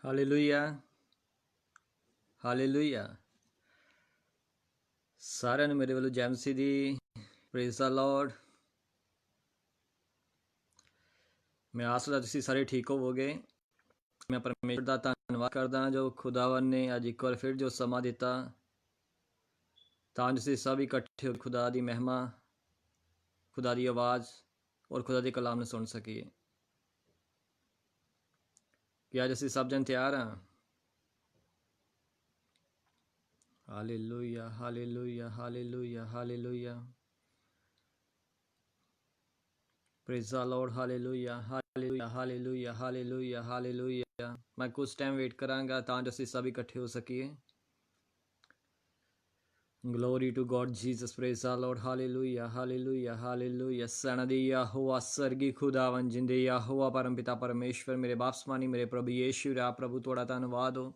Hallelujah hallelujah. साਰਿਆਂ ਨੂੰ ਮੇਰੇ ਵੱਲੋਂ ਜੈ ਮਸੀਹ ਦੀ। Praise the Lord. ਮੈਂ ਆਸ ਕਰਦਾ ਤੁਸੀਂ ਸਾਰੇ ਠੀਕ ਹੋਵੋਗੇ। ਮੈਂ ਪਰਮੇਸ਼ਰ ਦਾ ਧੰਨਵਾਦ ਕਰਦਾ ਜੋ ਖੁਦਾਵੰ ਨੇ ਅੱਜ ਇੱਕ ਵਾਰ ਫਿਰ ਜੋ ਸਮਾਂ ਦਿੱਤਾ ਤਾਂ ਤੁਸੀਂ ਸਭ ਇਕੱਠੇ ਹੋ ਖੁਦਾ ਦੀ ਮਹਿਮਾ, ਖੁਦਾ ਦੀ ਆਵਾਜ਼ ਔਰ ਖੁਦਾ ਦੇ ਕਲਾਮ ਨੂੰ ਸੁਣ ਸਕੀਏ। ਕਿ ਅੱਜ ਅਸੀਂ ਸਭ ਜਣ ਤਿਆਰ ਹਾਂ। Hallelujah hallelujah hallelujah hallelujah. Praise the Lord. Hallelujah hallelujah hallelujah hallelujah hallelujah. ਮੈਂ ਕੁਝ ਟਾਈਮ ਵੇਟ ਕਰਾਂਗਾ ਤਾਂ ਜੋ ਅਸੀਂ ਸਭ ਇਕੱਠੇ ਹੋ ਸਕੀਏ। Glory to God Jesus, praise the Lord, hallelujah, hallelujah, hallelujah। सनदी यहोवा सरगी खुदावन जिंदे यहोवा परम पिता परमेश्वर मेरे बापसमानी मेरे प्रभु यीशु रा प्रभु थोड़ा धन्यवाद हो।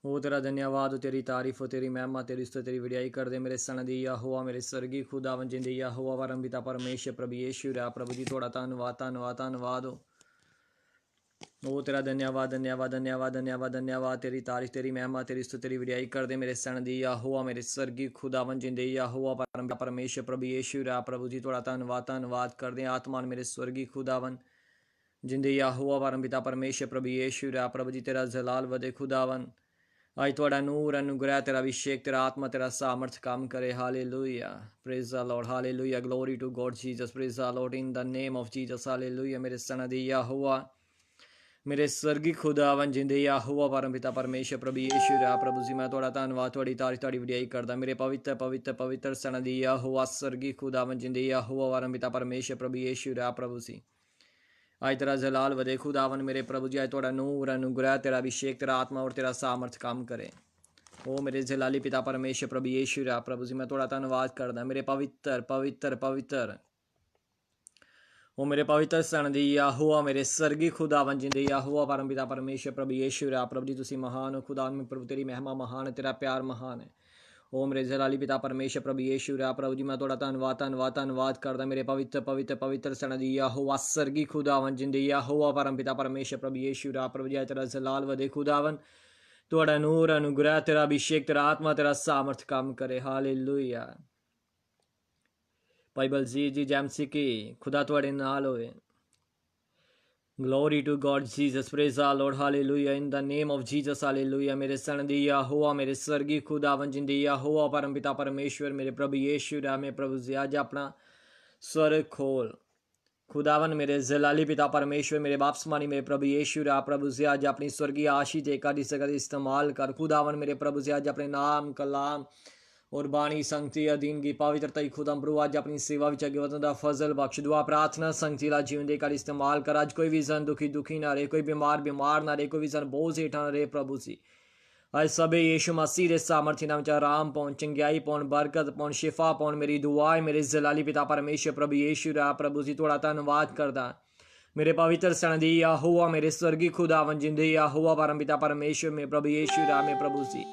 ओ तेरा धन्यवाद हो, तेरी तारीफ हो, तेरी महिमा, तेरी स्तुति, तेरी वडियाई कर दे मेरे सनदी यहोवा मेरे सरगी खुदावन जिंदे यहोवा परम पिता परमेश्वर प्रभु यीशु रा प्रभु जी थोड़ा धन्यवाद धन्यवाद धन्यवाद हो। ओ तेरा धन्यवाद धन्यवाद धन्यवाद धन्यवाद धन्यवाद। तेरी तारीफ, तेरी महिमा, तेरी स्तुति, तेरी वडियाई कर दे मेरे सन दी यहोवा मेरे स्वर्गी खुदावन जिंदे यहोवा परमेश्वर प्रभु यीशु रा प्रभु जी थोड़ा धन्यवाद धन्यवाद कर दे। आत्मान मेरे स्वर्गी खुदावन जिंदे यहोवा परम पिता परमेश्वर प्रभु यीशु रा प्रभु जी तेरा जलाल वदे खुदावन। आज थोड़ा नूर अनुग्रह तेरा अभिषेक तेरा आत्मा तेरा सामर्थ काम करे। Hallelujah, praise the Lord, hallelujah, glory to God Jesus, praise the Lord in the name of Jesus, hallelujah. मेरे सन दी यहोवा मेरे स्वर्गी खुदावन जिंदे यहोवा परम पिता परमेश्वर प्रभु यीशु रा प्रभु जी मैं थोड़ा धन्यवाद थोड़ी तारीफ थोड़ी वडियाई करदा। मेरे पवित्र पवित्र पवित्र सन दी यहोवा स्वर्गी खुदावन जिंदे यहोवा परम पिता परमेश्वर प्रभु यीशु रा प्रभु सी। आज तेरा जलाल वदे खुदावन मेरे प्रभु जी। आज थोड़ा नूर अनुग्रह तेरा अभिषेक तेरा आत्मा और तेरा सामर्थ काम करे। ओ मेरे जलाली पिता परमेश्वर प्रभु यीशु रा प्रभु जी मैं थोड़ा धन्यवाद करदा। मेरे पवित्र पवित्र पवित्र ओ मेरे पवित्र सन दी यहोवा मेरे सरगी खुदावन जिंदे यहोवा परम पिता परमेश्वर प्रभु यीशु रा प्रभु जी तुसी महान हो। खुदा में प्रभु तेरी महिमा महान है, तेरा प्यार महान है। ओ मेरे जलाली पिता परमेश्वर प्रभु यीशु रा प्रभु जी मैं थोड़ा धन्यवाद धन्यवाद धन्यवाद करदा। मेरे पवित्र पवित्र पवित्र सन दी यहोवा सरगी खुदावन जिंदे यहोवा परम पिता परमेश्वर प्रभु यीशु रा प्रभु जी तेरा जलाल वदे खुदावन। थोड़ा नूर अनुग्रह तेरा अभिषेक तेरा आत्मा तेरा सामर्थ काम करे। हालेलुया। बाइबल जी जैमसी की खुदा थोड़े नाल होए। Glory to God Jesus, praise the Lord, hallelujah, in the name of Jesus, hallelujah. मेरे सन दी यहोवा मेरे स्वर्गी खुदावन जिंदे यहोवा परम पिता परमेश्वर मेरे प्रभु यीशु रा में प्रभु जी आज अपना स्वर खोल खुदावन मेरे जलाली पिता परमेश्वर मेरे बापसमानी मेरे प्रभु यीशु रा प्रभु जी आज अपनी स्वर्गीय आशीष देकर इस्तेमाल कर। खुदावन मेरे प्रभु जी आज अपने नाम कलाम और बाणी संगति अधीन की पवित्रता खुदा प्रभु आज अपनी सेवा विच अगे वधन दा फजल बख्श। दुआ प्रार्थना संगति ला जीवन देकर इस्तेमाल कर। आज कोई भी जन दुखी ना रहे, कोई बीमार ना रहे, कोई भी जन बोझ हेठा ना रहे प्रभु जी। आज सबे यीशु मसीह के सामर्थ्य नाम च आराम पाउन, चंगियाई पाउन, बरकत पाउन, शिफा पाउन। मेरी दुआ है मेरे जलाली पिता परमेश्वर प्रभु यीशु रा प्रभु जी थोड़ा धन्यवाद करदा। मेरे पवित्र सन दी यहोवा मेरे स्वर्गी खुदावन जिंदे यहोवा परम पिता परमेश्वर में प्रभु यीशु रा में प्रभु जी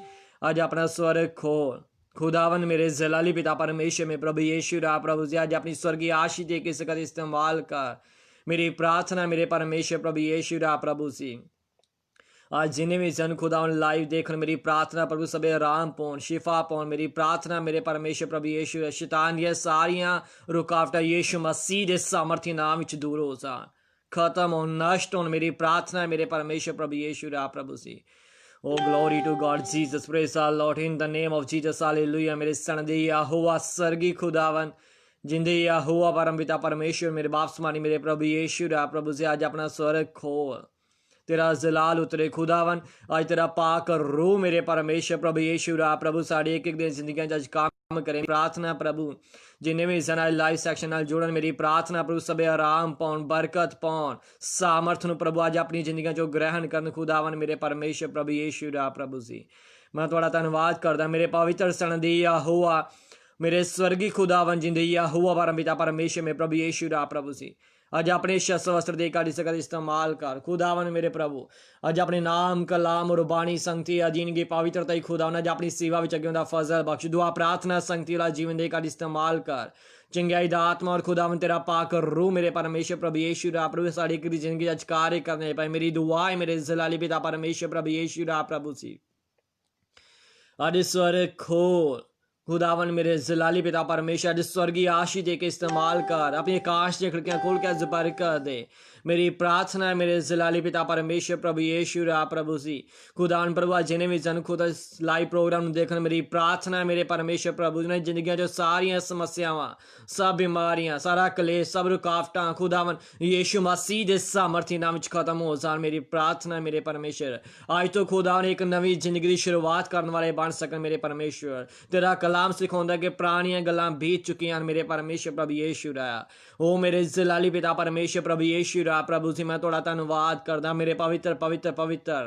आज अपना स्वर खोल खुदावन मेरे जलाली पिता परमेश्वर में प्रभु यीशु रा प्रभु जी आज अपनी स्वर्गीय आशीष दे के सकत इस्तेमाल कर। मेरी प्रार्थना मेरे परमेश्वर प्रभु यीशु रा प्रभु जी आज जिन्हें भी जन खुदावन लाइव देखन मेरी प्रार्थना प्रभु सबे आराम पौन, शिफा पौन। मेरी प्रार्थना मेरे परमेश्वर प्रभु यीशु शैतान दियां सारियां रुकावटां यीशु मसीह दे सामर्थ्य नाम विच दूर हो जान, खत्म हो, नष्ट होन। मेरी प्रार्थना मेरे परमेश्वर प्रभु यीशु रा प्रभु जी। Oh, glory to God, Jesus, praise the Lord, in the name of Jesus, hallelujah। मेरे सन दे यहोवा सरगी खुदावन जिंदे यहोवा परम पिता परमेश्वर मेरे बापसमानी मेरे प्रभु यीशु रा प्रभु से आज अपना स्वर खोल तेरा जलाल उतरे खुदावन। आज तेरा पाक रूह मेरे परमेश्वर प्रभु यीशु रा प्रभु साड़ी एक एक दिन जिंदगी आज काम करें। प्रार्थना प्रभु जिन्हें भी सन लाइव सेक्शन नाल जुड़न मेरी प्रार्थना प्रभु सबे आराम पाउन, बरकत पाउन, सामर्थ नूं प्रभु आज अपनी जिंदगी चो ग्रहण करन खुदावन मेरे परमेश्वर प्रभु यीशु रा प्रभु जी मैं थोड़ा धन्यवाद करदा। मेरे पवित्र सन दी यहोवा मेरे स्वर्गीय खुदावन जिंदगी यहोवा परमपिता परमेश्वर में प्रभु यीशु रा प्रभु सी अज अपने शस्त्र वस्त्र देकर इसका इस्तेमाल कर खुदावन मेरे प्रभु अज अपने नाम कलाम और बाणी संगति अजीन की पवित्रता ही खुदावन अज अपनी सेवा विच अगे उनका फजल बख्श दुआ प्रार्थना संगति वाला जीवन देकर इस्तेमाल कर चंगाई दा आत्मा और खुदावन तेरा पाक रूह मेरे परमेश्वर प्रभु यीशु रा प्रभु साड़ी की जिंदगी अज कार्य करने पाए मेरी दुआ है मेरे जलाली पिता परमेश्वर प्रभु यीशु रा प्रभु सी अज स्वर खोल खुदावन मेरे जलाली पिता परमेश्वर अज स्वर्गीय आशीष दे के इस्तेमाल कर अपनी आकाश की खिड़कियां खोल के अज बरकत दे मेरी प्रार्थना है मेरे जलाली पिता परमेश्वर प्रभु यीशु रा प्रभु सी खुदावन प्रभु आज जिन्हें भी जन खुदा लाइव प्रोग्राम देखने मेरी प्रार्थना है मेरे परमेश्वर प्रभु ने जिंदगी जो सारियां समस्यावां सब बीमारियां सारा कलेश सब रुकावटां खुदावन यीशु मसीह दे सामर्थी नाम च खत्म हो जान मेरी प्रार्थना है मेरे परमेश्वर आज तो खुदावन एक नवी जिंदगी की शुरुआत करने वाले बन सकन मेरे परमेश्वर तेरा कलाम सिखाਉਂਦਾ कि पुरानियां गल्लां बीत चुकियां मेरे परमेश्वर प्रभु यीशु रा ओ मेरे जलाली पिता परमेश्वर प्रभु यीशु रा प्रभु जी मैं थोड़ा धन्यवाद करदा मेरे पवित्र पवित्र पवित्र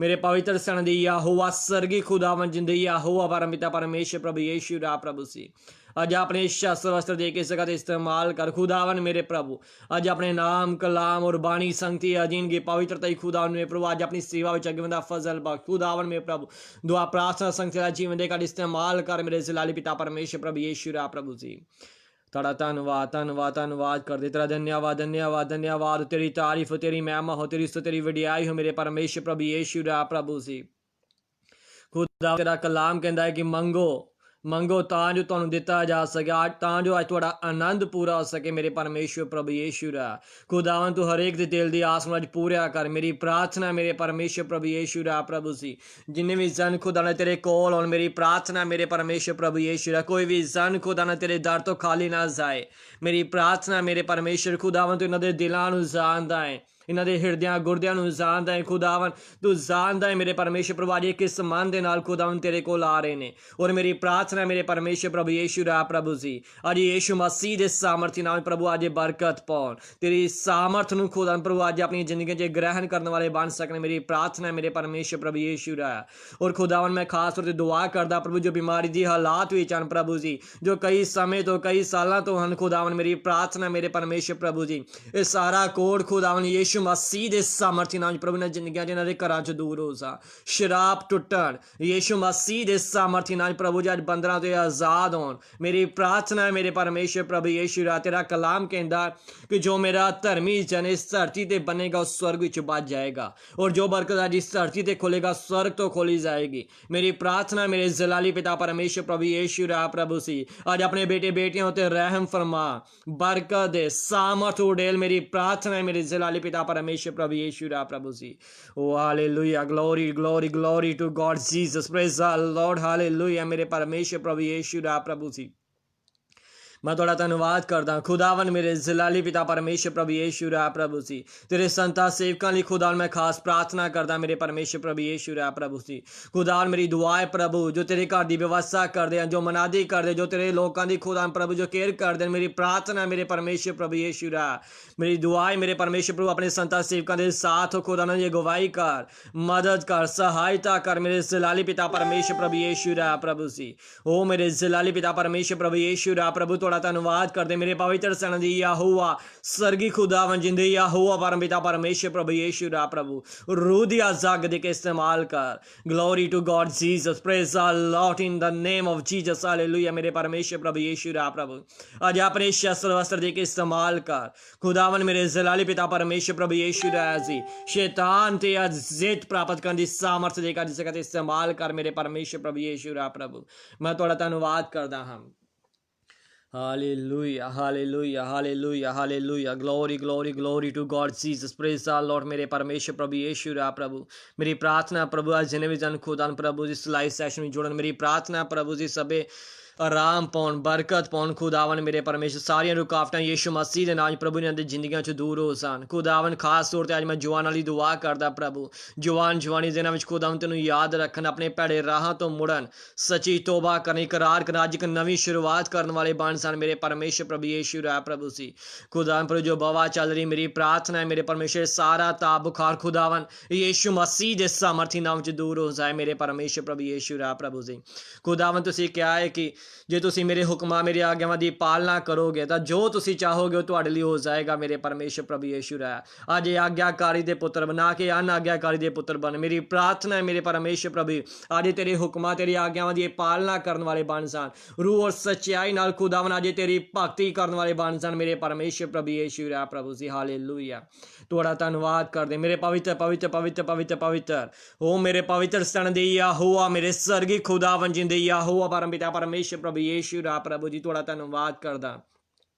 मेरे पवित्र सन दी यहोवा सरगी खुदावन जिंदगी यहोवा परमपिता परमेश्वर प्रभु यीशु रा प्रभु सी अज अपने शस्त्र वस्त्र दे के इसका इस्तेमाल कर खुदावन मेरे प्रभु अज अपने नाम कलाम और बाणी संगति अजीन की पवित्रता ही खुदावन मेरे प्रभु आज अपनी सेवा विच अगे वंदा फजल बख्श खुदावन मेरे प्रभु दुआ प्रार्थना संगति दा जीवन देकर इस्तेमाल कर मेरे जलाली पिता परमेश्वर प्रभु यीशु रा प्रभु जी तेरा धन्यवाद धन्यवाद धन्यवाद कर दे तेरा धन्यवाद धन्यवाद धन्यवाद तेरी तारीफ हो तेरी महिमा हो तेरी तेरी वडियाई हो मेरे परमेश्वर प्रभु यीशु रा प्रभु जी खुदा तेरा कलाम कहता है कि मंगो मंगो तां जो तुहानूं दिता जा सके तां जो अज तुहाडा आनंद पूरा हो सके मेरे परमेश्वर प्रभु यीशु रा खुदावन तू हरेक दे दिल दी आस नूं अज पूरा कर मेरी प्रार्थना मेरे परमेश्वर प्रभु यीशु रा प्रभु सी जिन्ने भी जन खुदा ने तेरे कोल होण मेरी प्रार्थना मेरे परमेश्वर प्रभु यीशु रा कोई भी जन खुदा ने तेरे दर तो खाली ना जाए मेरी प्रार्थना मेरे परमेश्वर खुदावन तू इन्हां दे दिलां नूं जाणदा है इन्हां दे हिरदियां गुरदियां नूं जाणदा है खुदावन तू जाणदा है मेरे परमेश्वर प्रभु अज किस मन दे नाल खुदावन तेरे कोल आ रहे ने और मेरी प्रार्थना मेरे परमेश्वर प्रभु यीशु रा प्रभु जी अज यीशु मसीह दे सामर्थी नाम प्रभु अज बरकत पाउण तेरी सामर्थ नूं खुदावन प्रभु अज अपनी जिंदगी च ग्रहण करने वाले बन सकने मेरी प्रार्थना मेरे परमेश्वर प्रभु यीशु रा और खुदावन मैं खास तौर ते दुआ करदा प्रभु जो बीमारी दी हालात विच हन प्रभु जी जो कई समय तो कई सालों तो हन खुदावन मेरी प्रार्थना मेरे परमेश्वर प्रभु जी ये सारा कोड खुदावन यीशु मसीह दे सामर्थी नाम प्रभु ने जिंदगियां जिन्हां दे घरां च दूर हो जा शराब टुटण यीशु मसीह दे सामर्थी नाम प्रभु जी अज बंदरां तो आजाद होण मेरी प्रार्थना है मेरे परमेश्वर प्रभु यीशु रा तेरा कलाम कहंदा कि जो मेरा धर्मी जन इस धरती ते बनेगा उस स्वर्ग विच बच जाएगा और जो बरकत आज इस धरती ते खोलेगा स्वर्ग तो खोली जाएगी मेरी प्रार्थना मेरे जलाली पिता परमेश्वर प्रभु यीशु रा प्रभु सी आज अपने बेटे बेटियों ते रहम फरमा बरकत दे सामर्थ उड़ेल मेरी प्रार्थना है मेरे जलाली पिता परमेश्वर प्रभु यीशु रा प्रभु जी ओ hallelujah glory glory glory to God Jesus praise the Lord hallelujah मेरे परमेश्वर प्रभु यीशु रा प्रभु जी मैं थोड़ा धन्यवाद करदा खुदावन मेरे जलाली पिता परमेश्वर प्रभु यीशु रा प्रभु सी तेरे संता सेवकां लई खुदावन मैं खास प्रार्थना करदा मेरे परमेश्वर प्रभु यीशु रा प्रभु सी खुदावन मेरी दुआ है प्रभु जो तेरे घर दी व्यवस्था करदे हैं जो मनादी करदे जो तेरे लोकां दी खुदावन प्रभु जो केयर करदे मेरी प्रार्थना मेरे परमेश्वर प्रभु यीशु रा मेरी दुआ है मेरे परमेश्वर प्रभु अपने संता सेवकां दे साथ हो खुदावन ये गवाही कर मदद कर सहायता कर मेरे जलाली पिता परमेश्वर प्रभु यीशु रा प्रभु सी ओ मेरे जलाली पिता परमेश्वर प्रभु यीशु रा प्रभु धन्यवाद करते मेरे पवित्र सन दी यहोवा सरगी खुदावन जिंदगी यहोवा परमपिता परमेश्वर प्रभु यीशु रा प्रभु रूह दी जग दे के इस्तेमाल कर glory to God Jesus praise the Lord in the name of Jesus hallelujah मेरे परमेश्वर प्रभु यीशु रा प्रभु आज अपने शस्त्र वस्त्र दे के इस्तेमाल कर खुदावन मेरे जलाली पिता परमेश्वर प्रभु यीशु रा जी शैतान ते आज जित प्राप्त करने दी सामर्थ देकर जिसका इस्तेमाल कर मेरे परमेश्वर प्रभु यीशु रा प्रभु मैं थोड़ा धन्यवाद करदा हम Hallelujah, hallelujah, hallelujah, hallelujah. Glory, glory, glory to God Jesus. Praise the Lord. मेरे परमेश्वर प्रभु यीशु रा प्रभु मेरी प्रार्थना प्रभु आज जिन्हें भी जन खुदान प्रभु जी लाइव सेशन में जुड़न मेरी प्रार्थना प्रभु जी सबे आराम पाउण बरकत पाउण खुदावन मेरे परमेश्वर सारियां रुकावटां यीशु मसीह दे नाम प्रभु ने जिंदगियां च दूर हो सन खुदावन खास तौर ते अज मैं जवान वाली दुआ करदा प्रभु जवान जवानी दिनां विच खुदावन तैनूं याद रखन अपने भैड़े राहां तो मुड़न सच्ची तौबा करनी करार कर अज एक नवीं शुरुआत करने वाले बन सन मेरे परमेश्वर प्रभु यीशु रा प्रभु सी खुदावन प्रभु जो बवा चल रही मेरी प्रार्थना है मेरे परमेश्वर सारा ताप बुखार खुदावन यीशु मसीह दे सामर्थी नाम च दूर हो जाए मेरे परमेश्वर प्रभु यीशु रा प्रभु जी खुदावन तुसीं क्या है कि ਜੇ ਤੁਸੀਂ ਮੇਰੇ ਹੁਕਮਾਂ ਮੇਰੇ ਆਗਿਆਵਾਂ ਦੀ ਪਾਲਣਾ ਕਰੋਗੇ ਤਾਂ ਜੋ ਤੁਸੀਂ ਚਾਹੋਗੇ ਉਹ ਤੁਹਾਡੇ ਲਈ ਹੋ ਜਾਏਗਾ ਮੇਰੇ ਪਰਮੇਸ਼ਰ ਪ੍ਰਭੂ ਯਿਸੂ ਰਾਜ। ਅੱਜ ਇਹ ਆਗਿਆਕਾਰੀ ਦੇ ਪੁੱਤਰ ਬਣਾ ਕੇ ਅਨਾਗਿਆਕਾਰੀ ਦੇ ਪੁੱਤਰ ਬਣ। ਮੇਰੀ ਪ੍ਰਾਰਥਨਾ ਹੈ ਮੇਰੇ ਪਰਮੇਸ਼ਰ ਪ੍ਰਭੂ ਅੱਜ ਤੇਰੇ ਹੁਕਮਾਂ ਤੇਰੀ ਆਗਿਆਵਾਂ ਦੀ ਪਾਲਣਾ ਕਰਨ ਵਾਲੇ ਬਣ ਜਾਣ। ਰੂਹ ਔਰ ਸੱਚਾਈ ਨਾਲ ਖੁਦਾਵੰ ਅੱਜ ਤੇਰੀ ਭਗਤੀ ਕਰਨ ਵਾਲੇ ਬਣ ਜਾਣ ਮੇਰੇ ਪਰਮੇਸ਼ਰ ਪ੍ਰਭੂ ਯਿਸੂ ਰਾਜ ਪ੍ਰਭੂ ਜੀ। ਹਾਲੇਲੂਇਆ। ਤੁਹਾਡਾ ਧੰਨਵਾਦ ਕਰਦੇ ਮੇਰੇ ਪਵਿੱਤਰ ਪਵਿੱਤਰ ਪਵਿੱਤਰ ਪਵਿੱਤਰ ਪਵਿੱਤਰ ਉਹ ਮੇਰੇ ਪਵਿੱਤਰ ਸਣ ਦੇ ਯਹੋਵਾ ਮੇਰੇ ਸਰਗੀ ਖੁਦਾਵੰ ਜਿੰਦੇ ਯਹੋਵਾ ਪਰਮਪਿਤਾ ਪਰਮੇਸ਼ਰ ਪ੍ਰਭੂ ਯਿਸੂ ਰਾਜ ਪ੍ਰਭੂ ਜੀ। ਤੁਹਾਡਾ ਧੰਨਵਾਦ ਕਰਦਾ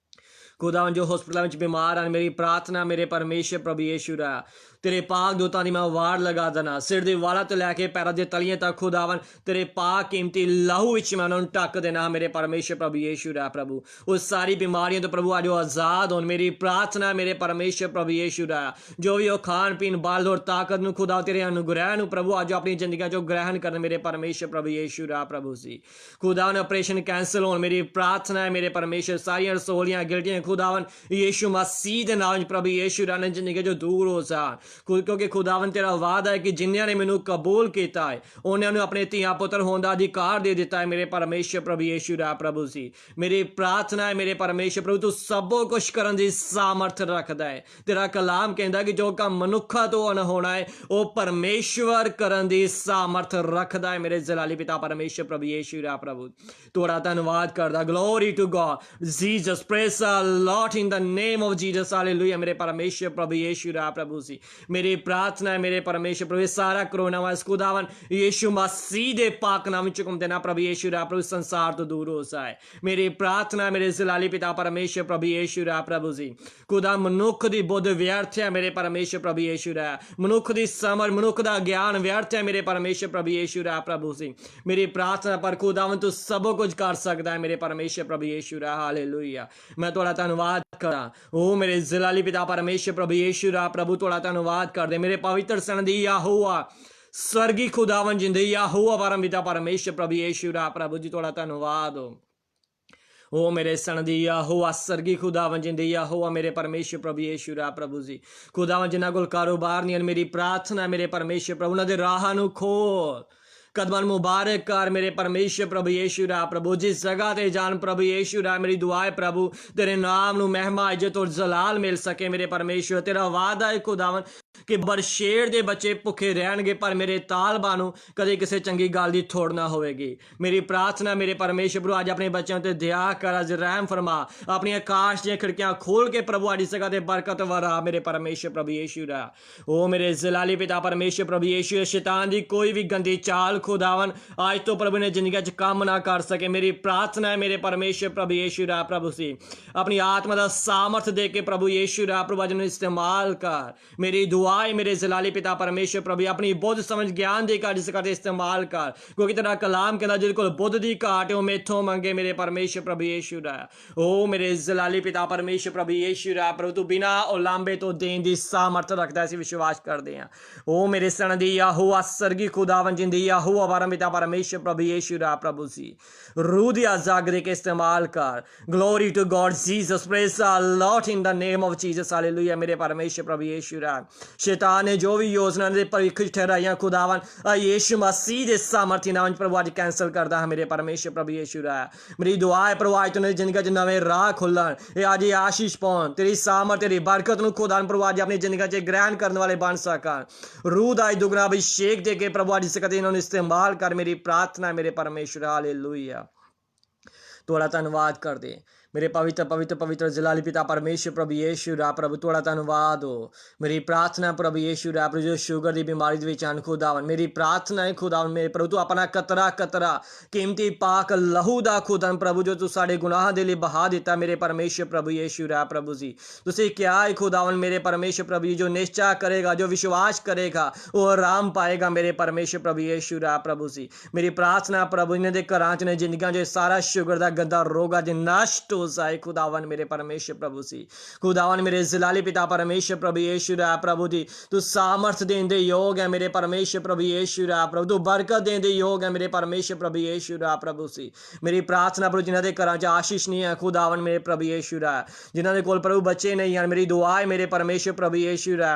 ਖੁਦਾਵੰ ਜੋ ਹਸਪਤਾਲਾਂ ਵਿੱਚ ਬਿਮਾਰ ਹਨ। ਮੇਰੀ ਪ੍ਰਾਰਥਨਾ ਮੇਰੇ ਪਰਮੇਸ਼ਰ ਪ੍ਰਭੂ ਯਿਸੂ ਰਾਜ ਤੇਰੇ ਪਾਕ ਦੂਤਾਂ ਦੀ ਮੈਂ ਵਾੜ ਲਗਾ ਦੇਣਾ। ਸਿਰ ਦੇ ਵਾਲਾਂ ਤੋਂ ਲੈ ਕੇ ਪੈਰਾਂ ਦੇ ਤਲੀਆਂ ਤੱਕ ਖੁਦਾਵੰ ਤੇਰੇ ਪਾਕ ਕੀਮਤੀ ਲਹੂ ਵਿੱਚ ਮੈਂ ਉਹਨਾਂ ਨੂੰ ਢੱਕ ਦੇਣਾ ਮੇਰੇ ਪਰਮੇਸ਼ਰ ਪ੍ਰਭੂ ਯਿਸੂ ਰਾਜ ਪ੍ਰਭੂ। ਉਹ ਸਾਰੀ ਬਿਮਾਰੀਆਂ ਤੋਂ ਪ੍ਰਭੂ ਅੱਜ ਉਹ ਆਜ਼ਾਦ ਹੋਣ। ਮੇਰੀ ਪ੍ਰਾਰਥਨਾ ਮੇਰੇ ਪਰਮੇਸ਼ਰ ਪ੍ਰਭੂ ਯਿਸੂ ਰਾਜ ਜੋ ਵੀ ਉਹ ਖਾਣ ਪੀਣ ਬਲ ਔਰ ਤਾਕਤ ਨੂੰ ਖੁਦਾ ਤੇਰੇ ਅਨੁਗ੍ਰਹਿ ਨੂੰ ਪ੍ਰਭੂ ਅੱਜ ਆਪਣੀ ਜ਼ਿੰਦਗੀਆਂ ਚੋਂ ਗ੍ਰਹਿਣ ਕਰਨ ਮੇਰੇ ਪਰਮੇਸ਼ਰ ਪ੍ਰਭੂ ਯਿਸੂ ਰਾਜ ਪ੍ਰਭੂ ਸੀ। ਖੁਦਾਵੰ ਆਪਰੇਸ਼ਨ ਕੈਂਸਲ ਹੋਣ। ਮੇਰੀ ਪ੍ਰਾਰਥਨਾ ਹੈ ਮੇਰੇ ਪਰਮੇਸ਼ਰ ਸਾਰੀਆਂ ਰਸੋਲੀਆਂ ਗਿਲਟੀਆਂ ਖੁਦਾਵੰ ਯਿਸੂ ਮਸੀਹ ਦੇ ਨਾਮ ਵਿੱਚ ਪ੍ਰਭੂ ਯਿਸੂ ਰਾਜ ਨੇ ਜ਼ਿੰਦਗੀ ਚੋਂ ਦੂਰ ਹੋ ਜਾਣ। ਕਿਉਂਕਿ ਖੁਦਾਵੰ ਤੇਰਾ ਵਾਅਦਾ ਹੈ ਕਿ ਜਿਨ੍ਹਾਂ ਨੇ ਮੈਨੂੰ ਕਬੂਲ ਕੀਤਾ ਹੈ ਉਹਨਾਂ ਨੂੰ ਆਪਣੇ ਧੀਆਂ ਪੁੱਤਰ ਹੋਣ ਦਾ ਅਧਿਕਾਰ ਦੇ ਦਿੱਤਾ ਹੈ ਮੇਰੇ ਪਰਮੇਸ਼ਰ ਪ੍ਰਭੂ ਯਿਸੂ ਰਾਜ ਪ੍ਰਭੂ ਸੀ। ਮੇਰੀ ਪ੍ਰਾਰਥਨਾ ਹੈ ਮੇਰੇ ਪਰਮੇਸ਼ਰ ਪ੍ਰਭੂ ਤੂੰ ਸਭੋ ਕੁਛ ਕਰਨ ਦੀ ਸਾਮਰਥ ਰੱਖਦਾ ਹੈ। ਤੇਰਾ ਕਲਾਮ ਕਹਿੰਦਾ ਕਿ ਜੋ ਕੰਮ ਮਨੁੱਖਾਂ ਤੋਂ ਨਾ ਹੋਣਾ ਹੈ ਉਹ ਪਰਮੇਸ਼ਵਰ ਕਰਨ ਦੀ ਸਾਮਰਥ ਰੱਖਦਾ ਹੈ ਮੇਰੇ ਜਲਾਲੀ ਪਿਤਾ ਪਰਮੇਸ਼ਰ ਪ੍ਰਭੂ ਯਿਸੂ ਰਾਜ ਪ੍ਰਭੂ। ਤੁਹਾਡਾ ਧੰਨਵਾਦ ਕਰਦਾ। Glory to God Jesus praise the Lord in the name of Jesus hallelujah ਮੇਰੇ ਪਰਮੇਸ਼ਰ ਪ੍ਰਭੂ ਯਿਸੂ ਰਾਜ ਪ੍ਰਭੂ ਸੀ। ਮੇਰੀ ਪ੍ਰਾਰਥਨਾ ਹੈ ਮੇਰੇ ਪਰਮੇਸ਼ਰ ਪ੍ਰਭੂ ਸਾਰਾ ਕਰੋਨਾ ਵਾਇਰਸ ਖੁਦਾਵੰ ਯਿਸੂ ਮਸੀਹ ਦੇ ਪਾਕ ਨਾਮ ਵਿੱਚ ਹੁਕਮ ਦੇਣਾ ਪ੍ਰਭੂ ਯਿਸੂ ਰਾਜ ਪ੍ਰਭੂ ਸੰਸਾਰ ਤੋਂ ਦੂਰ ਹੋ ਜਾਏ। ਮੇਰੀ ਪ੍ਰਾਰਥਨਾ ਮੇਰੇ ਜਲਾਲੀ ਪਿਤਾ ਪਰਮੇਸ਼ਰ ਪ੍ਰਭੂ ਯਿਸੂ ਰਾਜ ਪ੍ਰਭੂ ਜੀ। ਖੁਦਾ ਮਨੁੱਖ ਦੀ ਬੁੱਧ ਵਿਅਰਥ ਹੈ ਮੇਰੇ ਪਰਮੇਸ਼ਰ ਪ੍ਰਭੂ ਯਿਸੂ ਰਾਜ। ਮਨੁੱਖ ਦੀ ਸਮਝ ਮਨੁੱਖ ਦਾ ਗਿਆਨ ਵਿਅਰਥ ਹੈ ਮੇਰੇ ਪਰਮੇਸ਼ਰ ਪ੍ਰਭੂ ਯਿਸੂ ਰਾਜ ਪ੍ਰਭੂ ਜੀ। ਮੇਰੀ ਪ੍ਰਾਰਥਨਾ ਪਰ ਖੁਦਾਵੰ ਤੂੰ ਸਭ ਕੁਝ ਕਰ ਸਕਦਾ ਹੈ ਮੇਰੇ ਪਰਮੇਸ਼ਰ ਪ੍ਰਭੂ ਯਿਸੂ ਰਾਜ। ਹਾਲੇਲੂਇਆ। ਮੈਂ ਤੁਹਾਡਾ ਧੰਨਵਾਦ ਕਰਾਂ ਉਹ ਮੇਰੇ ਜਲਾਲੀ ਪਿਤਾ ਪਰਮੇਸ਼ਰ ਪ੍ਰਭੂ ਯਿਸੂ ਰਾਜ ਪ੍ਰਭੂ। ਤੁਹਾਡਾ ਧੰਨਵਾਦ ਕਰਦੇ ਮੇਰੇ ਪਵਿੱਤਰ ਸਣ ਦੀ ਯਹੋਵਾ ਸਵਰਗੀ ਖੁਦਾਵੰ ਜਿੰਦੇ ਯਹੋਵਾ ਪਰਮਪਿਤਾ ਪਰਮੇਸ਼ਰ ਪ੍ਰਭੂ ਯਿਸੂ ਰਾਜ ਪ੍ਰਭੂ ਜੀ। ਤੁਹਾਡਾ ਧੰਨਵਾਦ ਉਹ ਮੇਰੇ ਸਣ ਦੀ ਯਹੋਵਾ ਸਰਗੀ ਖੁਦਾਵੰ ਜਿੰਦੇ ਯਹੋਵਾ ਮੇਰੇ ਪਰਮੇਸ਼ਰ ਪ੍ਰਭੂ ਯਿਸੂ ਰਾਜ ਪ੍ਰਭੂ ਜੀ। ਖੁਦਾਵੰ ਜਿਨ੍ਹਾਂ ਕੋਲ ਕਾਰੋਬਾਰ ਨਹੀਂ ਹਨ ਮੇਰੀ ਪ੍ਰਾਰਥਨਾ ਮੇਰੇ ਪਰਮੇਸ਼ਰ ਪ੍ਰਭੂ ਉਹਨਾਂ ਦੇ ਰਾਹਾਂ ਨੂੰ ਖੋਲ। कदमन मुबारक कर मेरे परमेश्वर प्रभु यीशु रा प्रभु जिस जगह ते जान प्रभु यीशु रा मेरी दुआ है प्रभु तेरे नाम नू महिमा इज्जत और जलाल मिल सके मेरे परमेश्वर। तेरा वादा है खुदावन कि बरशेर दे बच्चे भुखे रहणगे पर मेरे तालबा नू कदे किसी चंगी गल दी थोड़ ना होवेगी। मेरी प्रार्थना मेरे परमेश्वर प्रभु अज अपने बच्चों ते दया कर अज रहम फरमा अपनी आकाश दी खिड़कियां खोल के प्रभु अज जगह ते बरकत वरा मेरे परमेश्वर प्रभु यीशु रा। ओ मेरे जलाली पिता परमेश्वर प्रभु यीशु शैतान दी कोई भी गंदी चाल खुदावन आज तो प्रभु ने जिंदगी च काम ना कर सके। मेरी प्रार्थना है मेरे परमेश्वर प्रभु यीशु रा प्रभु सी अपनी आत्मा दा सामर्थ दे के प्रभु यीशु रा प्रभु अज नूं इस्तेमाल कर। मेरी दुआ है मेरे जलाली पिता परमेश्वर प्रभु अपनी बुद्ध समझ ज्ञान दे कर जिस करते इस्तेमाल कर क्योंकि तेरा कलाम कहता जिस कोल बुद्ध दी घाट है वो मेथों मंगे मेरे परमेश्वर प्रभु यीशु रा। ओ मेरे जलाली पिता परमेश्वर प्रभु यीशु रा प्रभु तू बिना उलांबे तो देन दी सामर्थ रखदा है विश्वास करदे हां। ओ मेरे सन दी यहोवा सरगी खुदावन जिंदी यहोवा परम पिता परमेश्वर प्रभु यीशु रा प्रभु सी रूह दी जागरे के इस्तेमाल कर। Glory to God Jesus praise the Lord in the name of Jesus hallelujah मेरे परमेश्वर प्रभु यीशु रा। शैतान ने जो भी योजना दे भविख ठहराइयां खुदावन यीशु मसीह दे सामर्थी नाम प्रभु आज कैंसल करदा है मेरे परमेश्वर प्रभु यीशु रा। मेरी दुआ है प्रभु आज तुहाडी जिंदगी च नवे राह खुलन ए आज आशीष पाउण तेरी सामर्थ तेरी बरकत नूं खुदावन प्रभु आज अपनी जिंदगी च ग्रहण करने वाले बन सकन। रूह दा दुगना अभिषेक दे के प्रभु आज सकते इन्हां नूं इस्तेमाल कर। मेरी प्रार्थना मेरे परमेश्वर हालेलुया। थोड़ा धन्यवाद कर दे मेरे पवित्र पवित्र पवित्र जलाली पिता परमेश्वर प्रभु यीशु रा प्रभु थोड़ा धन्यवाद हो। मेरी प्रार्थना प्रभु यीशु रा प्रभु जो शुगर की बीमारी विच हन खुदावन मेरी प्रार्थना है खुदावन मेरे प्रभु तू अपना कतरा कतरा कीमती पाक लहू दा खुदावन प्रभु जो तू साडे गुनाह दे लई बहा दिता मेरे परमेश्वर प्रभु यीशु रा प्रभु जी। तुसीं क्या है खुदावन मेरे परमेश्वर प्रभु जो निश्चय करेगा जो विश्वास करेगा वो आराम पाएगा मेरे परमेश्वर प्रभु यीशु रा प्रभु जी। मेरी प्रार्थना प्रभु इन्हां दे घरां च ने जिंदगियां जो सारा शुगर दा गंदा रोग अज नष्ट हो जाए खुदावन मेरे परमेश्वर प्रभु सी। खुदावन मेरे जलाली पिता परमेश्वर प्रभु यीशु रा प्रभु जी, तू सामर्थ देने दे योग है मेरे परमेश्वर प्रभु यीशु रा प्रभु, तू बरकत देने दे योग है मेरे परमेश्वर प्रभु यीशु रा प्रभु सी। मेरी प्रार्थना प्रभु जिन्होंने घरां च आशीष नहीं है खुदावन मेरे प्रभु यीशु रा, जिन्होंने कोल प्रभु बच्चे नहीं हैं, मेरी दुआ है मेरे परमेश्वर प्रभु यीशु रा,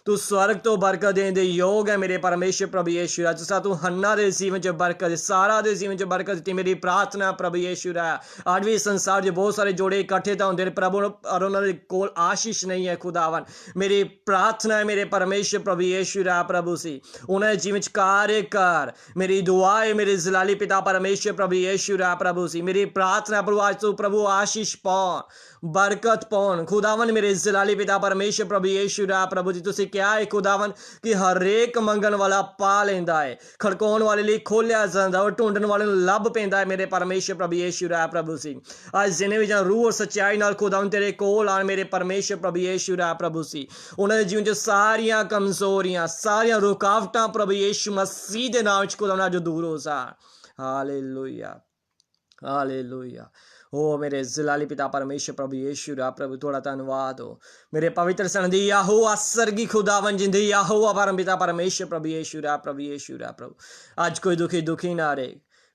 तू स्वर्ग तो बरकत देने दे योग है मेरे परमेश्वर प्रभु यीशु रा। जिस तू हन्ना दे जीवन च बरकत, सारा दे जीवन च बरकत दी, मेरी प्रार्थना प्रभु यीशु रा। आज भी संसार जो बहुत सारे जोड़े इकट्ठे तो होंगे प्रभु और उन्होंने कोल आशीष नहीं है खुदावन, मेरी प्रार्थना है मेरे परमेश्वर प्रभु यीशु रा प्रभु सी, उन्हें जीवन च कार्य कर। मेरी दुआ है मेरे जलाली पिता परमेश्वर प्रभु यीशु रा प्रभु सी, मेरी प्रार्थना प्रभु आज तू प्रभु आशीष पाओ, बरकत पाउन खुदावन मेरे जलाली पिता परमेश्वर प्रभु यीशु रा प्रभु जी। तुसी क्या है खुदावन कि हर एक मंगन वाला पा लेंदा है, खड़काउण वाले लिए खोलिया जांदा और ढूंढण वाले नूं लभ पैंदा है मेरे परमेश्वर प्रभु यीशु रा प्रभु सी। आज जिन्हें भी रूह और सच्चाई नाल खुदावन तेरे कोल आन मेरे परमेश्वर प्रभु यीशु रा प्रभु सी, उन्हां दे जीवन च सारियां कमजोरियां सारियां रुकावटां प्रभु यीशु मसीह दे नाम च खुदावन अज दूर हो जाण। Hallelujah hallelujah. ओ मेरे जलाली पिता परमेश्वर प्रभु यीशु रा प्रभु, थोड़ा धन्यवाद हो मेरे पवित्र सनदी यहोवा सरगी खुदावन जिंदी यहोवा परम पिता परमेश्वर प्रभु यीशु रा प्रभु। आज कोई दुखी ना रहे,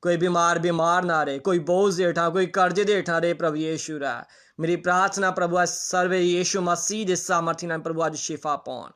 कोई बीमार ना रहे, कोई बोझ दे हेठा कोई कर्जे दे हेठा रहे प्रभु यीशु रा। मेरी प्रार्थना प्रभु आज सर्वे यीशु मसीह दे सामर्थी नाम प्रभु आज शिफा पाउण,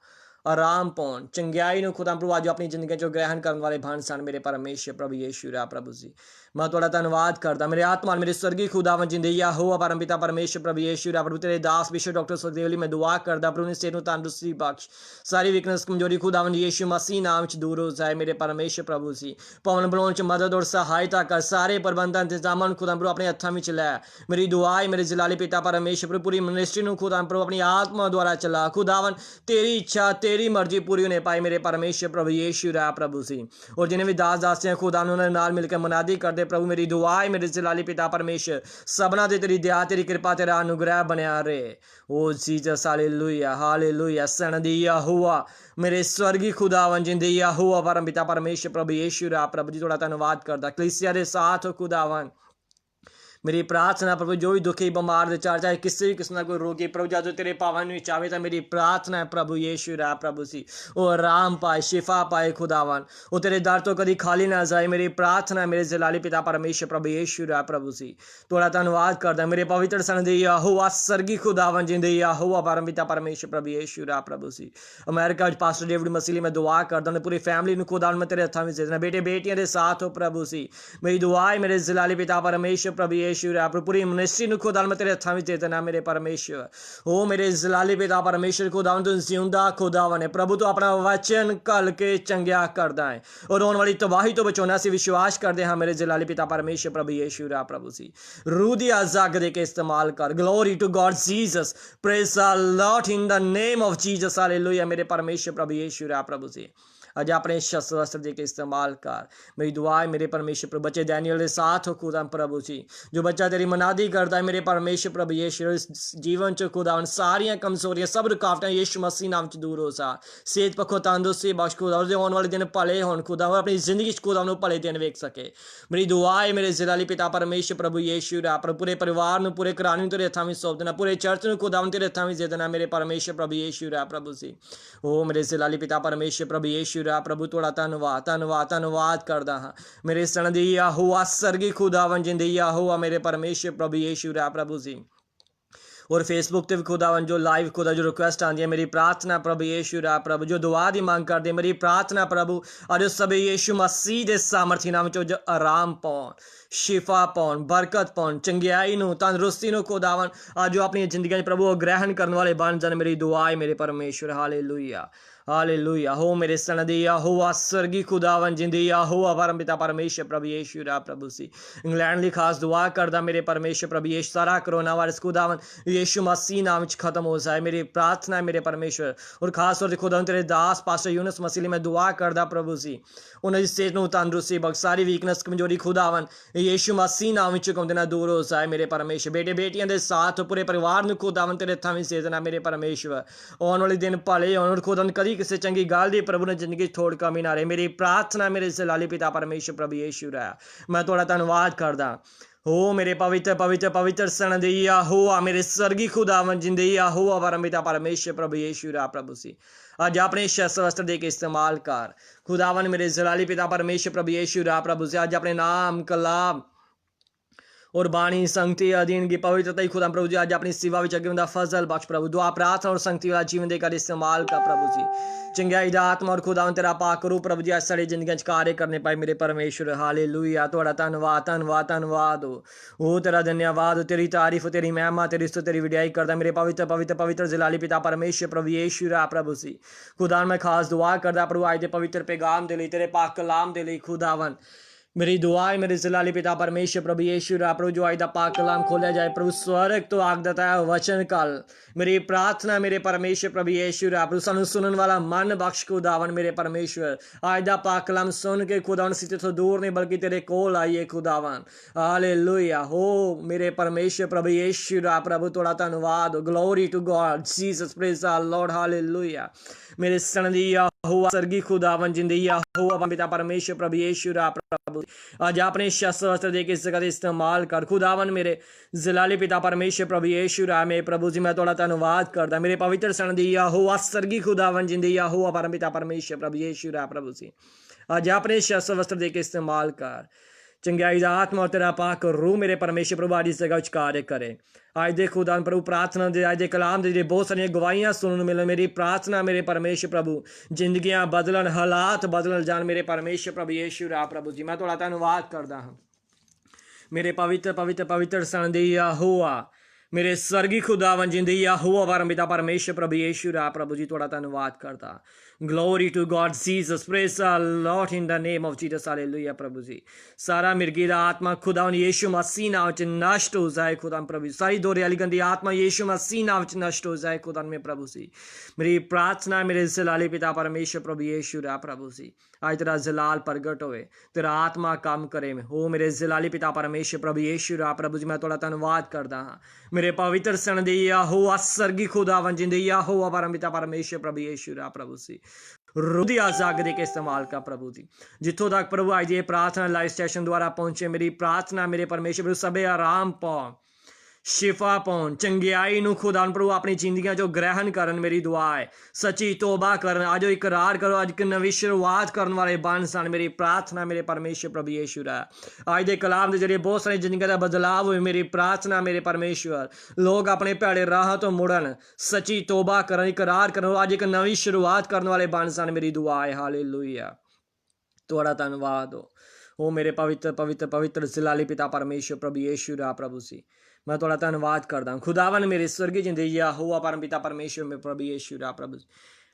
आराम पाउण, चंगियाई नूं खुदा प्रभु आज अपनी जिंदगी चो ग्रहण करने वाले बन सन मेरे परमेश्वर प्रभु यीशु रा प्रभु जी। मैं थोड़ा धन्यवाद करता मेरे आत्मा मेरे स्वर्गीय खुदावन जिंदे यहोवा परम पिता परमेश्वर प्रभु यीशु रा प्रभु, तेरे दास विश्व डॉक्टर सुखदेव मैं दुआ करदा प्रभु ने सेनू तंदुरुस्ती बख्श, सारी वीकनेस कमजोरी खुदावन यीशु मसीह नाम च दूर हो जाए मेरे परमेश्वर प्रभु जी। पवन बनाउण च मदद और सहायता कर, सारे प्रबंध इंतजाम खुदा प्रभु अपने हत्थां विच लै। मेरी दुआ है मेरे जलाली पिता परमेश्वर प्रभु, पूरी मिनिस्ट्री नूं खुदा प्रभु अपनी आत्मा द्वारा चला खुदावन, तेरी इच्छा तेरी मर्जी पूरी होने पाए मेरे परमेश्वर प्रभु यीशु रा प्रभु सी। और जिन्हें भी दास दासियां खुदा उन्होंने नाल मिलकर मुनादी कर दे प्रभु, मेरी दुआ है मेरे जलाली पिता परमेश्वर सबना दे तेरी दया तेरी कृपा तेरा अनुग्रह बनया रहे। ओ जीसस हालेलुया हालेलुया। सनदी यहोवा मेरे स्वर्गीय खुदावन जिंदे यहोवा परम पिता परमेश्वर प्रभु यीशु रा प्रभु जी, थोड़ा धन्यवाद करदा कलीसिया दे साथ हो खुदावन। मेरी प्रार्थना प्रभु जो भी दुखी बीमार दे चाहे किसी भी किस्म का कोई रोगी प्रभु जो तेरे पावन नहीं चाहे तो मेरी प्रार्थना है प्रभु यीशु रा प्रभु सी, वो आराम पाए शिफा पाए खुदावन, वो तेरे दर तो कभी खाली ना जाए। मेरी प्रार्थना है मेरे जलाली पिता परमेश्वर प्रभु यीशु रा प्रभु सी, थोड़ा धन्यवाद करदा मेरे पवित्र सन दे यहोवा सरगी खुदावन जिंदे यहोवा परम पिता परमेश्वर प्रभु यीशु रा प्रभु सी। अमेरिका पास्टर डेविड मसीह में दुआ करदा पूरी फैमिली में खुदावन में तेरे हत्थां विच देना, बेटे बेटियां दे साथ हो प्रभु सी। मेरी दुआ है मेरे जलाली पिता परमेश्वर प्रभु पूरी मिनिस्ट्री नु खुदा मैं तेरे हत्थां विच दे देना मेरे परमेश्वर। ओ मेरे जलाली पिता परमेश्वर खुदा तू जिंदा खुदावन है प्रभु, तू अपना वचन घल के चंगिया करदा है और होने वाली तबाही तो बचाना सी विश्वास करते हाँ मेरे जलाली पिता परमेश्वर प्रभु यीशु रा प्रभु सी। रूह दी आजाद दे के इस्तेमाल कर। Glory to God Jesus, praise the Lord in the name of Jesus hallelujah मेरे परमेश्वर प्रभु यीशु रा प्रभु सी। अज अपने शस्त्र वस्त्र दे के इस्तेमाल कर। मेरी दुआ है मेरे परमेश्वर प्रभु, बच्चे डैनियल के साथ हो खुदा प्रभु जी, जो बच्चा तेरी मनादी करता है मेरे परमेश्वर प्रभु यीशु जीवन च खुदा सारियां कमजोरियां सब रुकावटें यीशु मसीह नाम च दूर हो सा। सेहत पक्षों तंदुरुस्ती बख्श खुदा, और आने वाले दिन भले होन खुदा, और अपनी जिंदगी खुदा भले दिन वेख सके। मेरी दुआ है मेरे जलाली पिता परमेश्वर प्रभु यीशु रा प्रभु, पूरे परिवार में पूरे घराने में तेरे हत्थां विच सौंप देना, पूरे चर्च में खुदा तेरे हत्थां विच दे देना मेरे परमेश्वर प्रभु यीशु रा प्रभु जी। ओ मेरे जलाली पिता परमेश्वर प्रभु यीशु रा प्रभु, थोड़ा धन्यवाद धन्यवाद धन्यवाद करदा हाँ मेरे सनदी यहोवा सरगी खुदावन जिंदे यहोवा मेरे परमेश्वर प्रभु यीशु रा प्रभु जी। और फेसबुक ते भी खुदावन जो लाइव खुदा जो रिक्वेस्ट आती है, मेरी प्रार्थना प्रभु यीशु रा प्रभु जो दुआ दी मांग कर दे, मेरी प्रार्थना प्रभु और सब यीशु मसीह दे सामर्थी नाम चो जो आराम पाउन शिफा पाउन बरकत पाउन चंगियाई नूं तंदुरुस्ती नूं खुदावन आज जो अपनी जिंदगी प्रभु ग्रहण करने वाले बन जाने। मेरी दुआ है मेरे परमेश्वर हालेलुया हालेलुया। हो मेरे सनदी यहोवा स्वर्गी खुदावन जिंदे यहोवा परम पिता परमेश्वर प्रभु यीशु रा प्रभु सी। इंग्लैंड ली खास दुआ करदा मेरे परमेश्वर प्रभु यीशु, सारा कोरोना वायरस खुदावन यीशु मसीह नाम च खत्म हो जाए। मेरी प्रार्थना है मेरे परमेश्वर, और खास तौर से खुदावन तेरे दास पास्टर यूनुस मसीह में दुआ करदा प्रभु सी, उन्हें सेहत नूं तंदुरुस्ती बख्श, सारी वीकनेस कमजोरी खुदावन यीशु मसीह नाम च कम देना दूर हो जाए मेरे परमेश्वर। बेटे बेटियां दे साथ पूरे परिवार नूं खुदावन तेरे हत्थां विच दे देना मेरे परमेश्वर। आने वाले दिन भले होण और खुदावन कदी किसी चंगी गल दी प्रभु ने जिंदगी थोड़ कमी ना रहे। मेरी प्रार्थना मेरे जलाली पिता परमेश्वर प्रभु यीशु रा, मैं थोड़ा धन्यवाद करदा। हो मेरे पवित्र पवित्र पवित्र सनदी यहोवा मेरे स्वर्गीय खुदावन जिंदगी यहोवा परमपिता परमेश्वर प्रभु यीशु रा प्रभु सी आज अपने शस्त्र वस्त्र दे के इस्तेमाल कर खुदावन मेरे जलाली पिता परमेश्वर प्रभु यीशु रा प्रभु से आज अपने नाम कलाम और बाणी संगति अधीन की पवित्रता ही खुदा प्रभु जी आज अपनी सेवा विच अगे उनका फजल बख्श प्रभु दुआ प्रार्थना और संगति वाला जीवन देकर इस्तेमाल कर प्रभु जी चंगाई दा आत्मा और खुदा तेरा पाक करो प्रभु जी आज सारी जिंदगी कार्य करने पाए मेरे परमेश्वर हालेलुया थोड़ा धन्यवाद धन्यवाद धन्यवाद हो तेरा धन्यवाद तेरी तारीफ तेरी महिमा तेरी स्तुति तेरी विड्याई करदा मेरे पवित्र पवित्र पवित्र जलाली पिता परमेश्वर प्रभु यीशु रा प्रभु सी खुदा मैं खास दुआ करदा प्रभु आज दे पवित्र पैगाम दे लई तेरे पाक कलाम दे लई खुदावन मेरी दुआ है मेरे जलाली पिता परमेश्वर प्रभु यीशु रा प्रभु जो आज दा पाक कलाम खोला जाए प्रभु स्वर्ग तो आग देता है वचन काल मेरी प्रार्थना मेरे परमेश्वर प्रभु यीशु रा प्रभु सानू सुनने वाला मन बख्श खुदावन मेरे परमेश्वर आज दा पाक कलाम सुन के खुदावन सिते तो दूर नहीं बल्कि तेरे कोल आइए खुदावन हालेलुया हो मेरे परमेश्वर प्रभु यीशु रा प्रभु थोड़ा धन्यवाद glory to God Jesus praise the Lord hallelujah मेरे सनदिया हुआ स्वर्गीय खुदावन जिंदगी हुआ पिता परमेश्वर प्रभु यीशु रा प्रभु आज अपने शस्त्र वस्त्र दे के इस जगह इस्तेमाल कर खुदावन मेरे जलाली पिता परमेश्वर प्रभु यीशु रा में प्रभु जी मैं थोड़ा धन्यवाद करता मेरे पवित्र सनदिया हुआ स्वर्गीय खुदावन जिंदगी हुआ परम पिता परमेश्वर प्रभु यीशु रा प्रभु जी आज अपने शस्त्र वस्त्र दे के इस्तेमाल कर चंगाई दा आत्मा और तेरा पाक रूह मेरे परमेश्वर प्रभु आज इस जगह कार्य करे आज दे खुदा प्रभु प्रार्थना दे आज दे कलाम दे बहुत सारी गवाहियां सुनने मिले मेरी प्रार्थना मेरे परमेश्वर प्रभु जिंदगियां बदलन हालात बदलन जान मेरे परमेश्वर प्रभु यीशु रा प्रभु जी मैं थोड़ा धन्यवाद करता हूँ मेरे पवित्र पवित्र पवित्र सनदिया हुआ मेरे स्वर्गीय खुदावन जिंदगी हुआ परम पिता परमेश्वर प्रभु यीशु रा प्रभु जी थोड़ा धन्यवाद करता glory to God Jesus praise the Lord in the name of Jesus hallelujah प्रभु जी सारा मिर्गी दा आत्मा खुदावन यीशु मसीह नाम च नष्ट हो जाए खुदा प्रभु सारी दोरे वाली गंदी आत्मा यीशु मसीह नाम च नष्ट हो जाए खुदा में प्रभु सी मेरी प्रार्थना मेरे जलाली पिता परमेश्वर प्रभु यीशु रा प्रभु सी आज तेरा जलाल प्रगट होए तेरा आत्मा काम करे में हो मेरे जलाली पिता परमेश्वर प्रभु यीशु रा प्रभु जी मैं थोड़ा धन्यवाद करता हाँ मेरे पवित्र सनदिया हो स्वर्गीय खुदावन जिंदगी हो परम पिता परमेश्वर प्रभु यीशु रा प्रभु सी रुदिया जाग दे के इस्तेमाल का प्रभु जी जितों तक प्रभु आज ये प्रार्थना लाइव स्टेशन द्वारा पहुंचे मेरी प्रार्थना मेरे परमेश्वर प्रभु सबे आराम पाओ शिफा पाउन चंगियाई नु खुदा प्रभु अपनी जिंदगियां जो ग्रहण करन मेरी दुआ है सच्ची तोबा करन आज इकरार करो आज की नवी शुरुआत करने वाले बन सन मेरी प्रार्थना मेरे परमेश्वर प्रभु यीशु रा आज दे कलाम के जरिए बहुत सारी जिंदगी का बदलाव हुए मेरी प्रार्थना मेरे परमेश्वर लोग अपने भैड़े राह तो मुड़न सच्ची तोबा करन इकरार करन आज एक नवी शुरुआत करने वाले बन सन मेरी दुआ है हालेलुया थोड़ा धन्यवाद हो मेरे पवित्र पवित्र पवित्र जलाली पिता परमेश्वर प्रभु यीशु रा प्रभु सी मैं थोड़ा धन्यवाद करता हूँ खुदावन मेरे स्वर्गीय जिंदगी हुआ परम पिता परमेश्वर में प्रभु यीशु रा प्रभु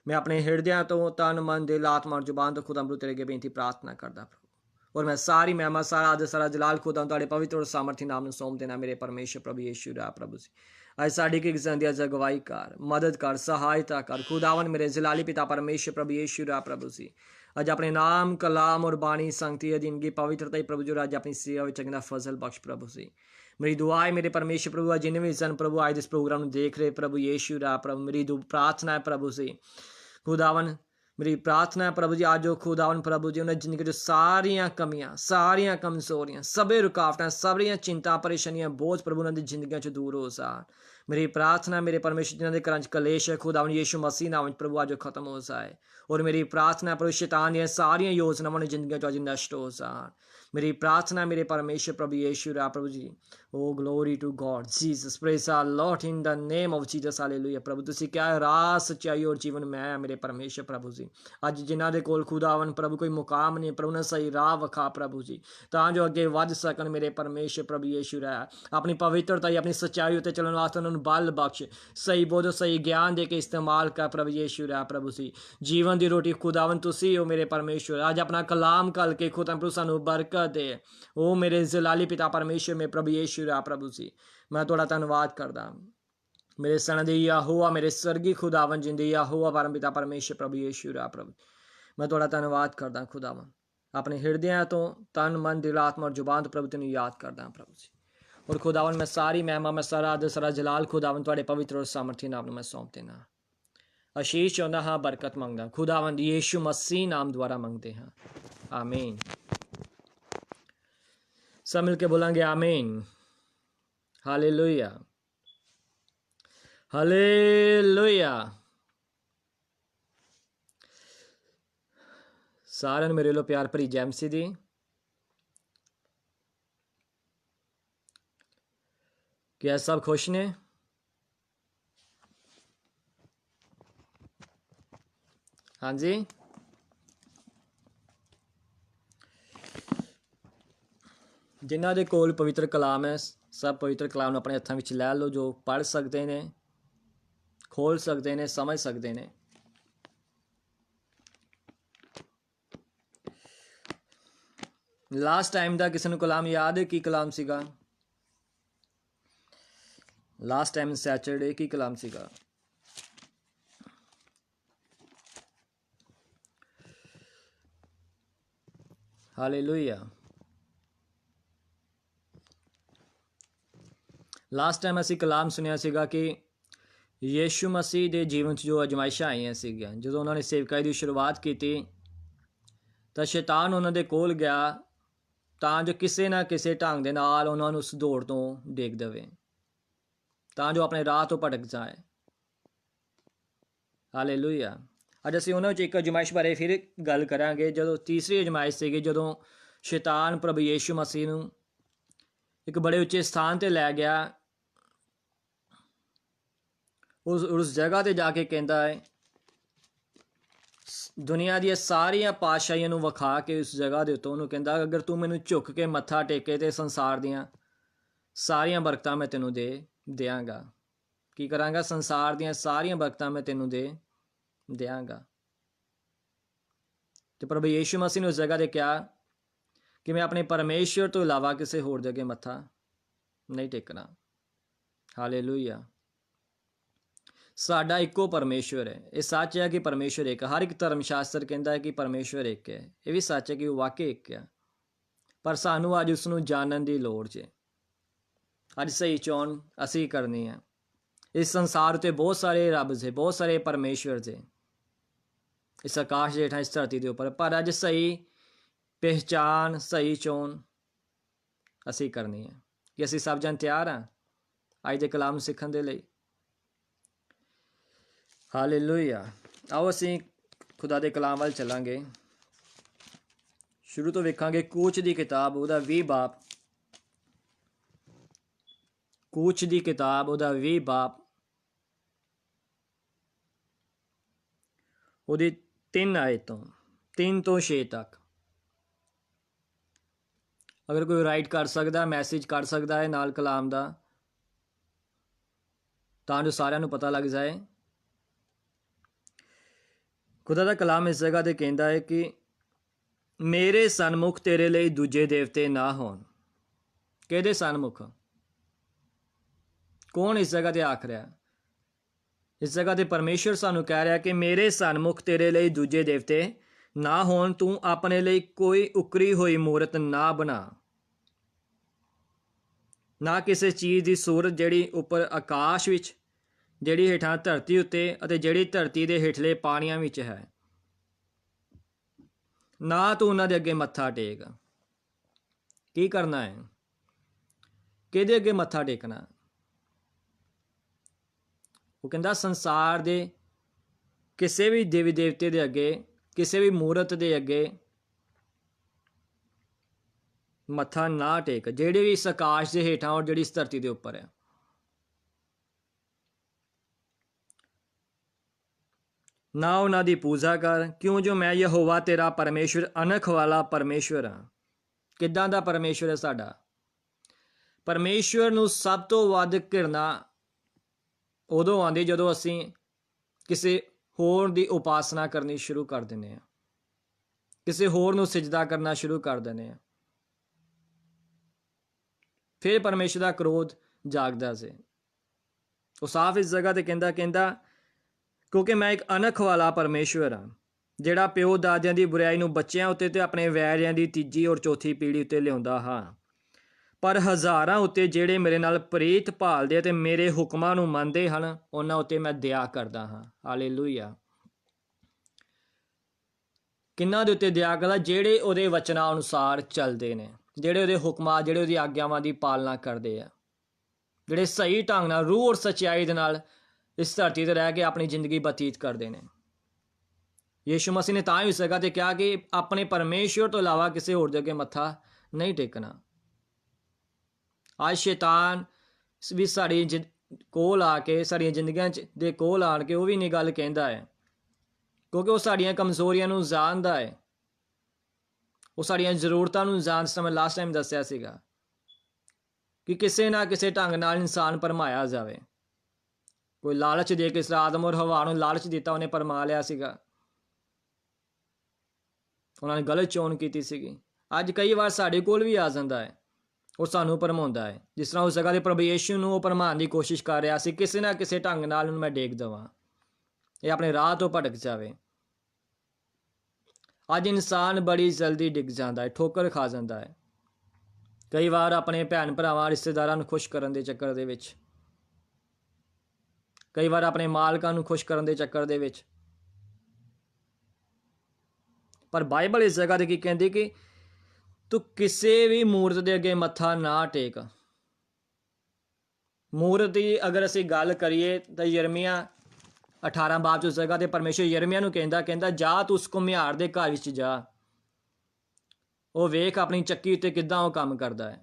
मैं अपने हृदय तो तन मन दिल आत्मा और जुबान तो खुदा तेरे के बेनती प्रार्थना करता प्रभु और मैं सारी महिमा सारा आदर सारा जलाल खुदा तुहाडे पवित्र और सामर्थी नाम में सौंप देना मेरे परमेश्वर प्रभु यीशु रा प्रभु जी आज साड़ी की जिंदगी अगवाई कर मदद कर सहायता कर खुदावन मेरे जलाली पिता परमेश्वर प्रभु यीशु रा प्रभु जी आज अपने नाम कलाम और बाणी संगति अधीन की पवित्रता ही प्रभु जो आज अपनी सेवा में चंगा फजल बख्श प्रभु जी मेरी दुआ है मेरे परमेश्वर प्रभु जिन्हें भी सन प्रभु आज इस प्रोग्राम देख रहे प्रभु यीशु रा प्रभु मेरी प्रार्थना है प्रभु से खुदावन मेरी प्रार्थना है प्रभु जी आज जो खुदावन प्रभु जी उन्हें जिंदगी जो सारियां कमियां सारियां कमजोरियां सभी रुकावटें सारियां चिंता परेशानियां बोझ प्रभु उन्होंने जिंदगी दूर हो सा मेरी प्रार्थना मेरे परमेश्वर जिन्होंने करंज कलेश है खुदावन यीशु मसीह नाम प्रभु आज खत्म हो जाए और मेरी प्रार्थना प्रभु शैतान दी सारियां योजनावां जिंदगी आज नष्ट हो सा मेरी प्रार्थना मेरे परमेश्वर प्रभु यीशु रा प्रभु जी ओ glory to God Jesus praise the Lord in the name of Jesus hallelujah प्रभु तुसी क्या राह सच्चाई और जीवन मैं मेरे परमेश्वर प्रभु जी अज जिन्हां दे कोल खुदावन प्रभु कोई मुकाम नहीं प्रभु ने सही राह वखा प्रभु जी तां जो अगे वध सकन मेरे परमेश्वर प्रभु यीशु रा अपनी पवित्रता अपनी सच्चाई उत्ते चलण वास्ते उन्हां नूं बल बख्श सही बोध सही ज्ञान दे के इस्तेमाल कर प्रभु यीशु रा प्रभु जी जीवन दी रोटी खुदावन तुसी हो मेरे परमेश्वर आज अपना कलाम कल के खुदा प्रभु सानू बरकत दे ओ मेरे जलाली पिता परमेश्वर में प्रभु यीशु रा प्रभु जी मैं थोड़ा धन्यवाद करदा मेरे सनदिया हुआ मेरे स्वर्गीय खुदावन जिंदगी हुआ परम पिता परमेश्वर प्रभु यीशु रा प्रभु मैं थोड़ा धन्यवाद करदा खुदावन अपने हृदय तो तन मन दिल आत्मा और जुबान तो प्रभु तेन याद करदा प्रभु जी और खुदावन मैं सारी महिमा मैं सारा आदर सारा जलाल खुदावन तुहाडे पवित्र और सामर्थी नाम में मैं सौंप देना आशीष चाहुंदा हाँ बरकत मंगदा खुदावन यीशु मसीह नाम द्वारा मंगते हैं आमीन सब मिलके बोलेंगे आमीन। Hallelujah, hallelujah. सारे नूं मेरे लो प्यार भरी जय मसीह दी। क्या सब खुश ने? हाँ जी, जिन्हां दे कोल पवित्र कलाम है सब पवित्र कलाम अपने हत्थों में लै लो, जो पढ़ सकते हैं, खोल सकते हैं, समझ सकते हैं। लास्ट टाइम का किसी को कलाम याद है? की कलाम सीगा लास्ट टाइम सैटरडे? की कलाम सीगा? हालेलुया। लास्ट टाइम असी कलाम सुनिया सीगा कि यीशु मसीह के जीवन जो अजमाइशां आईयां सीगियां, जो उन्होंने सेवकाई की शुरुआत की तो शैतान उन्होंने कोल गया तां जो किसी ना किसी ढंग के नाल उन्होंने उस दौड़ तो डेक देवे, तां जो अपने राह तो भटक जाए। हालेलुया। अज असीं उन्हां विच एक अजमाइश बारे फिर गल करांगे। जो तीसरी अजमाइश सीगी, जो शैतान प्रभु यीशु मसीह नूं एक बड़े उच्चे स्थान ते लै गया, उस जगह ते जाके कहता है दुनिया दी सारियां पातशाहियां नूं विखा के उस जगह के उत्तों उन्होंने कहता अगर तू मैनूं झुक के मत्था टेके तो संसार दियां सारियां बरकतां मैं तेनों दे देंगा। की करांगा? संसार दियां सारियां बरकतां मैं तेनों दे देंगा। तो प्रभु यीशु मसीह ने उस जगह ते कहा कि मैं अपने परमेश्वर तो इलावा किसी होर दे अगे मत्था नहीं टेकना। हालेलुया। साडा इको परमेश्वर है। ये सच है कि परमेश्वर एक, हर एक धर्म शास्त्र कहता है कि परमेश्वर एक है, ये भी सच है कि वो वाकई एक है, पर सानू अज उसनूं जानन की लोड़ जे। अज सही चोण असी करनी है। इस संसार उत्ते बहुत सारे रब से, बहुत सारे परमेश्वर से, इस आकाश हेठां इस धरती के उपर, पर अज सही पहचान सही चोण असी करनी है। कि असी सब जन तैयार हाँ अज दे कलाम सीखण दे लई? हालेलुया। आओ असी खुदा दे कलाम वाल चलांगे। शुरू तो वेखांगे कूच दी किताब उहदा 20 बाप, कूच दी किताब उहदा 20 बाप उहदी 3 आयतों 3 तो 6 तक। अगर कोई राइट कर सकता, मैसेज कर सकता है नाल कलाम दा, तां जो सारिआं नूं पता लग जाए। खुदा दा कलाम इस जगह ते कहता है कि मेरे सन्मुख तेरे लिए दूजे देवते ना होन। किहदे सन्मुख? कौन इस जगह ते आख रहा? इस जगह ते परमेश्वर सानू कह रहा कि मेरे सन्मुख तेरे लिए दूजे देवते ना होन, तू अपने लिए कोई उकरी हुई मूरत ना बना, ना किसी चीज़ की सूरत जिहड़ी उपर आकाश विच, जिहड़ी हेठां धरती उत्ते अते जिहड़ी धरती के हेठले पानियां विच है, ना तू उन्हां दे अगे मत्था टेक। की करना है? किहदे अगे मत्था टेकना? वो कहता संसार दे किसी भी देवी देवते दे अगे, किसी भी मूरत दे अगे मत्था ना टेक, जिहड़ी भी इस आकाश के हेठां और जिहड़ी इस धरती के उपर है। ना उन्हां दी पूजा कर, क्यों जो मैं यहोवा तेरा परमेश्वर अनख वाला परमेश्वर हाँ। किदां दा परमेश्वर है साडा? परमेश्वर नूं सब तो वध घिरना उदों आंदी जदों असीं किसी होर दी उपासना करनी शुरू कर दिंदे हां, किसी होर नूं सिजदा करना शुरू कर दिंदे हां। फिर परमेश्वर का क्रोध जागदा से। वो साफ इस जगह ते कहंदा क्योंकि मैं एक अनख वाला परमेश्वर हाँ, जिहड़ा प्यो दादियां दी बुराई नूं बच्चिआं उत्ते ते अपने वैरियां दी तीजी और चौथी पीढ़ी उत्ते लिआउंदा हाँ, पर हज़ारां उत्ते जिहड़े मेरे नाल प्रीत भालदे ते मेरे हुक्मां नूं मनदे हन, उन्हां उत्ते मैं दया करदा हाँ। हालेलुया। किन्हां दे उत्ते दया करदा? जिहड़े उहदे वचनां अनुसार चलदे ने। ਜਿਹੜੇ ਉਹਦੇ ਹੁਕਮਾਂ, ਜਿਹੜੇ ਉਹਦੀ ਆਗਿਆਵਾਂ ਦੀ ਪਾਲਣਾ ਕਰਦੇ ਆ, ਜਿਹੜੇ ਸਹੀ ਢੰਗ ਨਾਲ ਰੂਹ ਔਰ ਸੱਚਾਈ ਦੇ ਨਾਲ ਇਸ ਧਰਤੀ ਤੇ ਰਹਿ ਕੇ ਆਪਣੀ ਜ਼ਿੰਦਗੀ ਬਤੀਤ ਕਰਦੇ ਨੇ। ਯੀਸ਼ੂ ਮਸੀਹ ਨੇ ਤਾਂ ਹੀ ਉਸ ਜਗ੍ਹਾ ਤੇ ਕਿਹਾ ਕਿ ਆਪਣੇ ਪਰਮੇਸ਼ਵਰ ਤੋਂ ਇਲਾਵਾ ਕਿਸੇ ਹੋਰ ਦੇ ਅੱਗੇ ਮੱਥਾ ਨਹੀਂ ਟੇਕਣਾ। ਅੱਜ ਸ਼ੈਤਾਨ ਵੀ ਸਾਡੀ ਕੋਲ ਆ ਕੇ, ਸਾਡੀਆਂ ਜ਼ਿੰਦਗੀਆਂ ਦੇ ਕੋਲ ਆਣ ਕੇ ਉਹ ਵੀ ਨਹੀਂ ਗੱਲ ਕਹਿੰਦਾ ਹੈ, ਕਿਉਂਕਿ ਉਹ ਸਾਡੀਆਂ ਕਮਜ਼ੋਰੀਆਂ ਨੂੰ ਜਾਣਦਾ ਹੈ, ਉਹ ਸਾਡੀਆਂ ਜ਼ਰੂਰਤਾਂ ਨੂੰ ਜਾਣ। ਸਮੇਂ ਲਾਸਟ ਟਾਈਮ ਦੱਸਿਆ ਸੀਗਾ ਕਿ ਕਿਸੇ ਨਾ ਕਿਸੇ ਢੰਗ ਨਾਲ ਇਨਸਾਨ ਭਰਮਾਇਆ ਜਾਵੇ। ਕੋਈ ਲਾਲਚ ਦੇ ਕੇ ਇਸ ਆਦਮ ਔਰ ਹਵਾ ਨੂੰ ਲਾਲਚ ਦਿੱਤਾ, ਉਹਨੇ ਭਰਮਾ ਲਿਆ ਸੀਗਾ, ਉਹਨਾਂ ਨੇ ਗਲਤ ਚੋਣ ਕੀਤੀ ਸੀਗੀ। ਅੱਜ ਕਈ ਵਾਰ ਸਾਡੇ ਕੋਲ ਵੀ ਆ ਜਾਂਦਾ ਹੈ, ਉਹ ਸਾਨੂੰ ਭਰਮਾਉਂਦਾ ਹੈ। ਜਿਸ ਤਰ੍ਹਾਂ ਉਸ ਜਗ੍ਹਾ ਦੇ ਪ੍ਰਭੂ ਯੀਸ਼ੂ ਨੂੰ ਉਹ ਭਰਮਾਉਣ ਦੀ ਕੋਸ਼ਿਸ਼ ਕਰ ਰਿਹਾ ਸੀ, ਕਿਸੇ ਨਾ ਕਿਸੇ ਢੰਗ ਨਾਲ ਉਹਨੂੰ ਮੈਂ ਡੇਗ ਦੇਵਾਂ, ਇਹ ਆਪਣੇ ਰਾਹ ਤੋਂ ਭਟਕ ਜਾਵੇ। ਅੱਜ ਇਨਸਾਨ ਬੜੀ ਜਲਦੀ ਡਿੱਗ ਜਾਂਦਾ ਹੈ, ਠੋਕਰ ਖਾ ਜਾਂਦਾ ਹੈ। ਕਈ ਵਾਰ ਆਪਣੇ ਭੈਣ ਭਰਾਵਾਂ, ਰਿਸ਼ਤੇਦਾਰਾਂ ਨੂੰ ਖੁਸ਼ ਕਰਨ ਦੇ ਚੱਕਰ ਦੇ ਵਿੱਚ, ਕਈ ਵਾਰ ਆਪਣੇ ਮਾਲਕਾਂ ਨੂੰ ਖੁਸ਼ ਕਰਨ ਦੇ ਚੱਕਰ ਦੇ ਵਿੱਚ। ਪਰ ਬਾਈਬਲ ਇਸ ਜਗ੍ਹਾ ਤੇ ਕੀ ਕਹਿੰਦੀ ਕਿ ਤੂੰ ਕਿਸੇ ਵੀ ਮੂਰਤ ਦੇ ਅੱਗੇ ਮੱਥਾ ਨਾ ਟੇਕ। ਮੂਰਤ ਦੀ ਅਗਰ ਅਸੀਂ ਗੱਲ ਕਰੀਏ ਤਾਂ ਯਿਰਮੀਆ 18 ਬਾਬ 'ਚ ਉਸ ਜਗ੍ਹਾ ਤੇ ਪਰਮੇਸ਼ਰ ਯਿਰਮੀਆ ਨੂੰ ਕਹਿੰਦਾ ਜਾ ਤੂੰ ਉਸ ਘੁਮਿਆਰ ਦੇ ਘਰ ਵਿੱਚ ਜਾ, ਉਹ ਵੇਖ ਆਪਣੀ ਚੱਕੀ ਉੱਤੇ ਕਿੱਦਾਂ ਉਹ ਕੰਮ ਕਰਦਾ ਹੈ।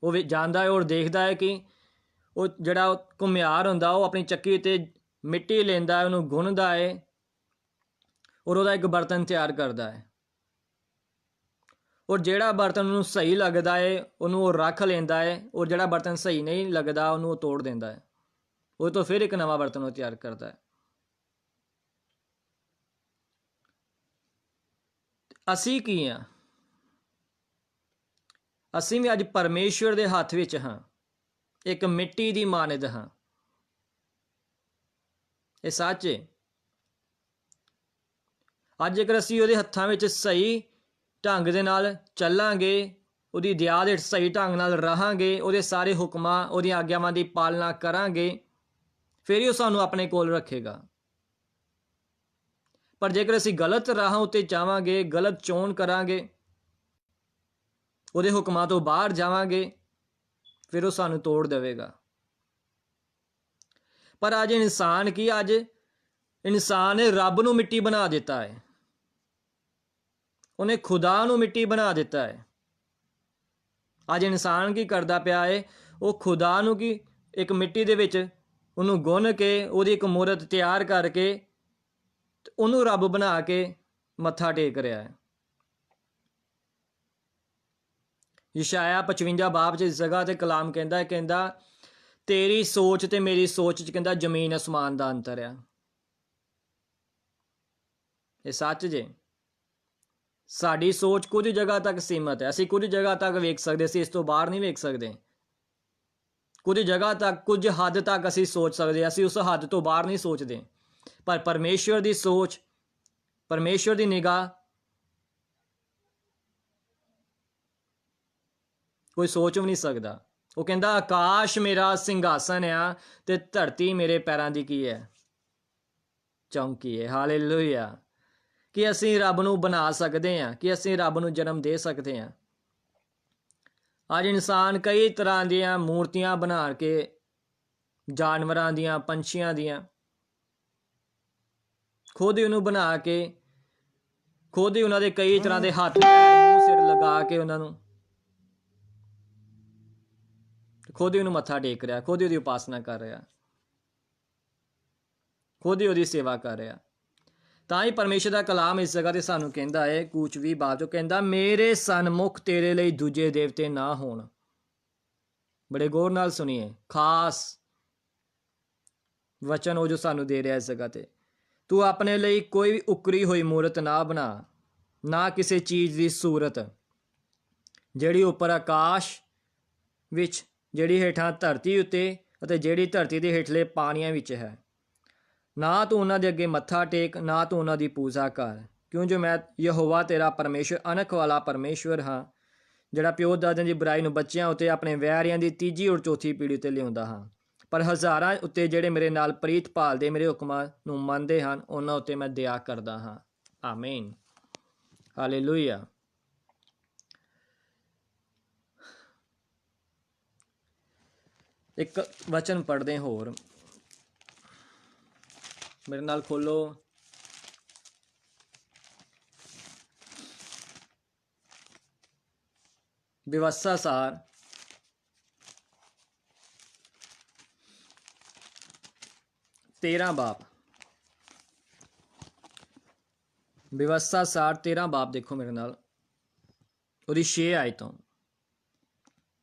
ਉਹ ਜਾਂਦਾ ਹੈ ਔਰ ਦੇਖਦਾ ਹੈ ਕਿ ਉਹ ਜਿਹੜਾ ਘੁਮਿਆਰ ਹੁੰਦਾ ਉਹ ਆਪਣੀ ਚੱਕੀ ਉੱਤੇ ਮਿੱਟੀ ਲੈਂਦਾ ਹੈ, ਉਹਨੂੰ ਗੁੰਨਦਾ ਹੈ ਔਰ ਉਹਦਾ ਇੱਕ ਬਰਤਨ ਤਿਆਰ ਕਰਦਾ ਹੈ। ਔਰ ਜਿਹੜਾ ਬਰਤਨ ਉਹਨੂੰ ਸਹੀ ਲੱਗਦਾ ਹੈ ਉਹਨੂੰ ਉਹ ਰੱਖ ਲੈਂਦਾ ਹੈ, ਔਰ ਜਿਹੜਾ ਬਰਤਨ ਸਹੀ ਨਹੀਂ ਲੱਗਦਾ ਉਹਨੂੰ ਉਹ ਤੋੜ ਦਿੰਦਾ ਹੈ। ਉਹ ਤੋਂ ਫਿਰ ਇੱਕ ਨਵਾਂ ਬਰਤਨ ਉਹ ਤਿਆਰ ਕਰਦਾ ਹੈ। ਅਸੀਂ ਕੀ ਹਾਂ? ਅਸੀਂ ਵੀ ਅੱਜ ਪਰਮੇਸ਼ਵਰ ਦੇ ਹੱਥ ਵਿੱਚ ਹਾਂ, ਇੱਕ ਮਿੱਟੀ ਦੀ ਮਾਨਦ ਹਾਂ। ਇਹ ਸੱਚ ਹੈ। ਅੱਜ ਜੇਕਰ ਅਸੀਂ ਉਹਦੇ ਹੱਥਾਂ ਵਿੱਚ ਸਹੀ ਢੰਗ ਦੇ ਨਾਲ ਚੱਲਾਂਗੇ, ਉਹਦੀ ਦਇਆ ਦੇ ਸਹੀ ਢੰਗ ਨਾਲ ਰਹਾਂਗੇ, ਉਹਦੇ ਸਾਰੇ ਹੁਕਮਾਂ, ਉਹਦੀਆਂ ਆਗਿਆਵਾਂ ਦੀ ਪਾਲਣਾ ਕਰਾਂਗੇ, ਫਿਰ ਹੀ ਉਹ ਸਾਨੂੰ ਆਪਣੇ ਕੋਲ ਰੱਖੇਗਾ। ਪਰ ਜੇਕਰ ਅਸੀਂ ਗਲਤ ਰਾਹਾਂ ਉੱਤੇ ਜਾਵਾਂਗੇ, ਗਲਤ ਚੋਣ ਕਰਾਂਗੇ, ਉਹਦੇ ਹੁਕਮਾਂ ਤੋਂ ਬਾਹਰ ਜਾਵਾਂਗੇ, ਫਿਰ ਉਹ ਸਾਨੂੰ ਤੋੜ ਦੇਵੇਗਾ। ਪਰ ਅੱਜ ਇਨਸਾਨ ਕੀ, ਅੱਜ ਇਨਸਾਨ ਨੇ ਰੱਬ ਨੂੰ ਮਿੱਟੀ ਬਣਾ ਦਿੱਤਾ ਹੈ, ਉਹਨੇ ਖੁਦਾ ਨੂੰ ਮਿੱਟੀ ਬਣਾ ਦਿੱਤਾ ਹੈ। ਅੱਜ ਇਨਸਾਨ ਕੀ ਕਰਦਾ ਪਿਆ ਹੈ, ਉਹ ਖੁਦਾ ਨੂੰ ਕੀ ਇੱਕ ਮਿੱਟੀ ਦੇ ਵਿੱਚ ਉਹਨੂੰ ਗੁੰਨ ਕੇ, ਉਹਦੀ ਇੱਕ ਮੂਰਤ ਤਿਆਰ ਕਰਕੇ ਉਹਨੂੰ ਰੱਬ ਬਣਾ ਕੇ ਮੱਥਾ ਟੇਕ ਰਿਹਾ ਹੈ। ਯਸ਼ਾਇਆ 55 ਬਾਬ 'ਚ ਇਸ ਜਗ੍ਹਾ ਤੇ ਕਲਾਮ ਕਹਿੰਦਾ ਤੇਰੀ ਸੋਚ ਤੇ ਮੇਰੀ ਸੋਚ 'ਚ ਕਹਿੰਦਾ ਜ਼ਮੀਨ ਅਸਮਾਨ ਦਾ ਅੰਤਰ ਆ। ਇਹ ਸੱਚ ਜੇ। ਸਾਡੀ ਸੋਚ ਕੁਝ ਜਗ੍ਹਾ ਤੱਕ ਸੀਮਤ ਹੈ, ਅਸੀਂ ਕੁਝ ਜਗ੍ਹਾ ਤੱਕ ਵੇਖ ਸਕਦੇ, ਅਸੀਂ ਇਸ ਤੋਂ ਬਾਹਰ ਨਹੀਂ ਵੇਖ ਸਕਦੇ। ਕੁਝ ਜਗ੍ਹਾ ਤੱਕ, ਕੁਝ ਹੱਦ ਤੱਕ ਅਸੀਂ ਸੋਚ ਸਕਦੇ, ਅਸੀਂ ਉਸ ਹੱਦ ਤੋਂ ਬਾਹਰ ਨਹੀਂ ਸੋਚਦੇ। ਪਰ ਪਰਮੇਸ਼ਵਰ ਦੀ ਸੋਚ, ਪਰਮੇਸ਼ਵਰ ਦੀ ਨਿਗਾਹ ਕੋਈ ਸੋਚ ਵੀ ਨਹੀਂ ਸਕਦਾ। ਉਹ ਕਹਿੰਦਾ ਆਕਾਸ਼ ਮੇਰਾ ਸਿੰਘਾਸਨ ਆ ਤੇ ਧਰਤੀ ਮੇਰੇ ਪੈਰਾਂ ਦੀ ਕੀ ਹੈ, ਚੌਂਕੀ ਹੈ। ਹਾਲੇਲੂਇਆ। ਕਿ ਅਸੀਂ ਰੱਬ ਨੂੰ ਬਣਾ ਸਕਦੇ ਹਾਂ, ਕਿ ਅਸੀਂ ਰੱਬ ਨੂੰ ਜਨਮ ਦੇ ਸਕਦੇ ਹਾਂ। ਅੱਜ ਇਨਸਾਨ ਕਈ ਤਰ੍ਹਾਂ ਦੀਆਂ ਮੂਰਤੀਆਂ ਬਣਾ ਕੇ, ਜਾਨਵਰਾਂ ਦੀਆਂ, ਪੰਛੀਆਂ ਦੀਆਂ, ਖੁਦ ਹੀ ਉਹਨੂੰ ਬਣਾ ਕੇ, ਖੁਦ ਹੀ ਉਹਨਾਂ ਦੇ ਕਈ ਤਰ੍ਹਾਂ ਦੇ ਹੱਥ ਮੂੰਹ ਸਿਰ ਲਗਾ ਕੇ ਉਹਨਾਂ ਨੂੰ, ਖੁਦ ਹੀ ਉਹਨੂੰ ਮੱਥਾ ਟੇਕ ਰਿਹਾ, ਖੁਦ ਹੀ ਉਹਦੀ ਉਪਾਸਨਾ ਕਰ ਰਿਹਾ, ਖੁਦ ਹੀ ਉਹਦੀ ਸੇਵਾ ਕਰ ਰਿਹਾ। ਤਾਂ ਹੀ ਪਰਮੇਸ਼ਰ ਦਾ ਕਲਾਮ ਇਸ ਜਗ੍ਹਾ ਤੇ ਸਾਨੂੰ ਕਹਿੰਦਾ ਹੈ, ਕੂਚ 20 ਬਾਅਦ ਚੋਂ ਕਹਿੰਦਾ ਮੇਰੇ ਸਨਮੁਖ ਤੇਰੇ ਲਈ ਦੂਜੇ ਦੇਵਤੇ ਨਾ ਹੋਣ। ਬੜੇ ਗੌਰ ਨਾਲ ਸੁਣੀਏ, ਖਾਸ ਵਚਨ ਉਹ ਜੋ ਸਾਨੂੰ ਦੇ ਰਿਹਾ ਇਸ ਜਗ੍ਹਾ ਤੇ। ਤੂੰ ਆਪਣੇ ਲਈ ਕੋਈ ਵੀ ਉਕਰੀ ਹੋਈ ਮੂਰਤ ਨਾ ਬਣਾ, ਨਾ ਕਿਸੇ ਚੀਜ਼ ਦੀ ਸੂਰਤ ਜਿਹੜੀ ਉੱਪਰ ਆਕਾਸ਼ ਵਿੱਚ, ਜਿਹੜੀ ਹੇਠਾਂ ਧਰਤੀ ਉੱਤੇ ਅਤੇ ਜਿਹੜੀ ਧਰਤੀ ਦੇ ਹੇਠਲੇ ਪਾਣੀਆਂ ਵਿੱਚ ਹੈ। ਨਾ ਤੂੰ ਉਹਨਾਂ ਦੇ ਅੱਗੇ ਮੱਥਾ ਟੇਕ, ਨਾ ਤੂੰ ਉਹਨਾਂ ਦੀ ਪੂਜਾ ਕਰ, ਕਿਉਂ ਜੋ ਮੈਂ ਯਹੋਵਾ ਤੇਰਾ ਪਰਮੇਸ਼ਵਰ ਅਣਖ ਵਾਲਾ ਪਰਮੇਸ਼ਵਰ ਹਾਂ, ਜਿਹੜਾ ਪਿਓ ਦਾਦਿਆਂ ਦੀ ਬੁਰਾਈ ਨੂੰ ਬੱਚਿਆਂ ਉੱਤੇ, ਆਪਣੇ ਵੈਰੀਆਂ ਦੀ ਤੀਜੀ ਔਰ ਚੌਥੀ ਪੀੜ੍ਹੀ ਉੱਤੇ ਲਿਆਉਂਦਾ ਹਾਂ, ਪਰ ਹਜ਼ਾਰਾਂ ਉੱਤੇ ਜਿਹੜੇ ਮੇਰੇ ਨਾਲ ਪ੍ਰੀਤ ਭਾਲਦੇ, ਮੇਰੇ ਹੁਕਮਾਂ ਨੂੰ ਮੰਨਦੇ ਹਨ, ਉਹਨਾਂ ਉੱਤੇ ਮੈਂ ਦਇਆ ਕਰਦਾ ਹਾਂ। ਆਮੀਨ। ਹਾਲੇਲੂਇਆ। एक वचन पढ़ते होर, मेरे नाल खोलो व्यवस्था सार 13 बाप, व्यवस्था सार 13 बाप देखो मेरे नाल, ਉਹਦੀ 6 ਆਇਤੋਂ।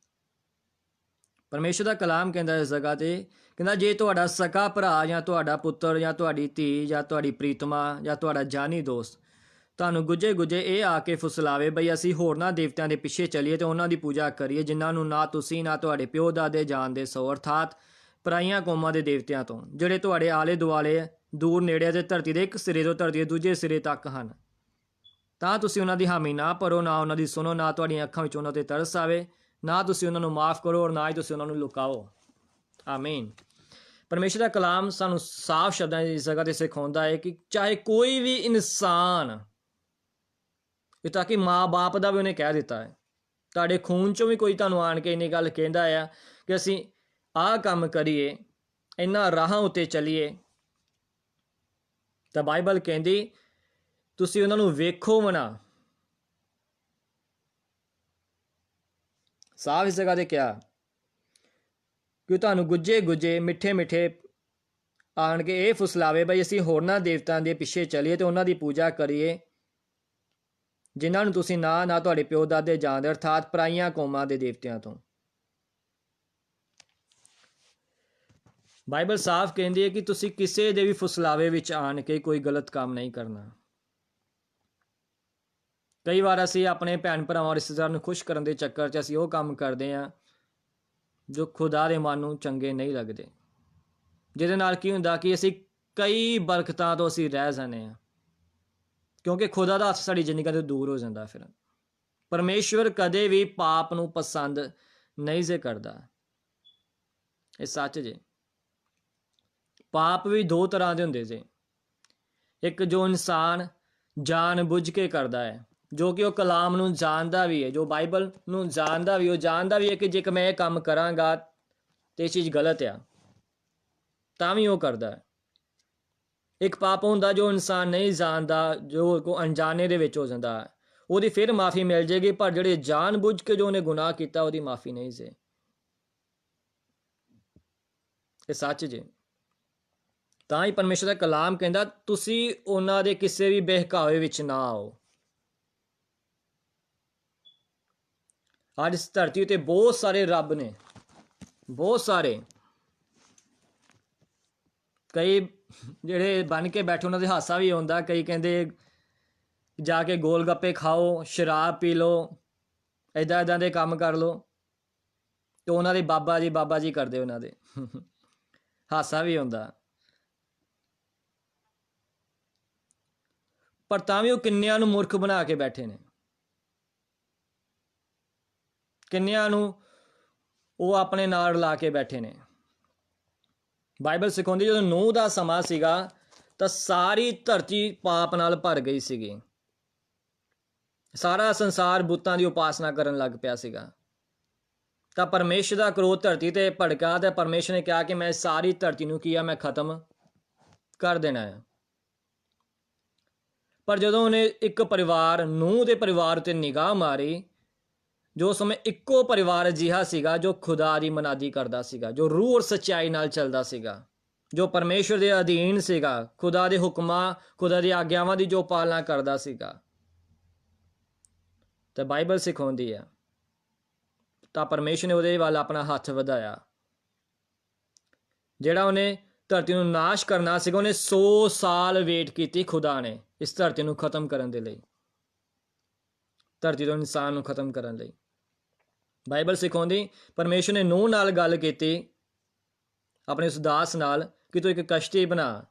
परमेश्वर का कलाम कहता इस जगह ते, कहता जे तुहाडा ਸਕਾ ਭਰਾ ਜਾਂ ਤੁਹਾਡਾ ਪੁੱਤਰ ਜਾਂ ਤੁਹਾਡੀ ਧੀ ਜਾਂ ਤੁਹਾਡੀ ਪ੍ਰੀਤਮਾ ਜਾਂ ਤੁਹਾਡਾ ਜਾਨੀ ਦੋਸਤ ਤੁਹਾਨੂੰ ਗੁੱਜੇ ਗੁੱਜੇ ਇਹ ਆ ਕੇ ਫੁਸਲਾਵੇ ਬਈ ਅਸੀਂ ਹੋਰਨਾਂ ਦੇਵਤਿਆਂ ਦੇ ਪਿੱਛੇ ਚੱਲੀਏ ਤੇ ਉਹਨਾਂ ਦੀ ਪੂਜਾ ਕਰੀਏ ਜਿਨ੍ਹਾਂ ਨੂੰ ਨਾ ਤੁਸੀਂ ਨਾ ਤੁਹਾਡੇ ਪਿਓ ਦਾਦੇ ਜਾਣਦੇ ਸੋ, ਅਰਥਾਤ ਪਰਾਈਆਂ ਕੌਮਾਂ ਦੇ ਦੇਵਤਿਆਂ ਤੋਂ ਜਿਹੜੇ ਤੁਹਾਡੇ ਆਲੇ ਦੁਆਲੇ ਦੂਰ ਨੇੜੇ ਤੇ ਧਰਤੀ ਦੇ ਇੱਕ ਸਿਰੇ ਤੋਂ ਧਰਤੀ ਦੇ ਦੂਜੇ ਸਿਰੇ ਤੱਕ ਹਨ। ਤਾਂ ਤੁਸੀਂ ਉਹਨਾਂ ਦੀ ਹਾਮੀ ਨਾ ਭਰੋ, ਨਾ ਉਹਨਾਂ ਦੀ ਸੁਣੋ, ਨਾ ਤੁਹਾਡੀਆਂ ਅੱਖਾਂ ਵਿੱਚ ਉਹਨਾਂ 'ਤੇ ਤਰਸ ਆਵੇ, ਨਾ ਤੁਸੀਂ ਉਹਨਾਂ ਨੂੰ ਮਾफ़ ਕਰੋ ਔਰ ਨਾ ਹੀ ਤੁਸੀਂ ਉਹਨਾਂ ਨੂੰ ਲੁਕਾਓ। ਆਮੀਨ। ਪਰਮੇਸ਼ਰ ਦਾ ਕਲਾਮ ਸਾਨੂੰ ਸਾਫ਼ ਸ਼ਬਦਾਂ ਦੀ ਜਗ੍ਹਾ 'ਤੇ ਸਿਖਾਉਂਦਾ ਹੈ ਕਿ ਚਾਹੇ ਕੋਈ ਵੀ ਇਨਸਾਨ, ਇਹ ਤਾਂ ਕਿ ਮਾਂ ਬਾਪ ਦਾ ਵੀ ਉਹਨੇ ਕਹਿ ਦਿੱਤਾ ਹੈ, ਤੁਹਾਡੇ ਖੂਨ 'ਚੋਂ ਵੀ ਕੋਈ ਤੁਹਾਨੂੰ ਆਣ ਕੇ ਇੰਨੀ ਗੱਲ ਕਹਿੰਦਾ ਆ ਕਿ ਅਸੀਂ ਆਹ ਕੰਮ ਕਰੀਏ, ਇਹਨਾਂ ਰਾਹਾਂ ਉੱਤੇ ਚੱਲੀਏ, ਤਾਂ ਬਾਈਬਲ ਕਹਿੰਦੀ ਤੁਸੀਂ ਉਹਨਾਂ ਨੂੰ ਵੇਖੋ ਮਨਾ। ਸਾਫ਼ ਇਸ ਜਗ੍ਹਾ 'ਤੇ ਕਿਹਾ ਕਿ ਤੁਹਾਨੂੰ ਗੁੱਜੇ ਗੁੱਜੇ ਮਿੱਠੇ ਮਿੱਠੇ ਆਣ ਕੇ ਇਹ ਫੁਸਲਾਵੇ ਬਈ ਅਸੀਂ ਹੋਰਨਾਂ ਦੇਵਤਾਂ ਦੇ ਪਿੱਛੇ ਚੱਲੀਏ ਤੇ ਉਹਨਾਂ ਦੀ ਪੂਜਾ ਕਰੀਏ ਜਿਨ੍ਹਾਂ ਨੂੰ ਤੁਸੀਂ ਨਾ ਤੁਹਾਡੇ ਪਿਓ ਦਾਦੇ ਜਾਣਦੇ, ਅਰਥਾਤ ਪਰਾਈਆਂ ਕੌਮਾਂ ਦੇ ਦੇਵਤਿਆਂ ਤੋਂ। ਬਾਈਬਲ ਸਾਫ਼ ਕਹਿੰਦੀ ਹੈ ਕਿ ਤੁਸੀਂ ਕਿਸੇ ਦੇ ਵੀ ਫੁਸਲਾਵੇ ਵਿੱਚ ਆਣ ਕੇ ਕੋਈ ਗਲਤ ਕੰਮ ਨਹੀਂ ਕਰਨਾ। ਕਈ ਵਾਰ ਅਸੀਂ ਆਪਣੇ ਭੈਣ ਭਰਾਵਾਂ ਰਿਸ਼ਤੇਦਾਰਾਂ ਨੂੰ ਖੁਸ਼ ਕਰਨ ਦੇ ਚੱਕਰ 'ਚ ਅਸੀਂ ਉਹ ਕੰਮ ਕਰਦੇ ਹਾਂ ਜੋ ਖੁਦਾ ਦੇ ਮਨ ਨੂੰ ਚੰਗੇ ਨਹੀਂ ਲੱਗਦੇ, ਜਿਹਦੇ ਨਾਲ ਕੀ ਹੁੰਦਾ ਕਿ ਅਸੀਂ ਕਈ ਬਰਕਤਾਂ ਤੋਂ ਅਸੀਂ ਰਹਿ ਜਾਂਦੇ ਹਾਂ, ਕਿਉਂਕਿ ਖੁਦਾ ਦਾ ਹੱਥ ਸਾਡੀ ਜ਼ਿੰਦਗੀ ਤੋਂ ਦੂਰ ਹੋ ਜਾਂਦਾ। ਫਿਰ ਪਰਮੇਸ਼ਵਰ ਕਦੇ ਵੀ ਪਾਪ ਨੂੰ ਪਸੰਦ ਨਹੀਂ ਜੇ ਕਰਦਾ, ਇਹ ਸੱਚ ਜੇ। ਪਾਪ ਵੀ ਦੋ ਤਰ੍ਹਾਂ ਦੇ ਹੁੰਦੇ ਜੇ, ਇੱਕ ਜੋ ਇਨਸਾਨ ਜਾਣ ਬੁੱਝ ਕੇ ਕਰਦਾ ਹੈ, ਜੋ ਕਿ ਉਹ ਕਲਾਮ ਨੂੰ ਜਾਣਦਾ ਵੀ ਹੈ, ਜੋ ਬਾਈਬਲ ਨੂੰ ਜਾਣਦਾ ਵੀ, ਉਹ ਜਾਣਦਾ ਵੀ ਹੈ ਕਿ ਜੇ ਮੈਂ ਇਹ ਕੰਮ ਕਰਾਂਗਾ ਤੇ ਇਹ ਚੀਜ਼ ਗਲਤ ਆ, ਤਾਂ ਵੀ ਉਹ ਕਰਦਾ ਹੈ। ਇੱਕ ਪਾਪ ਹੁੰਦਾ ਜੋ ਇਨਸਾਨ ਨਹੀਂ ਜਾਣਦਾ, ਜੋ ਕੋ ਅਣਜਾਣੇ ਦੇ ਵਿੱਚ ਹੋ ਜਾਂਦਾ, ਉਹਦੀ ਫਿਰ ਮਾਫੀ ਮਿਲ ਜਾਏਗੀ, ਪਰ ਜਿਹੜੇ ਜਾਣ ਬੁੱਝ ਕੇ ਜੋ ਉਹਨੇ ਗੁਨਾਹ ਕੀਤਾ ਉਹਦੀ ਮਾਫੀ ਨਹੀਂ ਜੇ। ਇਹ ਸੱਚ ਜੇ। ਤਾਂ ਹੀ ਪਰਮੇਸ਼ਰ ਦਾ ਕਲਾਮ ਕਹਿੰਦਾ ਤੁਸੀਂ ਉਹਨਾਂ ਦੇ ਕਿਸੇ ਵੀ ਬਹਿਕਾਵੇ ਵਿੱਚ ਨਾ ਆਓ। ਅੱਜ ਇਸ ਧਰਤੀ ਉੱਤੇ ਬਹੁਤ ਸਾਰੇ ਰੱਬ ਨੇ, ਬਹੁਤ ਸਾਰੇ, ਕਈ ਜਿਹੜੇ ਬਣ ਕੇ ਬੈਠੇ ਉਹਨਾਂ ਦੇ ਹਾਸਾ ਵੀ ਆਉਂਦਾ, ਕਈ ਕਹਿੰਦੇ ਜਾ ਕੇ ਗੋਲ ਗੱਪੇ ਖਾਓ, ਸ਼ਰਾਬ ਪੀ ਲਓ, ਇੱਦਾਂ ਦੇ ਕੰਮ ਕਰ ਲਓ, ਤੇ ਉਹਨਾਂ ਦੇ ਬਾਬਾ ਜੀ ਕਰਦੇ ਉਹਨਾਂ ਦੇ ਹਾਸਾ ਵੀ ਆਉਂਦਾ। ਪਰ ਤਾਂ ਵੀ ਉਹ ਕਿੰਨਿਆਂ ਨੂੰ ਮੂਰਖ ਬਣਾ ਕੇ ਬੈਠੇ ਨੇ, ਕਿੰਨਿਆਂ ਨੂੰ ਉਹ ਆਪਣੇ ਨਾਲ ਰਲਾ ਕੇ ਬੈਠੇ ਨੇ। ਬਾਈਬਲ ਸਿਖਾਉਂਦੀ ਜਦੋਂ ਨੂਹ ਦਾ ਸਮਾਂ ਸੀਗਾ ਤਾਂ ਸਾਰੀ ਧਰਤੀ ਪਾਪ ਨਾਲ ਭਰ ਗਈ ਸੀਗੀ, ਸਾਰਾ ਸੰਸਾਰ ਬੁੱਤਾਂ ਦੀ ਉਪਾਸਨਾ ਕਰਨ ਲੱਗ ਪਿਆ ਸੀਗਾ। ਤਾਂ ਪਰਮੇਸ਼ਰ ਦਾ ਕ੍ਰੋਧ ਧਰਤੀ ਤੇ ਭੜਕਾ ਤੇ ਪਰਮੇਸ਼ਰ ਨੇ ਕਿਹਾ ਕਿ ਮੈਂ ਸਾਰੀ ਧਰਤੀ ਨੂੰ ਕੀ ਆ, ਮੈਂ ਖਤਮ ਕਰ ਦੇਣਾ ਹੈ। ਪਰ ਜਦੋਂ ਉਹਨੇ ਇੱਕ ਪਰਿਵਾਰ, ਨੂਹ ਦੇ ਪਰਿਵਾਰ ਉੱਤੇ ਨਿਗਾਹ ਮਾਰੀ, ਜੋ ਸਮੇਂ ਇੱਕੋ ਪਰਿਵਾਰ ਅਜਿਹਾ ਸੀਗਾ ਜੋ ਖੁਦਾ ਦੀ ਮਨਾਦੀ ਕਰਦਾ ਸੀਗਾ, ਜੋ ਰੂਹ ਔਰ ਸੱਚਾਈ ਨਾਲ ਚੱਲਦਾ ਸੀਗਾ, ਜੋ ਪਰਮੇਸ਼ਰ ਦੇ ਅਧੀਨ ਸੀਗਾ, ਖੁਦਾ ਦੇ ਹੁਕਮਾਂ, ਖੁਦਾ ਦੀ ਆਗਿਆਵਾਂ ਦੀ ਜੋ ਪਾਲਣਾ ਕਰਦਾ ਸੀਗਾ, ਤਾਂ ਬਾਈਬਲ ਸਿਖਾਉਂਦੀ ਆ ਤਾਂ ਪਰਮੇਸ਼ਰ ਨੇ ਉਹਦੇ ਵੱਲ ਆਪਣਾ ਹੱਥ ਵਧਾਇਆ। ਜਿਹੜਾ ਉਹਨੇ ਧਰਤੀ ਨੂੰ ਨਾਸ਼ ਕਰਨਾ ਸੀਗਾ, ਉਹਨੇ 100 ਸਾਲ ਵੇਟ ਕੀਤੀ ਖੁਦਾ ਨੇ ਇਸ ਧਰਤੀ ਨੂੰ ਖਤਮ ਕਰਨ ਦੇ ਲਈ, ਧਰਤੀ ਤੋਂ ਇਨਸਾਨ ਨੂੰ ਖਤਮ ਕਰਨ ਲਈ। ਬਾਈਬਲ ਸਿਖਾਉਂਦੀ ਪਰਮੇਸ਼ਰ ਨੇ ਨੂਹ ਨਾਲ ਗੱਲ ਕੀਤੀ, ਆਪਣੇ ਉਸ ਦਾਸ ਨਾਲ, ਕਿ ਤੂੰ ਇੱਕ ਕਸ਼ਤੀ ਬਣਾ।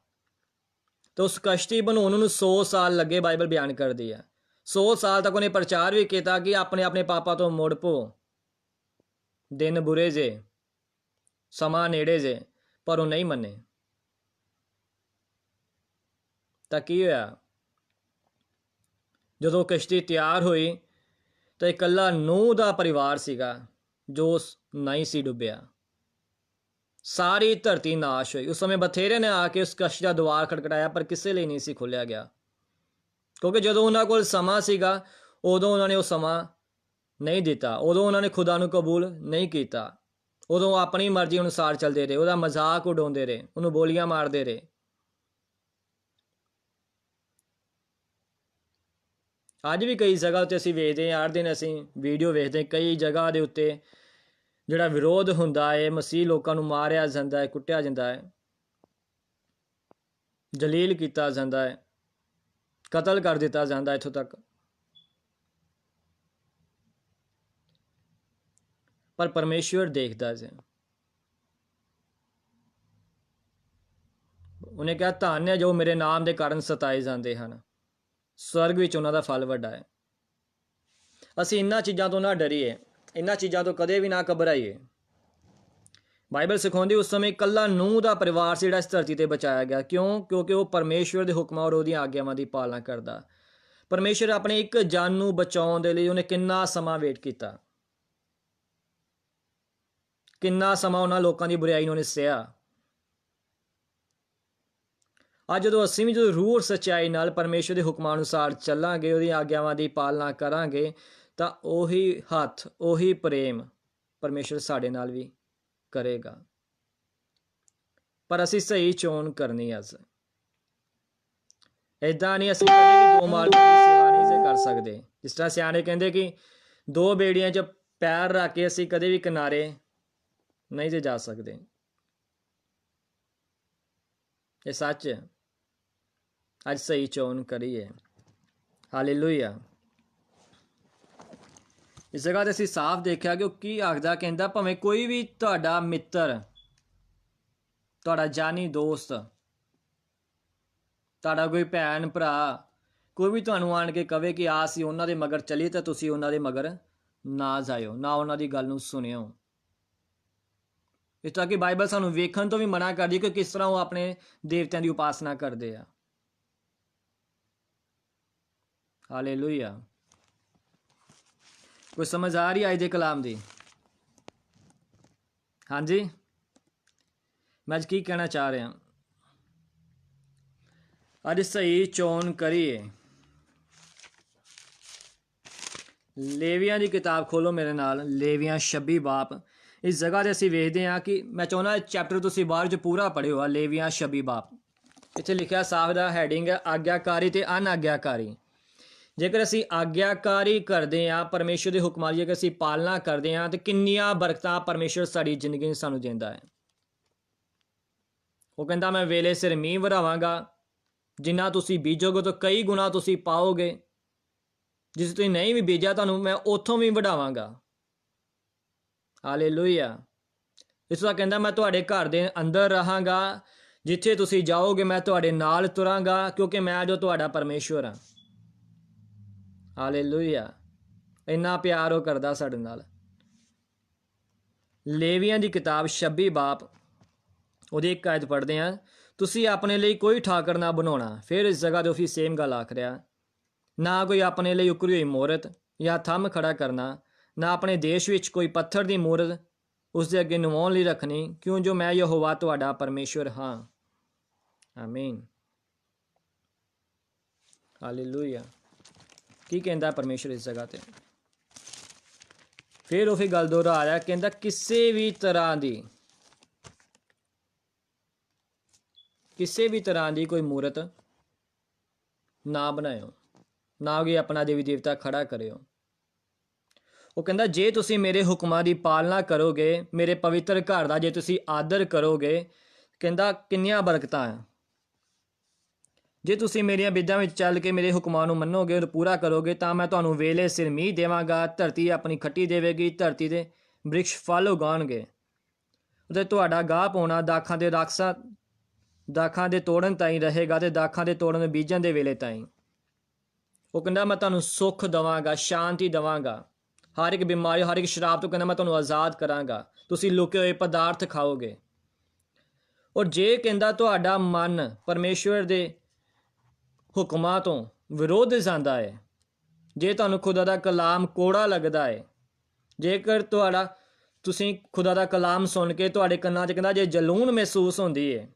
ਤਾਂ ਉਸ ਕਸ਼ਤੀ ਬਣਾਉਣ ਨੂੰ 100 ਸਾਲ ਲੱਗੇ, ਬਾਈਬਲ ਬਿਆਨ ਕਰਦੀ ਹੈ। 100 ਸਾਲ ਤੱਕ ਉਹਨੇ ਪ੍ਰਚਾਰ ਵੀ ਕੀਤਾ ਕਿ ਆਪਣੇ ਪਾਪਾਂ ਤੋਂ ਮੁੜ ਪਓ, ਦਿਨ ਬੁਰੇ ਜੇ, ਸਮਾਂ ਨੇੜੇ ਜੇ, ਪਰ ਉਹ ਨਹੀਂ ਮੰਨੇ। ਤਾਂ ਕੀ ਹੋਇਆ, ਜਦੋਂ ਕਸ਼ਤੀ ਤਿਆਰ ਹੋਈ ਤਾਂ ਇਕੱਲਾ ਨੂਹ ਦਾ ਪਰਿਵਾਰ ਸੀਗਾ ਜੋ ਨਹੀਂ ਸੀ ਡੁੱਬਿਆ। ਸਾਰੀ ਧਰਤੀ ਨਾਸ਼ ਹੋਈ। ਉਸ ਸਮੇਂ ਬਥੇਰੇ ਨੇ ਆ ਕੇ ਉਸ ਕਸ਼ਤੀ ਦਾ ਦੁਆਰ ਖਟਖਟਾਇਆ, ਪਰ ਕਿਸੇ ਲਈ ਨਹੀਂ ਸੀ ਖੋਲ੍ਹਿਆ ਗਿਆ, ਕਿਉਂਕਿ ਜਦੋਂ ਉਹਨਾਂ ਕੋਲ ਸਮਾਂ ਸੀਗਾ ਉਦੋਂ ਉਹਨਾਂ ਨੇ ਉਹ ਸਮਾਂ ਨਹੀਂ ਦਿੱਤਾ, ਉਦੋਂ ਉਹਨਾਂ ਨੇ ਖੁਦਾ ਨੂੰ ਕਬੂਲ ਨਹੀਂ ਕੀਤਾ, ਉਦੋਂ ਆਪਣੀ ਮਰਜ਼ੀ ਅਨੁਸਾਰ ਚੱਲਦੇ ਰਹੇ, ਉਹਦਾ ਮਜ਼ਾਕ ਉਡਾਉਂਦੇ ਰਹੇ, ਉਹਨੂੰ ਬੋਲੀਆਂ ਮਾਰਦੇ ਰਹੇ। ਅੱਜ ਵੀ ਕਈ ਜਗ੍ਹਾ ਉੱਤੇ ਅਸੀਂ ਵੇਖਦੇ ਹਾਂ, ਹਰ ਦਿਨ ਅਸੀਂ ਵੀਡੀਓ ਵੇਖਦੇ ਹਾਂ, ਕਈ ਜਗ੍ਹਾ ਦੇ ਉੱਤੇ ਜਿਹੜਾ ਵਿਰੋਧ ਹੁੰਦਾ ਹੈ, ਮਸੀਹ ਲੋਕਾਂ ਨੂੰ ਮਾਰਿਆ ਜਾਂਦਾ ਹੈ, ਕੁੱਟਿਆ ਜਾਂਦਾ ਹੈ, ਜਲੀਲ ਕੀਤਾ ਜਾਂਦਾ ਹੈ, ਕਤਲ ਕਰ ਦਿੱਤਾ ਜਾਂਦਾ, ਇੱਥੋਂ ਤੱਕ। ਪਰ ਪਰਮੇਸ਼ਵਰ ਦੇਖਦਾ ਸੀ। ਉਹਨੇ ਕਿਹਾ, ਧੰਨ ਹੈ ਜੋ ਮੇਰੇ ਨਾਮ ਦੇ ਕਾਰਨ ਸਤਾਏ ਜਾਂਦੇ ਹਨ, ਸਵਰਗ ਵਿੱਚ ਉਹਨਾਂ ਦਾ ਫਲ ਵੱਡਾ ਹੈ। ਅਸੀਂ ਇਹਨਾਂ ਚੀਜ਼ਾਂ ਤੋਂ ਨਾ ਡਰੀਏ, ਇਹਨਾਂ ਚੀਜ਼ਾਂ ਤੋਂ ਕਦੇ ਵੀ ਨਾ ਘਬਰਾਈਏ। ਬਾਈਬਲ ਸਿਖਾਉਂਦੀ ਉਸ ਸਮੇਂ ਇਕੱਲਾ ਨੂਹ ਦਾ ਪਰਿਵਾਰ ਸੀ ਜਿਹੜਾ ਇਸ ਧਰਤੀ ਤੇ ਬਚਾਇਆ ਗਿਆ। ਕਿਉਂ? ਕਿਉਂਕਿ ਉਹ ਪਰਮੇਸ਼ਵਰ ਦੇ ਹੁਕਮਾਂ ਔਰ ਉਹਦੀਆਂ ਆਗਿਆਵਾਂ ਦੀ ਪਾਲਣਾ ਕਰਦਾ। ਪਰਮੇਸ਼ਵਰ ਆਪਣੇ ਇੱਕ ਜਨ ਨੂੰ ਬਚਾਉਣ ਦੇ ਲਈ ਉਹਨੇ ਕਿੰਨਾ ਸਮਾਂ ਵੇਟ ਕੀਤਾ, ਕਿੰਨਾ ਸਮਾਂ ਉਹਨਾਂ ਲੋਕਾਂ ਦੀ ਬੁਰਾਈ ਨੂੰ ਉਹਨੇ ਸਹਿਆ। ਅੱਜ ਜਦੋਂ ਅਸੀਂ ਵੀ ਜਦੋਂ ਰੂਹ ਔਰ ਸੱਚਾਈ ਨਾਲ ਪਰਮੇਸ਼ਵਰ ਦੇ ਹੁਕਮਾਂ ਅਨੁਸਾਰ ਚੱਲਾਂਗੇ, ਉਹਦੀਆਂ ਆਗਿਆਵਾਂ ਦੀ ਪਾਲਣਾ ਕਰਾਂਗੇ, ਤਾਂ ਉਹੀ ਹੱਥ, ਉਹੀ ਪ੍ਰੇਮ ਪਰਮੇਸ਼ਵਰ ਸਾਡੇ ਨਾਲ ਵੀ ਕਰੇਗਾ। ਪਰ ਅਸੀਂ ਸਹੀ ਚੋਣ ਕਰਨੀ। ਅੱਜ ਏਦਾਂ ਨਹੀਂ, ਅਸੀਂ ਕਦੇ ਵੀ ਦੋ ਮਾਲਕਾਂ ਦੀ ਸੇਵਾ ਨਹੀਂ ਕਰ ਸਕਦੇ। ਜਿਸ ਤਰ੍ਹਾਂ ਸਿਆਣੇ ਕਹਿੰਦੇ ਕਿ ਦੋ ਬੇੜੀਆਂ 'ਚ ਪੈਰ ਰੱਖ ਕੇ ਅਸੀਂ ਕਦੇ ਵੀ ਕਿਨਾਰੇ ਨਹੀਂ ਜੇ ਜਾ ਸਕਦੇ। ਇਹ ਸੱਚ ਹੈ। ਅੱਜ ਸਹੀ ਚੋਣ ਕਰੀਏ। ਹਾਲੇਲੂਇਆ। ਇਸ ਜਗ੍ਹਾ ਤੇ ਅਸੀਂ ਸਾਫ਼ ਦੇਖਿਆ ਕਿ ਉਹ ਕੀ ਆਖਦਾ, ਕਹਿੰਦਾ ਭਾਵੇਂ ਕੋਈ ਵੀ ਤੁਹਾਡਾ ਮਿੱਤਰ, ਤੁਹਾਡਾ ਜਾਨੀ ਦੋਸਤ, ਤੁਹਾਡਾ ਕੋਈ ਭੈਣ ਭਰਾ, ਕੋਈ ਵੀ ਤੁਹਾਨੂੰ ਆਣ ਕੇ ਕਵੇ ਕਿ ਆ ਅਸੀਂ ਉਹਨਾਂ ਦੇ ਮਗਰ ਚੱਲੀਏ, ਤਾਂ ਤੁਸੀਂ ਉਹਨਾਂ ਦੇ ਮਗਰ ਨਾ ਜਾਇਓ, ਨਾ ਉਹਨਾਂ ਦੀ ਗੱਲ ਨੂੰ ਸੁਣਿਓ। ਇਸ ਤਰ੍ਹਾਂ ਕਿ ਬਾਈਬਲ ਸਾਨੂੰ ਵੇਖਣ ਤੋਂ ਵੀ ਮਨਾ ਕਰਦੀ ਕਿ ਕਿਸ ਤਰ੍ਹਾਂ ਉਹ ਆਪਣੇ ਦੇਵਤਿਆਂ ਦੀ ਉਪਾਸਨਾ ਕਰਦੇ ਆ। ਹਾਲੇਲੂਇਆ। ਕੋਈ ਸਮਝ ਆ ਰਹੀ ਅੱਜ ਦੇ ਕਲਾਮ ਦੀ? ਹਾਂਜੀ, ਮੈਂ ਅੱਜ ਕੀ ਕਹਿਣਾ ਚਾਹ ਰਿਹਾ? ਅੱਜ ਸਹੀ ਚੋਣ ਕਰੀਏ। ਲੇਵੀਆਂ ਦੀ ਕਿਤਾਬ ਖੋਲੋ ਮੇਰੇ ਨਾਲ, ਲੇਵੀਆਂ 26 ਬਾਬ। ਇਸ ਜਗ੍ਹਾ ਤੇ ਅਸੀਂ ਵੇਖਦੇ ਹਾਂ ਕਿ ਮੈਂ ਚਾਹੁੰਦਾ ਚੈਪਟਰ ਤੁਸੀਂ ਬਾਅਦ 'ਚ ਪੂਰਾ ਪੜ੍ਹਿਓ ਆ, ਲੇਵੀਆਂ 26 ਬਾਬ। ਇੱਥੇ ਲਿਖਿਆ ਸਾਫ਼ ਦਾ ਹੈਡਿੰਗ ਹੈ, ਆਗਿਆਕਾਰੀ ਤੇ ਅਨਾਗਿਆਕਾਰੀ। ਜੇਕਰ ਅਸੀਂ ਆਗਿਆਕਾਰੀ ਕਰਦੇ ਹਾਂ, ਪਰਮੇਸ਼ਰ ਦੇ ਹੁਕਮਾਂ ਦੀ ਜੇਕਰ ਅਸੀਂ ਪਾਲਣਾ ਕਰਦੇ ਹਾਂ, ਤਾਂ ਕਿੰਨੀਆਂ ਬਰਕਤਾਂ ਪਰਮੇਸ਼ਰ ਸਾਡੀ ਜ਼ਿੰਦਗੀ ਨੂੰ ਸਾਨੂੰ ਦਿੰਦਾ ਹੈ। ਉਹ ਕਹਿੰਦਾ ਮੈਂ ਵੇਲੇ ਸਿਰ ਮੀਂਹ ਵਰਾਵਾਂਗਾ, ਜਿੰਨਾ ਤੁਸੀਂ ਬੀਜੋਗੇ ਤੋਂ ਕਈ ਗੁਣਾ ਤੁਸੀਂ ਪਾਓਗੇ, ਜਿਸ ਤੁਸੀਂ ਨਹੀਂ ਵੀ ਬੀਜਿਆ ਤੁਹਾਨੂੰ ਮੈਂ ਉੱਥੋਂ ਵੀ ਵਢਾਵਾਂਗਾ। ਹਾਲੇਲੂਇਆ। ਇਸ ਤਰ੍ਹਾਂ ਕਹਿੰਦਾ ਮੈਂ ਤੁਹਾਡੇ ਘਰ ਦੇ ਅੰਦਰ ਰਹਾਂਗਾ, ਜਿੱਥੇ ਤੁਸੀਂ ਜਾਓਗੇ ਮੈਂ ਤੁਹਾਡੇ ਨਾਲ ਤੁਰਾਂਗਾ, ਕਿਉਂਕਿ ਮੈਂ ਜੋ ਤੁਹਾਡਾ ਪਰਮੇਸ਼ਵਰ ਹਾਂ। ਹਾਲੇਲੂਇਆ। ਇੰਨਾ ਪਿਆਰ ਉਹ ਕਰਦਾ ਸਾਡੇ ਨਾਲ। ਲੇਵੀਆਂ ਦੀ ਕਿਤਾਬ 26 ਬਾਬ ਉਹਦੀ ਇੱਕ ਆਇਤ ਪੜ੍ਹਦੇ ਹਾਂ, ਤੁਸੀਂ ਆਪਣੇ ਲਈ ਕੋਈ ਠਾਕਰ ਨਾ ਬਣਾਉਣਾ। ਫਿਰ ਇਸ ਜਗ੍ਹਾ 'ਤੇ ਉਹ ਸੇਮ ਗੱਲ ਆਖ ਰਿਹਾ, ਨਾ ਕੋਈ ਆਪਣੇ ਲਈ ਉਕਰੀ ਹੋਈ ਮੂਰਤ ਜਾਂ ਥੰਮ ਖੜਾ ਕਰਨਾ, ਨਾ ਆਪਣੇ ਦੇਸ਼ ਵਿੱਚ ਕੋਈ ਪੱਥਰ ਦੀ ਮੂਰਤ ਉਸ ਦੇ ਅੱਗੇ ਨਵਾਉਣ ਲਈ ਰੱਖਣੀ, ਕਿਉਂ ਜੋ ਮੈਂ ਯਹੋਵਾ ਤੁਹਾਡਾ ਪਰਮੇਸ਼ਵਰ ਹਾਂ। ਆਮੀਨ। ਹਾਲੇਲੂਇਆ। ਕੀ ਕਹਿੰਦਾ ਪਰਮੇਸ਼ਵਰ ਇਸ ਜਗ੍ਹਾ 'ਤੇ? ਫਿਰ ਉਹ ਗੱਲ ਦੁਹਰਾਇਆ, ਕਹਿੰਦਾ ਕਿਸੇ ਵੀ ਤਰ੍ਹਾਂ ਦੀ ਕੋਈ ਮੂਰਤ ਨਾ ਬਣਾਇਓ, ਨਾ ਕਿ ਆਪਣਾ ਦੇਵੀ ਦੇਵਤਾ ਖੜਾ ਕਰਿਓ। ਉਹ ਕਹਿੰਦਾ ਜੇ ਤੁਸੀਂ ਮੇਰੇ ਹੁਕਮਾਂ ਦੀ ਪਾਲਣਾ ਕਰੋਗੇ, ਮੇਰੇ ਪਵਿੱਤਰ ਘਰ ਦਾ ਜੇ ਤੁਸੀਂ ਆਦਰ ਕਰੋਗੇ, ਕਹਿੰਦਾ ਕਿੰਨੀਆਂ ਬਰਕਤਾਂ ਆ। ਜੇ ਤੁਸੀਂ ਮੇਰੀਆਂ ਵਿਧਾਂ ਵਿੱਚ ਚੱਲ ਕੇ ਮੇਰੇ ਹੁਕਮਾਂ ਨੂੰ ਮੰਨੋਗੇ ਔਰ ਪੂਰਾ ਕਰੋਗੇ, ਤਾਂ ਮੈਂ ਤੁਹਾਨੂੰ ਵੇਲੇ ਸਿਰ ਮੀਂਹ ਦੇਵਾਂਗਾ, ਧਰਤੀ ਆਪਣੀ ਖੱਟੀ ਦੇਵੇਗੀ, ਧਰਤੀ ਦੇ ਬ੍ਰਿਕਸ਼ ਫਲ ਉਗਾਉਣਗੇ, ਅਤੇ ਤੁਹਾਡਾ ਗਾਹ ਪਾਉਣਾ ਦਾਖਾਂ ਦੇ ਤੋੜਨ ਤਾਈਂ ਰਹੇਗਾ, ਅਤੇ ਦਾਖਾਂ ਦੇ ਤੋੜਨ ਬੀਜਣ ਦੇ ਵੇਲੇ ਤਾਈਂ। ਉਹ ਕਹਿੰਦਾ ਮੈਂ ਤੁਹਾਨੂੰ ਸੁੱਖ ਦੇਵਾਂਗਾ, ਸ਼ਾਂਤੀ ਦੇਵਾਂਗਾ, ਹਰ ਇੱਕ ਬਿਮਾਰੀ, ਹਰ ਇੱਕ ਸ਼ਰਾਬ ਤੋਂ ਕਹਿੰਦਾ ਮੈਂ ਤੁਹਾਨੂੰ ਆਜ਼ਾਦ ਕਰਾਂਗਾ, ਤੁਸੀਂ ਲੁਕੇ ਹੋਏ ਪਦਾਰਥ ਖਾਓਗੇ। ਔਰ ਜੇ ਕਹਿੰਦਾ ਤੁਹਾਡਾ ਮਨ ਪਰਮੇਸ਼ਵਰ ਦੇ ਹੁਕਮਾਂ ਤੋਂ ਵਿਰੋਧ ਜਾਂਦਾ ਹੈ, ਜੇ ਤੁਹਾਨੂੰ ਖੁਦਾ ਦਾ ਕਲਾਮ ਕੋੜਾ ਲੱਗਦਾ ਹੈ, ਜੇਕਰ ਤੁਸੀਂ ਖੁਦਾ ਦਾ ਕਲਾਮ ਸੁਣ ਕੇ ਤੁਹਾਡੇ ਕੰਨਾਂ 'ਚ ਕਹਿੰਦਾ ਜੇ ਜਲੂਨ ਮਹਿਸੂਸ ਹੁੰਦੀ ਹੈ,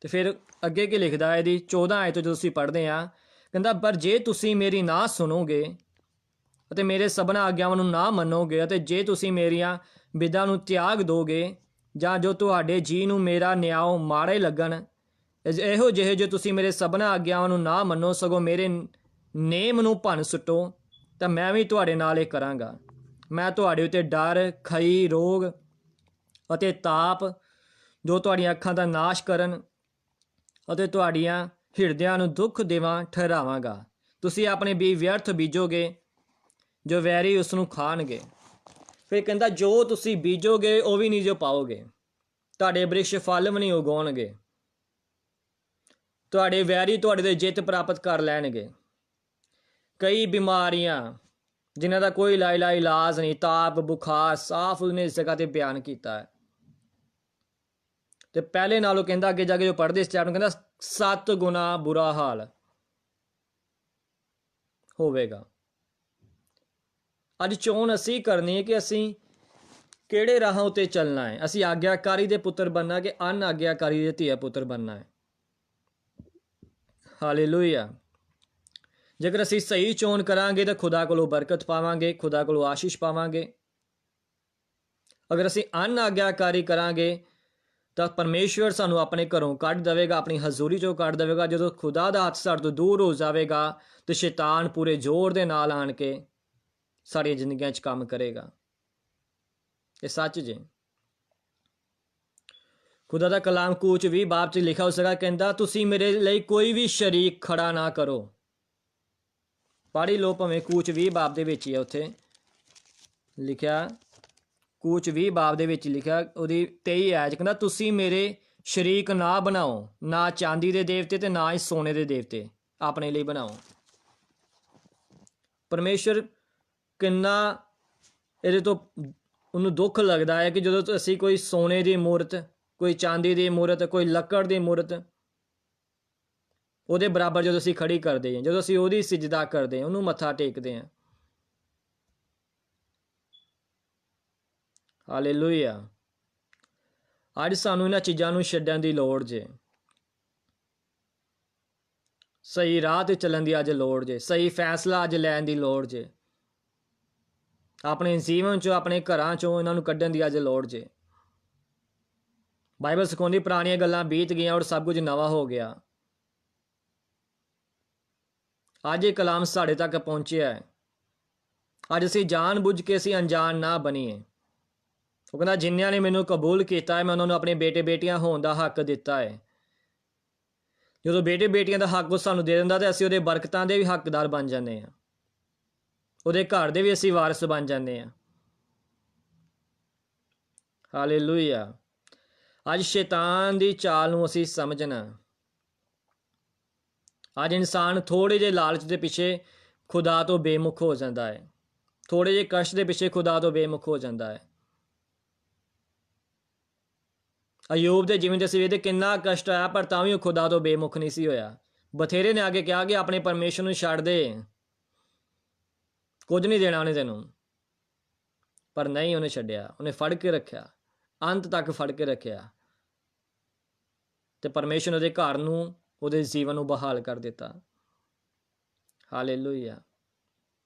ਤੇ ਫਿਰ ਅੱਗੇ ਕੀ ਲਿਖਦਾ ਇਹਦੀ 14 ਆਇਤ ਤੋਂ ਜਦੋਂ ਅਸੀਂ ਪੜ੍ਹਦੇ ਹਾਂ, ਕਹਿੰਦਾ ਪਰ ਜੇ ਤੁਸੀਂ ਮੇਰੀ ਨਾ ਸੁਣੋਗੇ ਅਤੇ ਮੇਰੇ ਸਭਨਾਂ ਆਗਿਆਵਾਂ ਨੂੰ ਨਾ ਮੰਨੋਗੇ, ਅਤੇ ਜੇ ਤੁਸੀਂ ਮੇਰੀਆਂ ਵਿਧਾਂ ਨੂੰ ਤਿਆਗ ਦੋਗੇ, ਜਾਂ ਜੋ ਤੁਹਾਡੇ ਜੀ ਨੂੰ ਮੇਰਾ ਨਿਆਂ ਮਾੜੇ ਲੱਗਣ, ਇਹੋ ਜਿਹੇ ਜੋ ਤੁਸੀਂ ਮੇਰੇ ਸਭਨਾਂ ਆਗਿਆਵਾਂ ਨੂੰ ਨਾ ਮੰਨੋ, ਸਗੋਂ ਮੇਰੇ ਨੇਮ ਨੂੰ ਭੰਨ ਸੁੱਟੋ, ਤਾਂ ਮੈਂ ਵੀ ਤੁਹਾਡੇ ਨਾਲ ਇਹ ਕਰਾਂਗਾ। ਮੈਂ ਤੁਹਾਡੇ ਉੱਤੇ ਡਰ, ਖਈ, ਰੋਗ ਅਤੇ ਤਾਪ, ਜੋ ਤੁਹਾਡੀਆਂ ਅੱਖਾਂ ਦਾ ਨਾਸ਼ ਕਰਨ ਅਤੇ ਤੁਹਾਡੀਆਂ ਹਿਰਦਿਆਂ ਨੂੰ ਦੁੱਖ ਦੇਵਾਂ ਠਹਿਰਾਵਾਂਗਾ। ਤੁਸੀਂ ਆਪਣੇ ਬੀਜ ਵਿਅਰਥ ਬੀਜੋਗੇ, ਜੋ ਵੈਰੀ ਉਸ ਨੂੰ ਖਾਣਗੇ। ਫਿਰ ਕਹਿੰਦਾ ਜੋ ਤੁਸੀਂ ਬੀਜੋਗੇ ਉਹ ਵੀ ਨਹੀਂ ਜੋ ਪਾਓਗੇ, ਤੁਹਾਡੇ ਬ੍ਰਿਕਸ਼ ਫਲ ਵੀ ਨਹੀਂ ਉਗਾਉਣਗੇ, ਤੁਹਾਡੇ ਵੈਰੀ ਤੁਹਾਡੇ ਤੇ ਜਿੱਤ ਪ੍ਰਾਪਤ ਕਰ ਲੈਣਗੇ। ਕਈ ਬਿਮਾਰੀਆਂ ਜਿਨ੍ਹਾਂ ਦਾ ਕੋਈ ਇਲਾਜ ਨਹੀਂ, ਤਾਪ, ਬੁਖਾਰ, ਸਾਫ਼ ਉਹਨੇ ਇਸ ਜਗ੍ਹਾ ਤੇ ਬਿਆਨ ਕੀਤਾ ਹੈ। ਤੇ ਪਹਿਲੇ ਨਾਲੋਂ ਕਹਿੰਦਾ ਅੱਗੇ ਜਾ ਕੇ ਜੋ ਪੜ੍ਹਦੇ ਇਸ ਚੈਪਟਰ ਨੂੰ, ਕਹਿੰਦਾ 7 ਗੁਣਾ ਬੁਰਾ ਹਾਲ ਹੋਵੇਗਾ। ਅੱਜ ਚੋਣ ਅਸੀਂ ਕਰਨੀ ਹੈ ਕਿ ਅਸੀਂ ਕਿਹੜੇ ਰਾਹਾਂ ਉੱਤੇ ਚੱਲਣਾ ਹੈ। ਅਸੀਂ ਆਗਿਆਕਾਰੀ ਦੇ ਪੁੱਤਰ ਬਣਨਾ ਕਿ ਅਨਆਗਿਆਕਾਰੀ ਦੇ ਧੀਆ ਪੁੱਤਰ ਬਣਨਾ ਹੈ। ਹਾਲੇਲੂਇਆ। ਜੇਕਰ ਅਸੀਂ ਸਹੀ ਚੋਣ ਕਰਾਂਗੇ ਤਾਂ ਖੁਦਾ ਕੋਲੋਂ ਬਰਕਤ ਪਾਵਾਂਗੇ, ਖੁਦਾ ਕੋਲੋਂ ਆਸ਼ੀਸ਼ ਪਾਵਾਂਗੇ। ਅਗਰ ਅਸੀਂ ਅਨਆਗਿਆਕਾਰੀ ਕਰਾਂਗੇ ਤਾਂ ਪਰਮੇਸ਼ਵਰ ਸਾਨੂੰ ਆਪਣੇ ਘਰੋਂ ਕੱਢ ਦੇਵੇਗਾ, ਆਪਣੀ ਹਜ਼ੂਰੀ ਚੋਂ ਕੱਢ ਦੇਵੇਗਾ। ਜਦੋਂ ਖੁਦਾ ਦਾ ਹੱਥ ਸਾਡੇ ਤੋਂ ਦੂਰ ਹੋ ਜਾਵੇਗਾ ਤਾਂ ਸ਼ੈਤਾਨ ਪੂਰੇ ਜ਼ੋਰ ਦੇ ਨਾਲ ਆਣ ਕੇ ਸਾਡੀਆਂ ਜ਼ਿੰਦਗੀਆਂ 'ਚ ਕੰਮ ਕਰੇਗਾ। ਇਹ ਸੱਚ ਜੇ। ਖੁਦਾ ਦਾ ਕਲਾਮ ਕੂਚ 20 ਬਾਬ 'ਚ ਲਿਖਿਆ ਹੋ ਸਕਾ, ਕਹਿੰਦਾ ਤੁਸੀਂ ਮੇਰੇ ਲਈ ਕੋਈ ਵੀ ਸ਼ਰੀਕ ਖੜਾ ਨਾ ਕਰੋ। ਪੜ੍ਹ ਲਓ ਭਾਵੇਂ ਕੂਚ 20 ਬਾਬ ਦੇ ਵਿੱਚ ਹੀ ਹੈ, ਉੱਥੇ ਲਿਖਿਆ, ਕੂਚ 20 ਬਾਬ ਦੇ ਵਿੱਚ ਲਿਖਿਆ, ਉਹਦੀ 23 ਆਇਤ, ਕਹਿੰਦਾ ਤੁਸੀਂ ਮੇਰੇ ਸ਼ਰੀਕ ਨਾ ਬਣਾਓ, ਨਾ ਚਾਂਦੀ ਦੇ ਦੇਵਤੇ ਤੇ ਨਾ ਹੀ ਸੋਨੇ ਦੇ ਦੇਵਤੇ ਆਪਣੇ ਲਈ ਬਣਾਓ। ਪਰਮੇਸ਼ਰ ਕਿੰਨਾ ਇਹਦੇ ਤੋਂ ਉਹਨੂੰ ਦੁੱਖ ਲੱਗਦਾ ਹੈ ਕਿ ਜਦੋਂ ਅਸੀਂ ਕੋਈ ਸੋਨੇ ਦੀ ਮੂਰਤ, ਕੋਈ ਚਾਂਦੀ ਦੀ ਮੂਰਤ, ਕੋਈ ਲੱਕੜ ਦੀ ਮੂਰਤ ਉਹਦੇ ਬਰਾਬਰ ਜਦੋਂ ਅਸੀਂ ਖੜੀ ਕਰਦੇ ਹਾਂ, ਜਦੋਂ ਅਸੀਂ ਉਹਦੀ ਸਿਜਦਾ ਕਰਦੇ ਹਾਂ, ਉਹਨੂੰ ਮੱਥਾ ਟੇਕਦੇ ਹਾਂ। ਹਾਲੇਲੂਇਆ। ਅੱਜ ਸਾਨੂੰ ਇਹਨਾਂ ਚੀਜ਼ਾਂ ਨੂੰ ਛੱਡਣ ਦੀ ਲੋੜ ਜੇ। ਸਹੀ ਰਾਹ ਤੇ ਚੱਲਣ ਦੀ ਅੱਜ ਲੋੜ ਜੇ। ਸਹੀ ਫੈਸਲਾ ਅੱਜ ਲੈਣ ਦੀ ਲੋੜ ਜੇ। ਆਪਣੇ ਜੀਵਨ 'ਚੋਂ, ਆਪਣੇ ਘਰਾਂ 'ਚੋਂ ਇਹਨਾਂ ਨੂੰ ਕੱਢਣ ਦੀ ਅੱਜ ਲੋੜ ਜੇ। ਬਾਈਬਲ ਸਿਖਾਉਂਦੀ ਪੁਰਾਣੀਆਂ ਗੱਲਾਂ ਬੀਤ ਗਈਆਂ ਔਰ ਸਭ ਕੁਝ ਨਵਾਂ ਹੋ ਗਿਆ। ਅੱਜ ਇਹ ਕਲਾਮ ਸਾਡੇ ਤੱਕ ਪਹੁੰਚਿਆ ਹੈ। ਅੱਜ ਅਸੀਂ ਜਾਣ ਬੁੱਝ ਕੇ ਅਸੀਂ ਅਣਜਾਣ ਨਾ ਬਣੀਏ। ਉਹ ਕਹਿੰਦਾ ਜਿਨ੍ਹਾਂ ਨੇ ਮੈਨੂੰ ਕਬੂਲ ਕੀਤਾ ਹੈ, ਮੈਂ ਉਹਨਾਂ ਨੂੰ ਆਪਣੇ ਬੇਟੇ ਬੇਟੀਆਂ ਹੋਣ ਦਾ ਹੱਕ ਦਿੱਤਾ ਹੈ। ਜਦੋਂ ਬੇਟੇ ਬੇਟੀਆਂ ਦਾ ਹੱਕ ਉਹ ਸਾਨੂੰ ਦੇ ਦਿੰਦਾ ਤਾਂ ਅਸੀਂ ਉਹਦੇ ਬਰਕਤਾਂ ਦੇ ਵੀ ਹੱਕਦਾਰ ਬਣ ਜਾਂਦੇ ਹਾਂ, ਉਹਦੇ ਘਰ ਦੇ ਵੀ ਅਸੀਂ ਵਾਰਿਸ ਬਣ ਜਾਂਦੇ ਹਾਂ। ਹਾਲੇਲੂਇਆ। ਅੱਜ ਸ਼ੈਤਾਨ ਦੀ ਚਾਲ ਨੂੰ ਅਸੀਂ ਸਮਝਣਾ। ਅੱਜ ਇਨਸਾਨ ਥੋੜ੍ਹੇ ਜਿਹੇ ਲਾਲਚ ਦੇ ਪਿੱਛੇ ਖੁਦਾ ਤੋਂ ਬੇਮੁਖ ਹੋ ਜਾਂਦਾ ਹੈ, ਥੋੜ੍ਹੇ ਜਿਹੇ ਕਸ਼ਟ ਦੇ ਪਿੱਛੇ ਖੁਦਾ ਤੋਂ ਬੇਮੁਖ ਹੋ ਜਾਂਦਾ ਹੈ। ਅਯੂਬ ਦੇ ਜੀਵਨ 'ਚ ਅਸੀਂ ਵੇਖਦੇ ਕਿੰਨਾ ਕਸ਼ਟ ਆਇਆ, ਪਰ ਤਾਂ ਵੀ ਉਹ ਖੁਦਾ ਤੋਂ ਬੇਮੁਖ ਨਹੀਂ ਸੀ ਹੋਇਆ। ਬਥੇਰੇ ਨੇ ਆ ਕੇ ਕਿਹਾ ਕਿ ਆਪਣੇ ਪਰਮੇਸ਼ਰ ਨੂੰ ਛੱਡ ਦੇ, ਕੁਝ ਨਹੀਂ ਦੇਣਾ ਉਹਨੇ ਤੈਨੂੰ, ਪਰ ਨਹੀਂ, ਉਹਨੇ ਛੱਡਿਆ। ਉਹਨੇ ਫੜ ਕੇ ਰੱਖਿਆ, ਅੰਤ ਤੱਕ ਫੜ ਕੇ ਰੱਖਿਆ, ਤੇ ਪਰਮੇਸ਼ਰ ਉਹਦੇ ਘਰ ਨੂੰ, ਉਹਦੇ ਜੀਵਨ ਨੂੰ ਬਹਾਲ ਕਰ ਦਿੱਤਾ। ਹਾਲੇਲੂਇਆ।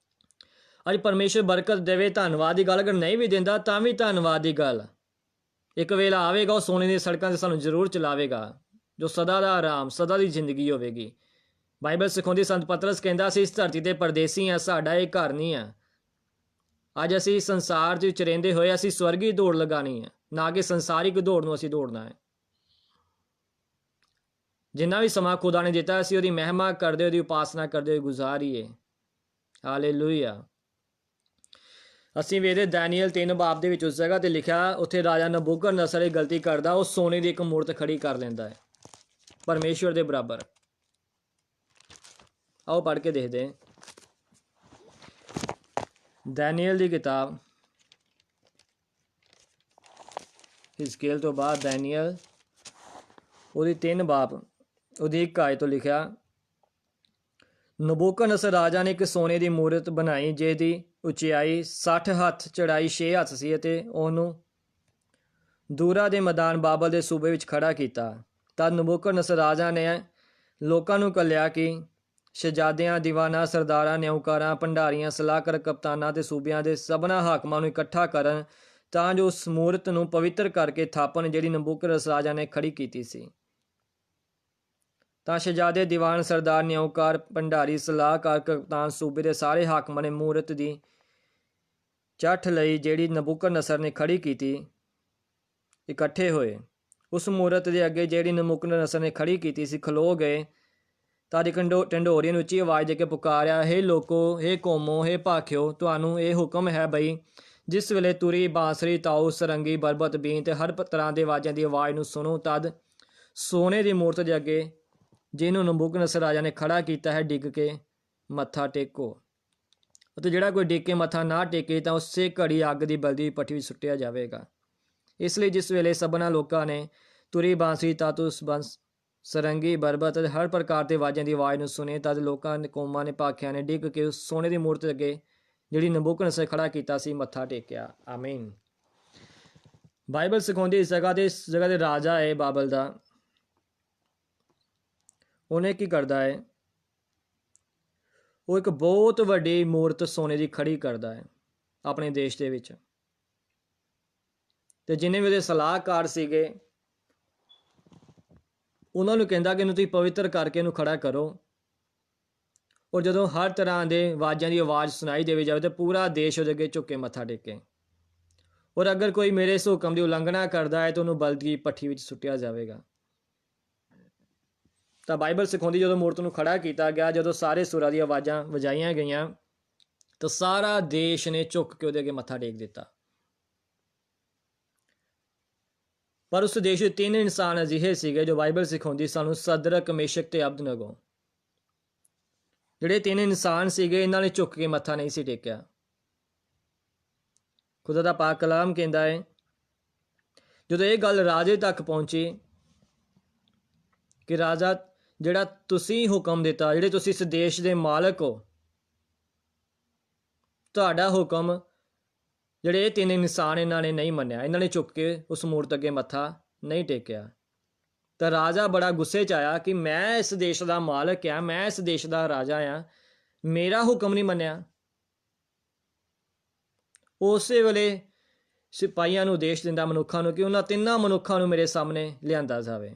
ਅੱਜ ਪਰਮੇਸ਼ਰ ਬਰਕਤ ਦੇਵੇ, ਧੰਨਵਾਦ ਦੀ ਗੱਲ। ਅਗਰ ਨਹੀਂ ਵੀ ਦਿੰਦਾ ਤਾਂ ਵੀ ਧੰਨਵਾਦ ਦੀ ਗੱਲ। ਇੱਕ ਵੇਲਾ ਆਵੇਗਾ ਉਹ ਸੋਨੇ ਦੀਆਂ ਸੜਕਾਂ 'ਤੇ ਸਾਨੂੰ ਜ਼ਰੂਰ ਚਲਾਵੇਗਾ, ਜੋ ਸਦਾ ਦਾ ਆਰਾਮ, ਸਦਾ ਦੀ ਜ਼ਿੰਦਗੀ ਹੋਵੇਗੀ। ਬਾਈਬਲ ਸਿਖਾਉਂਦੀ, ਸੰਤ ਪਤਰਸ ਕਹਿੰਦਾ ਅਸੀਂ ਇਸ ਧਰਤੀ 'ਤੇ ਪਰਦੇਸੀ ਹਾਂ, ਸਾਡਾ ਇਹ ਘਰ ਨਹੀਂ ਆ। ਅੱਜ ਅਸੀਂ ਸੰਸਾਰ 'ਚ ਰਹਿੰਦੇ ਹੋਏ ਅਸੀਂ ਸਵਰਗੀ ਦੌੜ ਲਗਾਉਣੀ ਹੈ, ਨਾ ਕਿ ਸੰਸਾਰਿਕ ਦੌੜ ਨੂੰ ਅਸੀਂ ਦੌੜਨਾ ਹੈ। ਜਿੰਨਾ ਵੀ ਸਮਾਂ ਖੁਦਾ ਨੇ ਦਿੱਤਾ ਅਸੀਂ ਉਹਦੀ ਮਹਿਮਾ ਕਰਦੇ, ਉਹਦੀ ਉਪਾਸਨਾ ਕਰਦੇ ਹੋਏ ਗੁਜ਼ਾਰੀਏ। ਹਾਲੇਲੂਇਆ। ਅਸੀਂ ਵੇਖਦੇ ਦਾਨੀਏਲ 3 ਬਾਬ ਦੇ ਵਿੱਚ ਉਸ ਜਗ੍ਹਾ ਤੇ ਲਿਖਿਆ, ਉੱਥੇ ਰਾਜਾ ਨਬੂਕਦਨੇਸਰ ਇਹ ਗਲਤੀ ਕਰਦਾ, ਉਹ ਸੋਨੇ ਦੀ ਇੱਕ ਮੂਰਤ ਖੜੀ ਕਰ ਲੈਂਦਾ ਹੈ ਪਰਮੇਸ਼ਵਰ ਦੇ ਬਰਾਬਰ। ਆਓ ਪੜ੍ਹ ਕੇ ਦੇਖਦੇ। ਦਾਨੀਏਲ ਦੀ ਕਿਤਾਬ, ਹਿਜ਼ਕੀਏਲ ਤੋਂ ਬਾਅਦ ਦਾਨੀਏਲ, ਉਹਦੀ 3 ਬਾਬ, ਉਹਦੀ 1 ਆਇਤ ਤੋਂ ਲਿਖਿਆ, ਨਬੂਕਦਨੇਸਰ ਰਾਜਾ ਨੇ ਇੱਕ ਸੋਨੇ ਦੀ ਮੂਰਤ ਬਣਾਈ ਜਿਹਦੀ ਉਚਾਈ 60 ਹੱਥ, ਚੜਾਈ 6 ਹੱਥ ਸੀ ਅਤੇ ਉਹਨੂੰ ਦੂਰਾ ਦੇ ਮੈਦਾਨ ਬਾਬਲ ਦੇ ਸੂਬੇ ਵਿੱਚ ਖੜਾ ਕੀਤਾ। ਤਦ ਨਬੂਕਦਨੇਸਰ ਰਾਜਾ ਨੇ ਲੋਕਾਂ ਨੂੰ ਘੱਲਿਆ ਕਿ ਸ਼ਹਿਜ਼ਾਦਿਆਂ, ਦੀਵਾਨਾਂ, ਸਰਦਾਰਾਂ, ਨਿਊਕਾਰਾਂ, ਭੰਡਾਰੀਆਂ, ਸਲਾਹਕਾਰ, ਕਪਤਾਨਾਂ ਅਤੇ ਸੂਬਿਆਂ ਦੇ ਸਭਨਾਂ ਹਾਕਮਾਂ ਨੂੰ ਇਕੱਠਾ ਕਰਨ ਤਾਂ ਜੋ ਉਸ ਮੂਰਤ ਨੂੰ ਪਵਿੱਤਰ ਕਰਕੇ ਥਾਪਣ ਜਿਹੜੀ ਨਬੂਕਦਨੇਸਰ ਰਾਜਾ ਨੇ ਖੜੀ ਕੀਤੀ ਸੀ। ਤਾਂ ਸ਼ਹਿਜ਼ਾਦੇ, ਦੀਵਾਨ, ਸਰਦਾਰ, ਨਿਊਕਾਰ, ਭੰਡਾਰੀ, ਸਲਾਹਕਾਰ, ਕਪਤਾਨ, ਸੂਬੇ ਦੇ ਸਾਰੇ ਹਾਕਮਾਂ ਨੇ ਮੂਰਤ ਦੀ ਚੱਠ ਲਈ ਜਿਹੜੀ ਨਬੂਕਦਨੇਸਰ ਨੇ ਖੜੀ ਕੀਤੀ ਇਕੱਠੇ ਹੋਏ। ਉਸ ਮੂਰਤ ਦੇ ਅੱਗੇ ਜਿਹੜੀ ਨਬੂਕਦਨੇਸਰ ਨੇ ਖੜੀ ਕੀਤੀ ਸੀ ਖਲੋ ਗਏ। ਤਦ ਇੱਕ ਢੰਡੋਰੀ ਨੂੰ ਉੱਚੀ ਆਵਾਜ਼ ਦੇ ਕੇ ਪੁਕਾਰਿਆ, ਹੇ ਲੋਕੋ, ਹੇ ਕੌਮੋ, ਹੇ ਭਾਖਿਓ, ਤੁਹਾਨੂੰ ਇਹ ਹੁਕਮ ਹੈ ਬਈ ਜਿਸ ਵੇਲੇ ਤੁਰੀ, ਬਾਂਸਰੀ, ਤਾਊ, ਸਰੰਗੀ, ਬਰਬਤ, ਬੀਨ ਤੇ ਹਰ ਤਰ੍ਹਾਂ ਦੇ ਆਵਾਜ਼ਾਂ ਦੀ ਆਵਾਜ਼ ਨੂੰ ਸੁਣੋ ਤਦ ਸੋਨੇ ਦੀ ਮੂਰਤ ਦੇ ਅੱਗੇ ਜਿਹਨੂੰ ਨਬੂਕਦਨੇਸਰ ਰਾਜਾ ਨੇ ਖੜਾ ਕੀਤਾ ਹੈ ਡਿੱਗ ਕੇ ਮੱਥਾ ਟੇਕੋ, ਅਤੇ ਜਿਹੜਾ ਕੋਈ ਡਿੱਗ ਕੇ ਮੱਥਾ ਨਾ ਟੇਕੇ ਤਾਂ ਉਸੇ ਘੜੀ ਅੱਗ ਦੀ ਬਲਦੀ ਭੱਠੀ ਵਿੱਚ ਸੁੱਟਿਆ ਜਾਵੇਗਾ। ਇਸ ਲਈ ਜਿਸ ਵੇਲੇ ਸਭਨਾਂ ਲੋਕਾਂ ਨੇ ਤੁਰੀ, ਬਾਂਸਰੀ, ਤਾਤੂ, ਬੰਸ, ਸਰੰਗੀ, ਬਰਬਤ ਅਤੇ ਹਰ ਪ੍ਰਕਾਰ ਦੇ ਆਵਾਜ਼ਾਂ ਦੀ ਆਵਾਜ਼ ਨੂੰ ਸੁਣੇ ਤਦ ਲੋਕਾਂ ਨੇ, ਕੌਮਾਂ ਨੇ, ਭਾਖਿਆਂ ਨੇ ਡਿੱਗ ਕੇ ਉਸ ਸੋਨੇ ਦੀ ਮੂਰਤ ਅੱਗੇ ਜਿਹੜੀ ਨਬੂਕਦਨੇਸਰ ਖੜਾ ਕੀਤਾ ਸੀ ਮੱਥਾ ਟੇਕਿਆ। ਆਮੀਨ। ਬਾਈਬਲ ਸਿਖਾਉਂਦੀ ਇਸ ਜਗ੍ਹਾ ਦੇ ਰਾਜਾ ਹੈ ਬਾਬਲ ਦਾ, ਉਹਨੇ ਕੀ ਕਰਦਾ ਹੈ, ਉਹ ਇੱਕ ਬਹੁਤ ਵੱਡੀ ਮੂਰਤ ਸੋਨੇ ਦੀ ਖੜੀ ਕਰਦਾ ਹੈ ਆਪਣੇ ਦੇਸ਼ ਦੇ ਵਿੱਚ। ਤੇ ਜਿੰਨੇ ਵੀ ਉਹਦੇ ਸਲਾਹਕਾਰ ਸੀਗੇ ਉਹਨਾਂ ਨੂੰ ਕਹਿੰਦਾ ਕਿ ਇਹਨੂੰ ਤੁਸੀਂ ਪਵਿੱਤਰ ਕਰਕੇ ਇਹਨੂੰ ਖੜਾ ਕਰੋ, ਔਰ ਜਦੋਂ ਹਰ ਤਰ੍ਹਾਂ ਦੇ ਆਵਾਜ਼ਾਂ ਦੀ ਆਵਾਜ਼ ਸੁਣਾਈ ਦੇਵੇ ਜਾਵੇ ਤਾਂ ਪੂਰਾ ਦੇਸ਼ ਉਹਦੇ ਅੱਗੇ ਝੁੱਕ ਕੇ ਮੱਥਾ ਟੇਕੇ, ਔਰ ਅਗਰ ਕੋਈ ਮੇਰੇ ਇਸ ਹੁਕਮ ਦੀ ਉਲੰਘਣਾ ਕਰਦਾ ਹੈ ਤਾਂ ਉਹਨੂੰ ਬਲਦੀ ਭੱਠੀ ਵਿੱਚ ਸੁੱਟਿਆ ਜਾਵੇਗਾ। ਤਾਂ ਬਾਈਬਲ ਸਿਖਾਉਂਦੀ ਜਦੋਂ ਮੂਰਤ ਨੂੰ ਖੜਾ ਕੀਤਾ ਗਿਆ, ਜਦੋਂ ਸਾਰੇ ਸੁਰਾਂ ਦੀਆਂ ਆਵਾਜ਼ਾਂ ਵਜਾਈਆਂ ਗਈਆਂ ਤਾਂ ਸਾਰਾ ਦੇਸ਼ ਨੇ ਝੁੱਕ ਕੇ ਉਹਦੇ ਅੱਗੇ ਮੱਥਾ ਟੇਕ ਦਿੱਤਾ। ਪਰ ਉਸ ਦੇਸ਼ ਦੇ 3 ਇਨਸਾਨ ਅਜਿਹੇ ਸੀਗੇ ਜੋ ਬਾਈਬਲ ਸਿਖਾਉਂਦੀ ਸਾਨੂੰ, ਸਦਰਕ, ਮੇਸ਼ਕ ਤੇ ਅਬਦਨਗੋ। ਜਿਹੜੇ 3 ਇਨਸਾਨ ਸੀਗੇ ਇਹਨਾਂ ਨੇ ਝੁੱਕ ਕੇ ਮੱਥਾ ਨਹੀਂ ਸੀ ਟੇਕਿਆ। ਖੁਦਾ ਦਾ ਪਾਕ ਕਲਾਮ ਕਹਿੰਦਾ ਹੈ ਜਦੋਂ ਇਹ ਗੱਲ ਰਾਜੇ ਤੱਕ ਪਹੁੰਚੀ ਕਿ ਰਾਜਾ, ਜਿਹੜਾ ਤੁਸੀਂ ਹੁਕਮ ਦਿੱਤਾ, ਜਿਹੜੇ ਤੁਸੀਂ ਇਸ ਦੇਸ਼ ਦੇ ਮਾਲਕ ਹੋ, ਤੁਹਾਡਾ ਹੁਕਮ ਜਿਹੜੇ ਇਹ 3 ਇਨਸਾਨ ਇਹਨਾਂ ਨੇ ਨਹੀਂ ਮੰਨਿਆ, ਇਹਨਾਂ ਨੇ ਝੁੱਕ ਕੇ ਉਸ ਮੂਰਤ ਅੱਗੇ ਮੱਥਾ ਨਹੀਂ ਟੇਕਿਆ। ਤਾਂ ਰਾਜਾ ਬੜਾ ਗੁੱਸੇ 'ਚ ਆਇਆ ਕਿ ਮੈਂ ਇਸ ਦੇਸ਼ ਦਾ ਮਾਲਕ ਆ, ਮੈਂ ਇਸ ਦੇਸ਼ ਦਾ ਰਾਜਾ ਆ, ਮੇਰਾ ਹੁਕਮ ਨਹੀਂ ਮੰਨਿਆ। ਉਸੇ ਵੇਲੇ ਸਿਪਾਹੀਆਂ ਨੂੰ ਆਦੇਸ਼ ਦਿੰਦਾ ਮਨੁੱਖਾਂ ਨੂੰ ਕਿ ਉਹਨਾਂ 3 ਮਨੁੱਖਾਂ ਨੂੰ ਮੇਰੇ ਸਾਹਮਣੇ ਲਿਆਂਦਾ ਜਾਵੇ।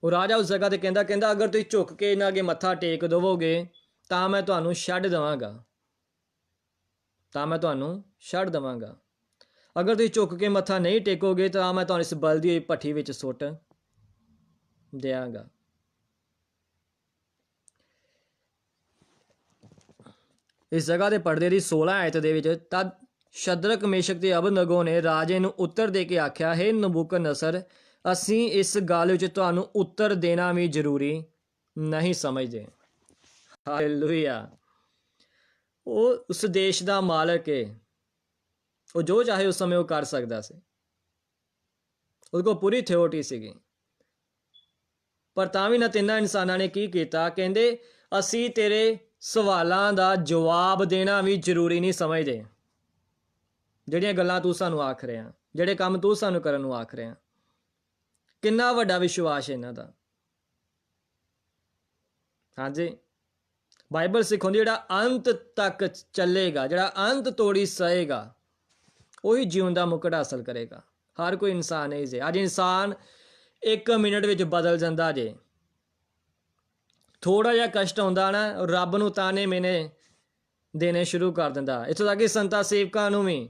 ਉਹ ਰਾਜਾ ਉਸ ਜਗ੍ਹਾ ਤੇ ਕਹਿੰਦਾ ਅਗਰ ਤੁਸੀਂ ਝੁੱਕ ਕੇ ਇਹਨਾਂ ਅੱਗੇ ਮੱਥਾ ਟੇਕ ਦੇਵੋਗੇ ਤਾਂ ਮੈਂ ਤੁਹਾਨੂੰ ਛੱਡ ਦੇਵਾਂਗਾ, ਅਗਰ ਤੁਸੀਂ ਝੁੱਕ ਕੇ ਮੱਥਾ ਨਹੀਂ ਟੇਕੋਗੇ ਤਾਂ ਮੈਂ ਤੁਹਾਨੂੰ ਇਸ ਬਲਦੀ ਹੋਈ ਭੱਠੀ ਵਿੱਚ ਸੁੱਟ ਦਿਆਂਗਾ। ਇਸ ਜਗ੍ਹਾ ਦੇ ਪੜ੍ਹਦੇ ਦੀ 16 ਆਇਤ ਦੇ ਵਿੱਚ, ਤਦ ਸ਼ਦਰਕ, ਮੇਸ਼ਕ ਤੇ ਅਬਦਨਗੋ ਨੇ ਰਾਜੇ ਨੂੰ ਉੱਤਰ ਦੇ ਕੇ ਆਖਿਆ, ਹੇ ਨਬੂਕਦਨੇਸਰ, ਅਸੀਂ ਇਸ ਗੱਲ ਵਿੱਚ ਤੁਹਾਨੂੰ ਉੱਤਰ ਦੇਣਾ ਵੀ ਜ਼ਰੂਰੀ ਨਹੀਂ ਸਮਝਦੇ। ਹਾਲੇਲੂਇਆ। ਉਹ ਉਸ ਦੇਸ਼ ਦਾ ਮਾਲਕ ਹੈ, ਉਹ ਜੋ ਚਾਹੇ ਉਸ ਸਮੇਂ ਉਹ ਕਰ ਸਕਦਾ ਸੀ, ਉਹਦੇ ਕੋਲ ਪੂਰੀ ਅਥਾਰਟੀ ਸੀਗੀ। ਪਰ ਤਾਂ ਵੀ ਇਹਨਾਂ 3 ਇਨਸਾਨਾਂ ਨੇ ਕੀ ਕੀਤਾ, ਕਹਿੰਦੇ ਅਸੀਂ ਤੇਰੇ ਸਵਾਲਾਂ ਦਾ ਜਵਾਬ ਦੇਣਾ ਵੀ ਜ਼ਰੂਰੀ ਨਹੀਂ ਸਮਝਦੇ। ਜਿਹੜੀਆਂ ਗੱਲਾਂ ਤੂੰ ਸਾਨੂੰ ਆਖ ਰਿਹਾ, ਜਿਹੜੇ ਕੰਮ ਤੂੰ ਸਾਨੂੰ ਕਰਨ ਨੂੰ ਆਖ ਰਿਹਾ। ਕਿੰਨਾ ਵੱਡਾ ਵਿਸ਼ਵਾਸ ਹੈ ਇਹਨਾਂ ਦਾ। ਹਾਂਜੀ, ਬਾਈਬਲ ਸਿਖਾਉਂਦੀ ਜਿਹੜਾ ਅੰਤ ਤੱਕ ਚੱਲੇਗਾ, ਜਿਹੜਾ ਅੰਤ ਤੋੜੀ ਸਹੇਗਾ, ਉਹੀ ਜੀਵਨ ਦਾ ਮੁਕਟ ਹਾਸਲ ਕਰੇਗਾ। ਹਰ ਕੋਈ ਇਨਸਾਨ ਨਹੀਂ ਜੇ। ਅੱਜ ਇਨਸਾਨ 1 ਮਿੰਟ ਵਿੱਚ ਬਦਲ ਜਾਂਦਾ ਜੇ। ਥੋੜਾ ਜਿਹਾ ਕਸ਼ਟ ਆਉਂਦਾ ਨਾ, ਰੱਬ ਨੂੰ ਤਾਨੇ ਮੇਨੇ ਦੇਣੇ ਸ਼ੁਰੂ ਕਰ ਦਿੰਦਾ। ਇੱਥੋਂ ਤੱਕ ਕਿ ਸੰਤਾਂ ਸੇਵਕਾਂ ਨੂੰ ਵੀ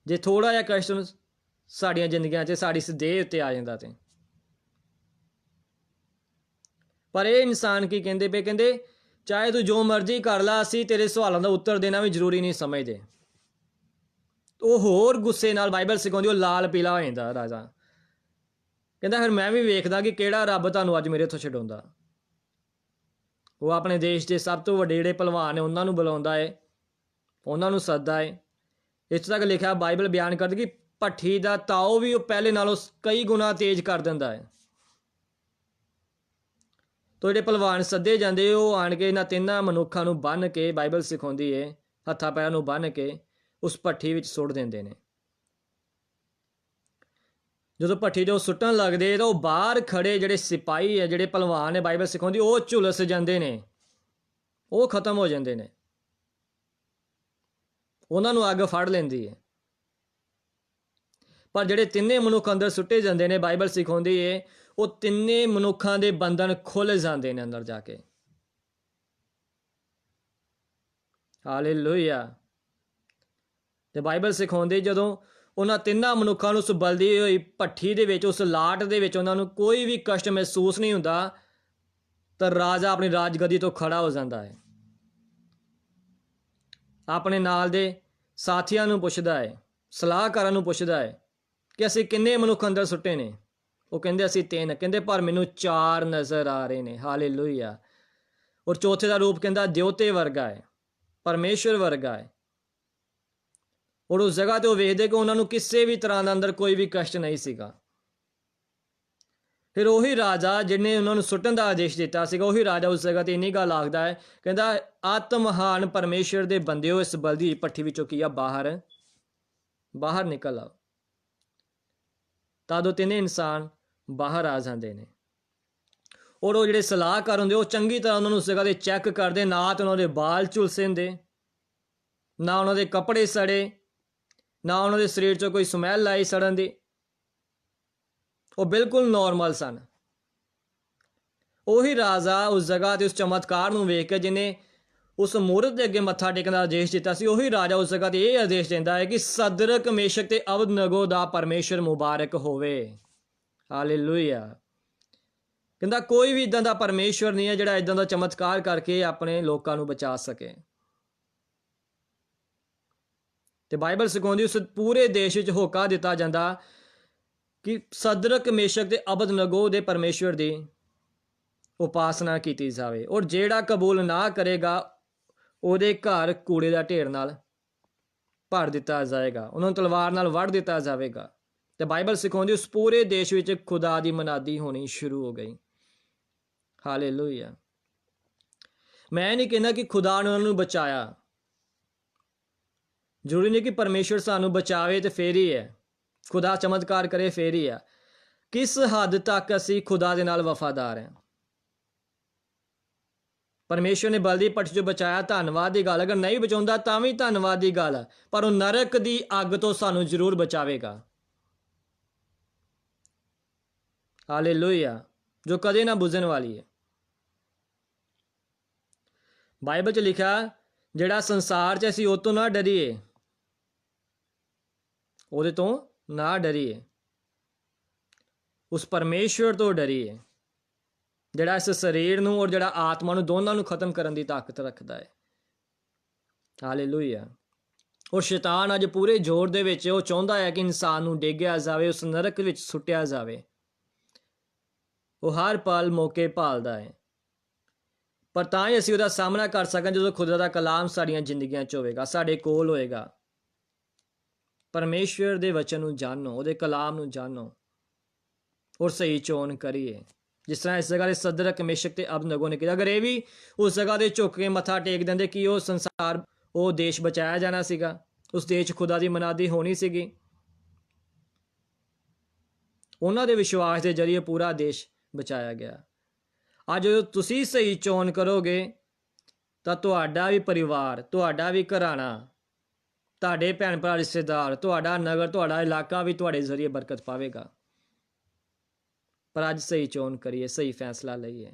ਜੇ ਥੋੜਾ ਜਿਹਾ ਕਸ਼ਟ ਸਾਡੀਆਂ ਜ਼ਿੰਦਗੀਆਂ 'ਚ ਸਾਡੀ ਇਸ ਦੇਹ ਉੱਤੇ ਆ ਜਾਂਦਾ ਤੇ। ਪਰ ਇਹ ਇਨਸਾਨ ਕੀ ਕਹਿੰਦੇ ਪਏ, ਕਹਿੰਦੇ ਚਾਹੇ ਤੂੰ ਜੋ ਮਰਜ਼ੀ ਕਰ ਲਾ, ਅਸੀਂ ਤੇਰੇ ਸਵਾਲਾਂ ਦਾ ਉੱਤਰ ਦੇਣਾ ਵੀ ਜ਼ਰੂਰੀ ਨਹੀਂ ਸਮਝਦੇ। ਉਹ ਹੋਰ ਗੁੱਸੇ ਨਾਲ ਬਾਈਬਲ ਸਿਖਾਉਂਦੀ, ਉਹ ਲਾਲ ਪੀਲਾ ਹੋ ਜਾਂਦਾ ਰਾਜਾ। ਕਹਿੰਦਾ ਫਿਰ ਮੈਂ ਵੀ ਵੇਖਦਾ ਕਿ ਕਿਹੜਾ ਰੱਬ ਤੁਹਾਨੂੰ ਅੱਜ ਮੇਰੇ ਇੱਥੋਂ ਛਡਾਉਂਦਾ। ਉਹ ਆਪਣੇ ਦੇਸ਼ ਦੇ ਸਭ ਤੋਂ ਵੱਡੇ ਜਿਹੜੇ ਭਲਵਾਨ ਨੇ ਉਹਨਾਂ ਨੂੰ ਬੁਲਾਉਂਦਾ ਹੈ, ਉਹਨਾਂ ਨੂੰ ਸੱਦਦਾ ਹੈ। ਇੱਥੇ ਤੱਕ ਲਿਖਿਆ, ਬਾਈਬਲ ਬਿਆਨ ਕਰਦੀ ਕਿ ਭੱਠੀ ਦਾ ਤਾਓ ਵੀ ਉਹ ਪਹਿਲੇ ਨਾਲੋਂ ਕਈ ਗੁਣਾ ਤੇਜ਼ ਕਰ ਦਿੰਦਾ ਹੈ। ਤੋ ਜਿਹੜੇ ਭਲਵਾਨ ਸੱਦੇ ਜਾਂਦੇ ਉਹ ਆਣ ਕੇ ਇਹਨਾਂ ਤਿੰਨਾਂ ਮਨੁੱਖਾਂ ਨੂੰ ਬੰਨ੍ਹ ਕੇ, ਬਾਈਬਲ ਸਿਖਾਉਂਦੀ ਏ, ਹੱਥਾਂ ਪੈਰਾਂ ਨੂੰ ਬੰਨ੍ਹ ਕੇ ਉਸ ਭੱਠੀ ਵਿੱਚ ਸੁੱਟ ਦਿੰਦੇ ਨੇ। ਜਦੋਂ ਭੱਠੀ ਜੋ ਸੁੱਟਣ ਲੱਗਦੇ ਤਾਂ ਉਹ ਬਾਹਰ ਖੜੇ ਜਿਹੜੇ ਸਿਪਾਹੀ ਹੈ, ਜਿਹੜੇ ਭਲਵਾਨ ਨੇ, ਬਾਈਬਲ ਸਿਖਾਉਂਦੀ, ਉਹ ਝੁਲਸ ਜਾਂਦੇ ਨੇ, ਉਹ ਖਤਮ ਹੋ ਜਾਂਦੇ ਨੇ, ਉਹਨਾਂ ਨੂੰ ਅੱਗ ਫੜ ਲੈਂਦੀ ਹੈ। ਪਰ ਜਿਹੜੇ ਤਿੰਨੇ ਮਨੁੱਖ ਅੰਦਰ ਸੁੱਟੇ ਜਾਂਦੇ ਨੇ, ਬਾਈਬਲ ਸਿਖਾਉਂਦੀ ਏ, ਉਹ ਤਿੰਨੇ ਮਨੁੱਖਾਂ ਦੇ ਬੰਧਨ ਖੁੱਲ ਜਾਂਦੇ ਨੇ ਅੰਦਰ ਜਾ ਕੇ। ਹਾਲੇਲੂਇਆ। ਤੇ ਬਾਈਬਲ ਸਿਖਾਉਂਦੀ ਜਦੋਂ ਉਹਨਾਂ ਤਿੰਨਾਂ ਮਨੁੱਖਾਂ ਨੂੰ ਉਸ ਬਲਦੀ ਹੋਈ ਭੱਠੀ ਦੇ ਵਿੱਚ, ਉਸ ਲਾਟ ਦੇ ਵਿੱਚ ਉਹਨਾਂ ਨੂੰ ਕੋਈ ਵੀ ਕਸ਼ਟ ਮਹਿਸੂਸ ਨਹੀਂ ਹੁੰਦਾ, ਤਾਂ ਰਾਜਾ ਆਪਣੀ ਰਾਜਗੱਦੀ ਤੋਂ ਖੜਾ ਹੋ ਜਾਂਦਾ ਹੈ, ਆਪਣੇ ਨਾਲ ਦੇ ਸਾਥੀਆਂ ਨੂੰ ਪੁੱਛਦਾ ਹੈ, ਸਲਾਹਕਾਰਾਂ ਨੂੰ ਪੁੱਛਦਾ ਹੈ ਕਿ ਅਸੀਂ ਕਿੰਨੇ ਮਨੁੱਖ ਅੰਦਰ ਸੁੱਟੇ ਨੇ। ਉਹ ਕਹਿੰਦੇ ਅਸੀਂ 3। ਕਹਿੰਦੇ ਪਰ ਮੈਨੂੰ 4 ਨਜ਼ਰ ਆ ਰਹੇ ਨੇ। ਹਾਲੇਲੂਇਆ। ਔਰ ਚੌਥੇ ਦਾ ਰੂਪ ਕਹਿੰਦਾ ਦਿਉਤੇ ਵਰਗਾ ਹੈ, ਪਰਮੇਸ਼ਵਰ ਵਰਗਾ ਹੈ। ਔਰ ਉਸ ਜਗ੍ਹਾ ਤੇ ਉਹ ਵੇਖਦੇ ਕਿ ਉਹਨਾਂ ਨੂੰ ਕਿਸੇ ਵੀ ਤਰ੍ਹਾਂ ਦਾ ਅੰਦਰ ਕੋਈ ਵੀ ਕਸ਼ਟ ਨਹੀਂ ਸੀਗਾ। ਫਿਰ ਉਹੀ ਰਾਜਾ ਜਿਹਨੇ ਉਹਨਾਂ ਨੂੰ ਸੁੱਟਣ ਦਾ ਆਦੇਸ਼ ਦਿੱਤਾ ਸੀਗਾ, ਉਹੀ ਰਾਜਾ ਉਸ ਜਗ੍ਹਾ ਤੇ ਇੰਨੀ ਗੱਲ ਆਖਦਾ ਹੈ, ਕਹਿੰਦਾ ਆਤਮਹਾਨ ਪਰਮੇਸ਼ਵਰ ਦੇ ਬੰਦਿਓ, ਇਸ ਬਲਦੀ ਭੱਠੀ ਵਿੱਚੋਂ ਕੀ ਆ, ਬਾਹਰ ਨਿਕਲ ਆਓ। ਤਦ ਉਹ ਤਿੰਨੇ ਇਨਸਾਨ ਬਾਹਰ ਆ ਜਾਂਦੇ ਨੇ। ਔਰ ਉਹ ਜਿਹੜੇ ਸਲਾਹਕਾਰ ਹੁੰਦੇ ਉਹ ਚੰਗੀ ਤਰ੍ਹਾਂ ਉਹਨਾਂ ਨੂੰ ਉਸ ਜਗ੍ਹਾ ਤੇ ਚੈੱਕ ਕਰਦੇ, ਨਾ ਤਾਂ ਉਹਨਾਂ ਦੇ ਬਾਲ ਝੁਲਸੇ ਹੁੰਦੇ, ਨਾ ਉਹਨਾਂ ਦੇ ਕੱਪੜੇ ਸੜੇ, ਨਾ ਉਹਨਾਂ ਦੇ ਸਰੀਰ 'ਚੋਂ ਕੋਈ ਸਮੈਲ ਆਈ ਸੜਨ ਦੀ, ਉਹ ਬਿਲਕੁਲ ਨੋਰਮਲ ਸਨ। ਉਹੀ ਰਾਜਾ ਉਸ ਜਗ੍ਹਾ ਤੇ ਉਸ ਚਮਤਕਾਰ ਨੂੰ ਵੇਖ ਕੇ, ਜਿਹਨੇ ਉਸ ਮੂਰਤ ਦੇ ਅੱਗੇ ਮੱਥਾ ਟੇਕਣ ਦਾ ਆਦੇਸ਼ ਦਿੱਤਾ ਸੀ, ਉਹੀ ਰਾਜਾ ਉਸ ਜਗ੍ਹਾ ਤੇ ਇਹ ਆਦੇਸ਼ ਦਿੰਦਾ ਹੈ ਕਿ ਸਦਰਕ, ਮੇਸ਼ਕ ਤੇ ਅਬਦਨਗੋ ਦਾ ਪਰਮੇਸ਼ਰ ਮੁਬਾਰਕ ਹੋਵੇ। ਹਾਲੇਲੂਇਆ। ਕਹਿੰਦਾ ਕੋਈ ਵੀ ਇਦਾਂ ਦਾ ਪਰਮੇਸ਼ਵਰ ਨਹੀਂ ਹੈ ਜਿਹੜਾ ਇਦਾਂ ਦਾ ਚਮਤਕਾਰ ਕਰਕੇ ਆਪਣੇ ਲੋਕਾਂ ਨੂੰ ਬਚਾ ਸਕੇ। ਤੇ ਬਾਈਬਲ ਸਿਖਾਉਂਦੀ ਉਸ ਪੂਰੇ ਦੇਸ਼ ਵਿੱਚ ਹੋਕਾ ਦਿੱਤਾ ਜਾਂਦਾ ਕਿ ਸਦਰਕ, ਮੇਸ਼ਕ ਤੇ ਅਬਦਨਗੋ ਦੇ ਪਰਮੇਸ਼ਵਰ ਦੀ ਉਪਾਸਨਾ ਕੀਤੀ ਜਾਵੇ, ਔਰ ਜਿਹੜਾ ਕਬੂਲ ਨਾ ਕਰੇਗਾ ਉਹਦੇ ਘਰ ਕੂੜੇ ਦਾ ਢੇਰ ਨਾਲ ਭਰ ਦਿੱਤਾ ਜਾਏਗਾ, ਉਹਨਾਂ ਨੂੰ ਤਲਵਾਰ ਨਾਲ ਵੱਢ ਦਿੱਤਾ ਜਾਵੇਗਾ। ਤੇ ਬਾਈਬਲ ਸਿਖਾਉਂਦੀ ਉਸ ਪੂਰੇ ਦੇਸ਼ ਵਿੱਚ ਖੁਦਾ ਦੀ ਮਨਾਦੀ ਹੋਣੀ ਸ਼ੁਰੂ ਹੋ ਗਈ। ਹਾਲੇਲੂਇਆ। ਮੈਂ ਨਹੀਂ ਕਹਿੰਦਾ ਕਿ ਖੁਦਾ ਨੇ ਉਹਨਾਂ ਨੂੰ ਬਚਾਇਆ, ਜ਼ਰੂਰੀ ਨਹੀਂ ਕਿ ਪਰਮੇਸ਼ਵਰ ਸਾਨੂੰ ਬਚਾਵੇ ਤੇ ਫੇਰ ਹੀ ਹੈ, ਖੁਦਾ ਚਮਤਕਾਰ ਕਰੇ ਫੇਰ ਹੀ ਆ। ਕਿਸ ਹੱਦ ਤੱਕ ਅਸੀਂ ਖੁਦਾ ਦੇ ਨਾਲ ਵਫਾਦਾਰ ਹਾਂ। ਪਰਮੇਸ਼ਵਰ ਨੇ ਬਲਦੀ ਭੱਠੀ 'ਚੋਂ ਬਚਾਇਆ, ਧੰਨਵਾਦ ਦੀ ਗੱਲ। ਅਗਰ ਨਹੀਂ ਬਚਾਉਂਦਾ ਤਾਂ ਵੀ ਧੰਨਵਾਦ ਦੀ ਗੱਲ ਹੈ, ਪਰ ਉਹ ਨਰਕ ਦੀ ਅੱਗ ਤੋਂ ਸਾਨੂੰ ਜ਼ਰੂਰ ਬਚਾਵੇਗਾ। ਹਾਲੇਲੂਇਆ। ਜੋ ਕਦੇ ਨਾ ਬੁਝਣ ਵਾਲੀ ਹੈ। ਬਾਈਬਲ 'ਚ ਲਿਖਿਆ ਜਿਹੜਾ ਸੰਸਾਰ 'ਚ ਅਸੀਂ ਉਹ ਤੋਂ ਨਾ ਡਰੀਏ, ਉਹਦੇ ਤੋਂ ਨਾ ਡਰੀਏ, ਉਸ ਪਰਮੇਸ਼ਵਰ ਤੋਂ ਡਰੀਏ ਜਿਹੜਾ ਇਸ ਸਰੀਰ ਨੂੰ ਔਰ ਜਿਹੜਾ ਆਤਮਾ ਨੂੰ, ਦੋਨਾਂ ਨੂੰ ਖਤਮ ਕਰਨ ਦੀ ਤਾਕਤ ਰੱਖਦਾ ਹੈ। ਹਾਲੇਲੂਇਆ। ਔਰ ਸ਼ੈਤਾਨ ਅੱਜ ਪੂਰੇ ਜ਼ੋਰ ਦੇ ਵਿੱਚ ਉਹ ਚਾਹੁੰਦਾ ਹੈ ਕਿ ਇਨਸਾਨ ਨੂੰ ਡੇਗਿਆ ਜਾਵੇ, ਉਸ ਨਰਕ ਵਿੱਚ ਸੁੱਟਿਆ ਜਾਵੇ। ਉਹ ਹਰ ਪਲ ਮੌਕੇ ਭਾਲਦਾ ਹੈ, ਪਰ ਤਾਂ ਹੀ ਅਸੀਂ ਉਹਦਾ ਸਾਹਮਣਾ ਕਰ ਸਕਾਂ ਜਦੋਂ ਖੁਦਾ ਦਾ ਕਲਾਮ ਸਾਡੀਆਂ ਜ਼ਿੰਦਗੀਆਂ 'ਚ ਹੋਵੇਗਾ, ਸਾਡੇ ਕੋਲ ਹੋਏਗਾ। ਪਰਮੇਸ਼ਵਰ ਦੇ ਵਚਨ ਨੂੰ ਜਾਣੋ, ਉਹਦੇ ਕਲਾਮ ਨੂੰ ਜਾਣੋ ਔਰ ਸਹੀ ਚੋਣ ਕਰੀਏ। ਜਿਸ ਤਰ੍ਹਾਂ ਇਸ ਜਗ੍ਹਾ ਦੇ ਸਦਰਕ, ਮੇਸ਼ਕ ਤੇ ਅਬਦਨਗੋ ਨੇ ਕੀਤਾ। ਅਗਰ ਇਹ ਵੀ ਉਸ ਜਗ੍ਹਾ ਦੇ ਝੁੱਕ ਕੇ ਮੱਥਾ ਟੇਕ ਦਿੰਦੇ, ਕਿ ਉਹ ਸੰਸਾਰ, ਉਹ ਦੇਸ਼ ਬਚਾਇਆ ਜਾਣਾ ਸੀਗਾ, ਉਸ ਦੇਸ਼ 'ਚ ਖੁਦਾ ਦੀ ਮਨਾਦੀ ਹੋਣੀ ਸੀਗੀ। ਉਹਨਾਂ ਦੇ ਵਿਸ਼ਵਾਸ ਦੇ ਜ਼ਰੀਏ ਪੂਰਾ ਦੇਸ਼ ਬਚਾਇਆ ਗਿਆ। ਅੱਜ ਜਦੋਂ ਤੁਸੀਂ ਸਹੀ ਚੋਣ ਕਰੋਗੇ ਤਾਂ ਤੁਹਾਡਾ ਵੀ ਪਰਿਵਾਰ, ਤੁਹਾਡਾ ਵੀ ਘਰਾਣਾ, ਤੁਹਾਡੇ ਭੈਣ ਭਰਾ, ਰਿਸ਼ਤੇਦਾਰ, ਤੁਹਾਡਾ ਨਗਰ, ਤੁਹਾਡਾ ਇਲਾਕਾ ਵੀ ਤੁਹਾਡੇ ਜ਼ਰੀਏ ਬਰਕਤ ਪਾਵੇਗਾ। ਪਰ ਅੱਜ ਸਹੀ ਚੋਣ ਕਰੀਏ, ਸਹੀ ਫੈਸਲਾ ਲਈਏ।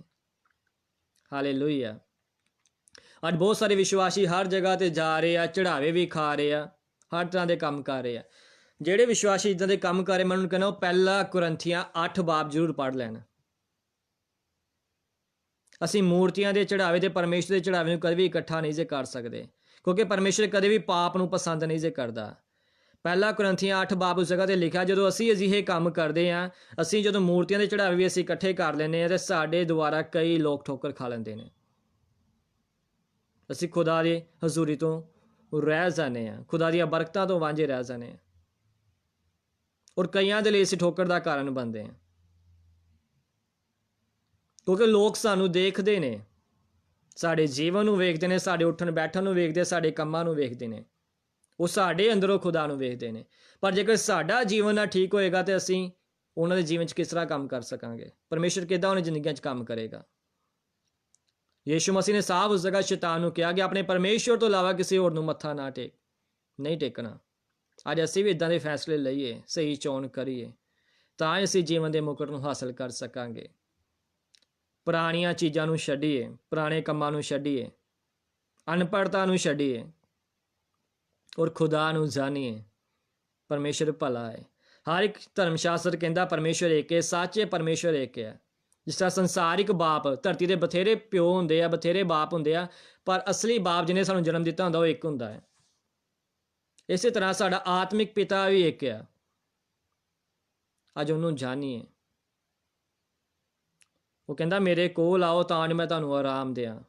ਹਾਲੇਲੂਇਆ। ਅੱਜ ਬਹੁਤ ਸਾਰੇ ਵਿਸ਼ਵਾਸੀ ਹਰ ਜਗ੍ਹਾ ਤੇ ਜਾ ਰਹੇ ਆ, ਚੜਾਵੇ ਵੀ ਖਾ ਰਹੇ ਆ, ਹਰ ਤਰ੍ਹਾਂ ਦੇ ਕੰਮ ਕਰ ਰਹੇ ਆ। ਜਿਹੜੇ ਵਿਸ਼ਵਾਸੀ ਇੱਦਾਂ ਦੇ ਕੰਮ ਕਰ ਰਹੇ, ਮੈਂ ਉਹਨੂੰ ਕਹਿੰਦਾ ਉਹ ਪਹਿਲਾ ਕੁਰਿੰਥੀਆਂ 8 ਬਾਬ ਜ਼ਰੂਰ ਪੜ੍ਹ ਲੈਣ। ਅਸੀਂ ਮੂਰਤੀਆਂ ਦੇ ਚੜਾਵੇ ਤੇ ਪਰਮੇਸ਼ਰ ਦੇ ਚੜਾਵੇ ਨੂੰ ਕਦੇ ਵੀ ਇਕੱਠਾ ਨਹੀਂ ਜੇ ਕਰ ਸਕਦੇ, ਕਿਉਂਕਿ ਪਰਮੇਸ਼ਰ ਕਦੇ ਵੀ ਪਾਪ ਨੂੰ ਪਸੰਦ ਨਹੀਂ ਜੇ ਕਰਦਾ। ਪਹਿਲਾ ਕੁਰਿੰਥੀਆਂ 8 ਬਾਬ ਉਸ ਜਗ੍ਹਾ ਤੇ ਲਿਖਿਆ, ਜਦੋਂ ਅਸੀਂ ਅਜਿਹੇ ਕੰਮ ਕਰਦੇ ਹਾਂ, ਅਸੀਂ ਜਦੋਂ ਮੂਰਤੀਆਂ ਦੇ ਚੜਾਵੇ ਵੀ ਅਸੀਂ ਇਕੱਠੇ ਕਰ ਲੈਂਦੇ ਹਾਂ, ਤੇ ਸਾਡੇ ਦੁਆਰਾ ਕਈ ਲੋਕ ਠੋਕਰ ਖਾ ਲੈਂਦੇ ਨੇ। ਅਸੀਂ ਖੁਦਾ ਦੀ ਹਜ਼ੂਰੀ ਤੋਂ ਰਹਿ ਜਾਂਦੇ ਹਾਂ, ਖੁਦਾ ਦੀਆਂ ਬਰਕਤਾਂ ਤੋਂ ਵਾਂਝੇ ਰਹਿ ਜਾਂਦੇ ਹਾਂ, ਔਰ ਕਈਆਂ ਦੇ ਲਈ ਅਸੀਂ ਠੋਕਰ ਦਾ ਕਾਰਨ ਬਣਦੇ ਹਾਂ। ਕਿਉਂਕਿ ਲੋਕ ਸਾਨੂੰ ਦੇਖਦੇ ਨੇ, ਸਾਡੇ ਜੀਵਨ ਨੂੰ ਵੇਖਦੇ ਨੇ, ਸਾਡੇ ਉੱਠਣ ਬੈਠਣ ਨੂੰ ਵੇਖਦੇ, ਸਾਡੇ ਕੰਮਾਂ ਨੂੰ ਵੇਖਦੇ ਨੇ, ਉਹ ਸਾਡੇ ਅੰਦਰੋਂ ਖੁਦਾ ਨੂੰ ਵੇਖਦੇ ਨੇ। ਪਰ ਜੇਕਰ ਸਾਡਾ ਜੀਵਨ ਨਾ ਠੀਕ ਹੋਏਗਾ ਤੇ ਅਸੀਂ ਉਹਨਾਂ ਦੇ ਜੀਵਨ 'ਚ ਕਿਸ ਤਰ੍ਹਾਂ ਕੰਮ ਕਰ ਸਕਾਂਗੇ? ਪਰਮੇਸ਼ਰ ਕਿੱਦਾਂ ਉਹਨਾਂ ਜ਼ਿੰਦਗੀਆਂ 'ਚ ਕੰਮ ਕਰੇਗਾ? ਯੀਸ਼ੂ ਮਸੀਹ ਨੇ ਸਾਫ਼ ਉਸ ਜਗ੍ਹਾ ਸ਼ੈਤਾਨ ਨੂੰ ਕਿਹਾ ਕਿ ਆਪਣੇ ਪਰਮੇਸ਼ਰ ਤੋਂ ਇਲਾਵਾ ਕਿਸੇ ਹੋਰ ਨੂੰ ਮੱਥਾ ਨਾ ਟੇਕ, ਨਹੀਂ ਟੇਕਣਾ। ਅੱਜ ਅਸੀਂ ਵੀ ਇਦਾਂ ਦੇ ਫੈਸਲੇ ਲਈਏ, ਸਹੀ ਚੋਣ ਕਰੀਏ, ਤਾਂ ਅਸੀਂ ਜੀਵਨ ਦੇ ਮੁਕਰ ਨੂੰ ਹਾਸਲ ਕਰ ਸਕਾਂਗੇ। ਪੁਰਾਣੀਆਂ ਚੀਜ਼ਾਂ ਨੂੰ ਛੱਡੀਏ, ਪੁਰਾਣੇ ਕੰਮਾਂ ਨੂੰ ਛੱਡੀਏ, ਅਨਪੜ੍ਹਤਾ ਨੂੰ ਛੱਡੀਏ ਔਰ ਖੁਦਾ ਨੂੰ ਜਾਣੀਏ। ਪਰਮੇਸ਼ਰ ਭਲਾ ਹੈ। ਹਰ ਇੱਕ ਧਰਮ ਸ਼ਾਸਤਰ ਕਹਿੰਦਾ ਪਰਮੇਸ਼ਰ ਇੱਕ ਹੈ, ਸੱਚੇ ਪਰਮੇਸ਼ਰ ਇੱਕ ਹੈ। ਜਿਸ ਤਰ੍ਹਾਂ ਸੰਸਾਰਿਕ ਬਾਪ, ਧਰਤੀ ਦੇ ਬਥੇਰੇ ਪਿਓ ਹੁੰਦੇ ਆ, ਬਥੇਰੇ ਬਾਪ ਹੁੰਦੇ ਆ, ਪਰ ਅਸਲੀ ਬਾਪ ਜਿਹਨੇ ਸਾਨੂੰ ਜਨਮ ਦਿੱਤਾ ਹੁੰਦਾ ਉਹ ਇੱਕ ਹੁੰਦਾ ਹੈ। ਇਸੇ ਤਰ੍ਹਾਂ ਸਾਡਾ ਆਤਮਿਕ ਪਿਤਾ ਵੀ ਇੱਕ ਆ। ਅੱਜ ਉਹਨੂੰ ਜਾਣੀਏ। ਉਹ ਕਹਿੰਦਾ ਮੇਰੇ ਕੋਲ ਆਓ ਤਾਂ ਮੈਂ ਤੁਹਾਨੂੰ ਆਰਾਮ ਦਿਆਂ।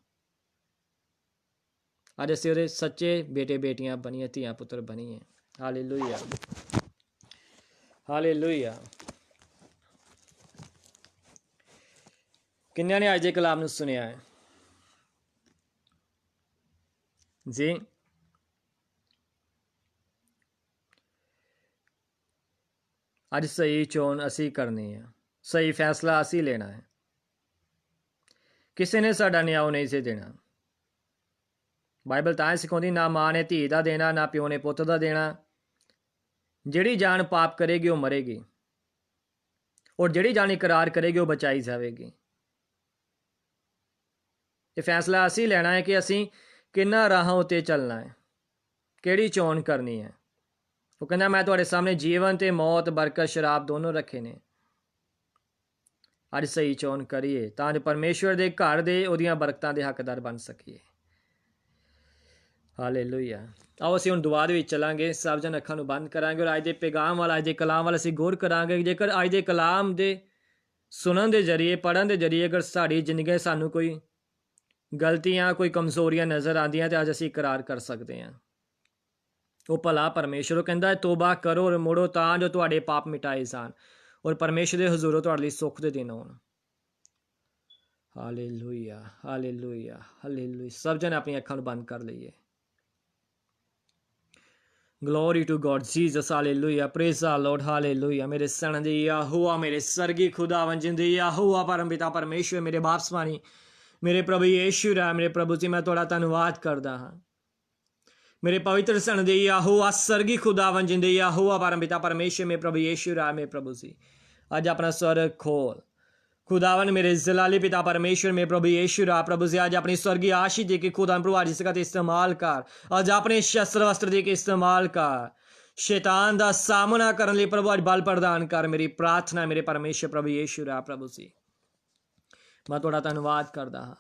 ਅੱਜ ਅਸੀਂ ਉਹਦੇ ਸੱਚੇ ਬੇਟੇ ਬੇਟੀਆਂ ਬਣੀਏ, ਧੀਆਂ ਪੁੱਤਰ ਬਣੀਏ। Hallelujah, hallelujah. ਕਿੰਨਿਆਂ ਨੇ ਅੱਜ ਦੇ ਕਲਾਮ ਨੂੰ ਸੁਣਿਆ ਹੈ ਜੀ? ਅੱਜ ਸਹੀ ਚੋਣ ਅਸੀਂ ਕਰਨੀ ਹੈ, ਸਹੀ ਫੈਸਲਾ ਅਸੀਂ ਲੈਣਾ ਹੈ। ਕਿਸੇ ਨੇ ਸਾਡਾ ਨਿਆਂ ਨਹੀਂ ਸੀ ਦੇਣਾ। ਬਾਈਬਲ ਤਾਂ ਸਿਖਾਉਂਦੀ, ਨਾ ਮਾਂ ਨੇ ਧੀ ਦਾ ਦੇਣਾ, ਨਾ ਪਿਓ ਨੇ ਪੁੱਤ ਦਾ ਦੇਣਾ। ਜਿਹੜੀ ਜਾਨ ਪਾਪ ਕਰੇਗੀ ਉਹ ਮਰੇਗੀ, ਔਰ ਜਿਹੜੀ ਜਾਨ ਇਕਰਾਰ ਕਰੇਗੀ ਉਹ ਬਚਾਈ ਜਾਵੇਗੀ। ਇਹ ਫੈਸਲਾ ਅਸੀਂ ਲੈਣਾ ਹੈ ਕਿ ਅਸੀਂ ਕਿੰਨਾ ਰਾਹਾਂ ਉੱਤੇ ਚੱਲਣਾ ਹੈ, ਕਿਹੜੀ ਚੋਣ ਕਰਨੀ ਹੈ। ਉਹ ਕਹਿੰਦਾ ਮੈਂ ਤੁਹਾਡੇ ਸਾਹਮਣੇ ਜੀਵਨ ਤੇ ਮੌਤ, ਬਰਕਤ, ਸ਼ਰਾਬ ਦੋਨੋਂ ਰੱਖੇ ਨੇ। ਅੱਜ ਸਹੀ ਚੋਣ ਕਰੀਏ ਤਾਂ ਜੋ ਪਰਮੇਸ਼ਵਰ ਦੇ ਘਰ ਦੇ ਉਹਦੀਆਂ ਬਰਕਤਾਂ ਦੇ ਹੱਕਦਾਰ ਬਣ ਸਕੀਏ। ਹਾਲੇਲੂਇਆ। ਆਓ ਅਸੀਂ ਹੁਣ ਦੁਆ ਦੇ ਵਿੱਚ ਚੱਲਾਂਗੇ। ਸਭ ਜਣ ਅੱਖਾਂ ਨੂੰ ਬੰਦ ਕਰਾਂਗੇ ਔਰ ਅੱਜ ਦੇ ਪੈਗਾਮ ਵਾਲਾ, ਅੱਜ ਦੇ ਕਲਾਮ ਵਾਲਾ ਅਸੀਂ ਗੌਰ ਕਰਾਂਗੇ। ਜੇਕਰ ਅੱਜ ਦੇ ਕਲਾਮ ਦੇ ਸੁਣਨ ਦੇ ਜ਼ਰੀਏ, ਪੜ੍ਹਨ ਦੇ ਜ਼ਰੀਏ ਅਗਰ ਸਾਡੀ ਜ਼ਿੰਦਗੀ ਸਾਨੂੰ ਕੋਈ ਗਲਤੀਆਂ, ਕੋਈ ਕਮਜ਼ੋਰੀਆਂ ਨਜ਼ਰ ਆਉਂਦੀਆਂ ਤੇ ਅੱਜ ਅਸੀਂ ਇਕਰਾਰ ਕਰ ਸਕਦੇ ਹਾਂ। ਉਹ ਭਲਾ ਪਰਮੇਸ਼ਰ ਕਹਿੰਦਾ ਤੋਬਾ ਕਰੋ ਔਰ ਮੁੜੋ ਤਾਂ ਜੋ ਤੁਹਾਡੇ ਪਾਪ ਮਿਟਾਏ ਜਾਣ ਔਰ ਪਰਮੇਸ਼ਰ ਦੇ ਹਜ਼ੂਰੋਂ ਤੁਹਾਡੇ ਲਈ ਸੁੱਖ ਦੇ ਦਿਨ ਹੋਣ। Hallelujah, hallelujah, hallelujah. ਸਭ ਜਣੇ ਆਪਣੀਆਂ ਅੱਖਾਂ ਨੂੰ ਬੰਦ ਕਰ ਲਈਏ। Glory to God, Jesus, hallelujah, praise the Lord, hallelujah। मेरे सन दी यहोवा, मेरे स्वर्गीय खुदावन जिंदे यहोवा परम पिता परमेश्वर, मेरे बाप स्वामी, मेरे प्रभु यीशु राम, मेरे प्रभु जी मैं थोड़ा धन्यवाद करदा हाँ। मेरे पवित्र सन दे यहोवा स्वर्गीय खुदावन जिंदे यहोवा परम पिता परमेश्वर, मेरे प्रभु यीशु राम, मेरे प्रभु जी अज अपना स्वर खोल खुदावन। मेरे जलाली पिता परमेश्वर, मेरे प्रभु यीशु रा प्रभु जी अज अपनी स्वर्गीय आशीष दे के खुदा प्रभु आज इसका इस्तेमाल कर। अज अपने शस्त्र वस्त्र दे के इस्तेमाल कर। शैतान का सामना करने लिए प्रभु अज बल प्रदान कर। मेरी प्रार्थना मेरे परमेश्वर प्रभु यीशु रा प्रभु जी मैं थोड़ा धन्यवाद करदा हाँ।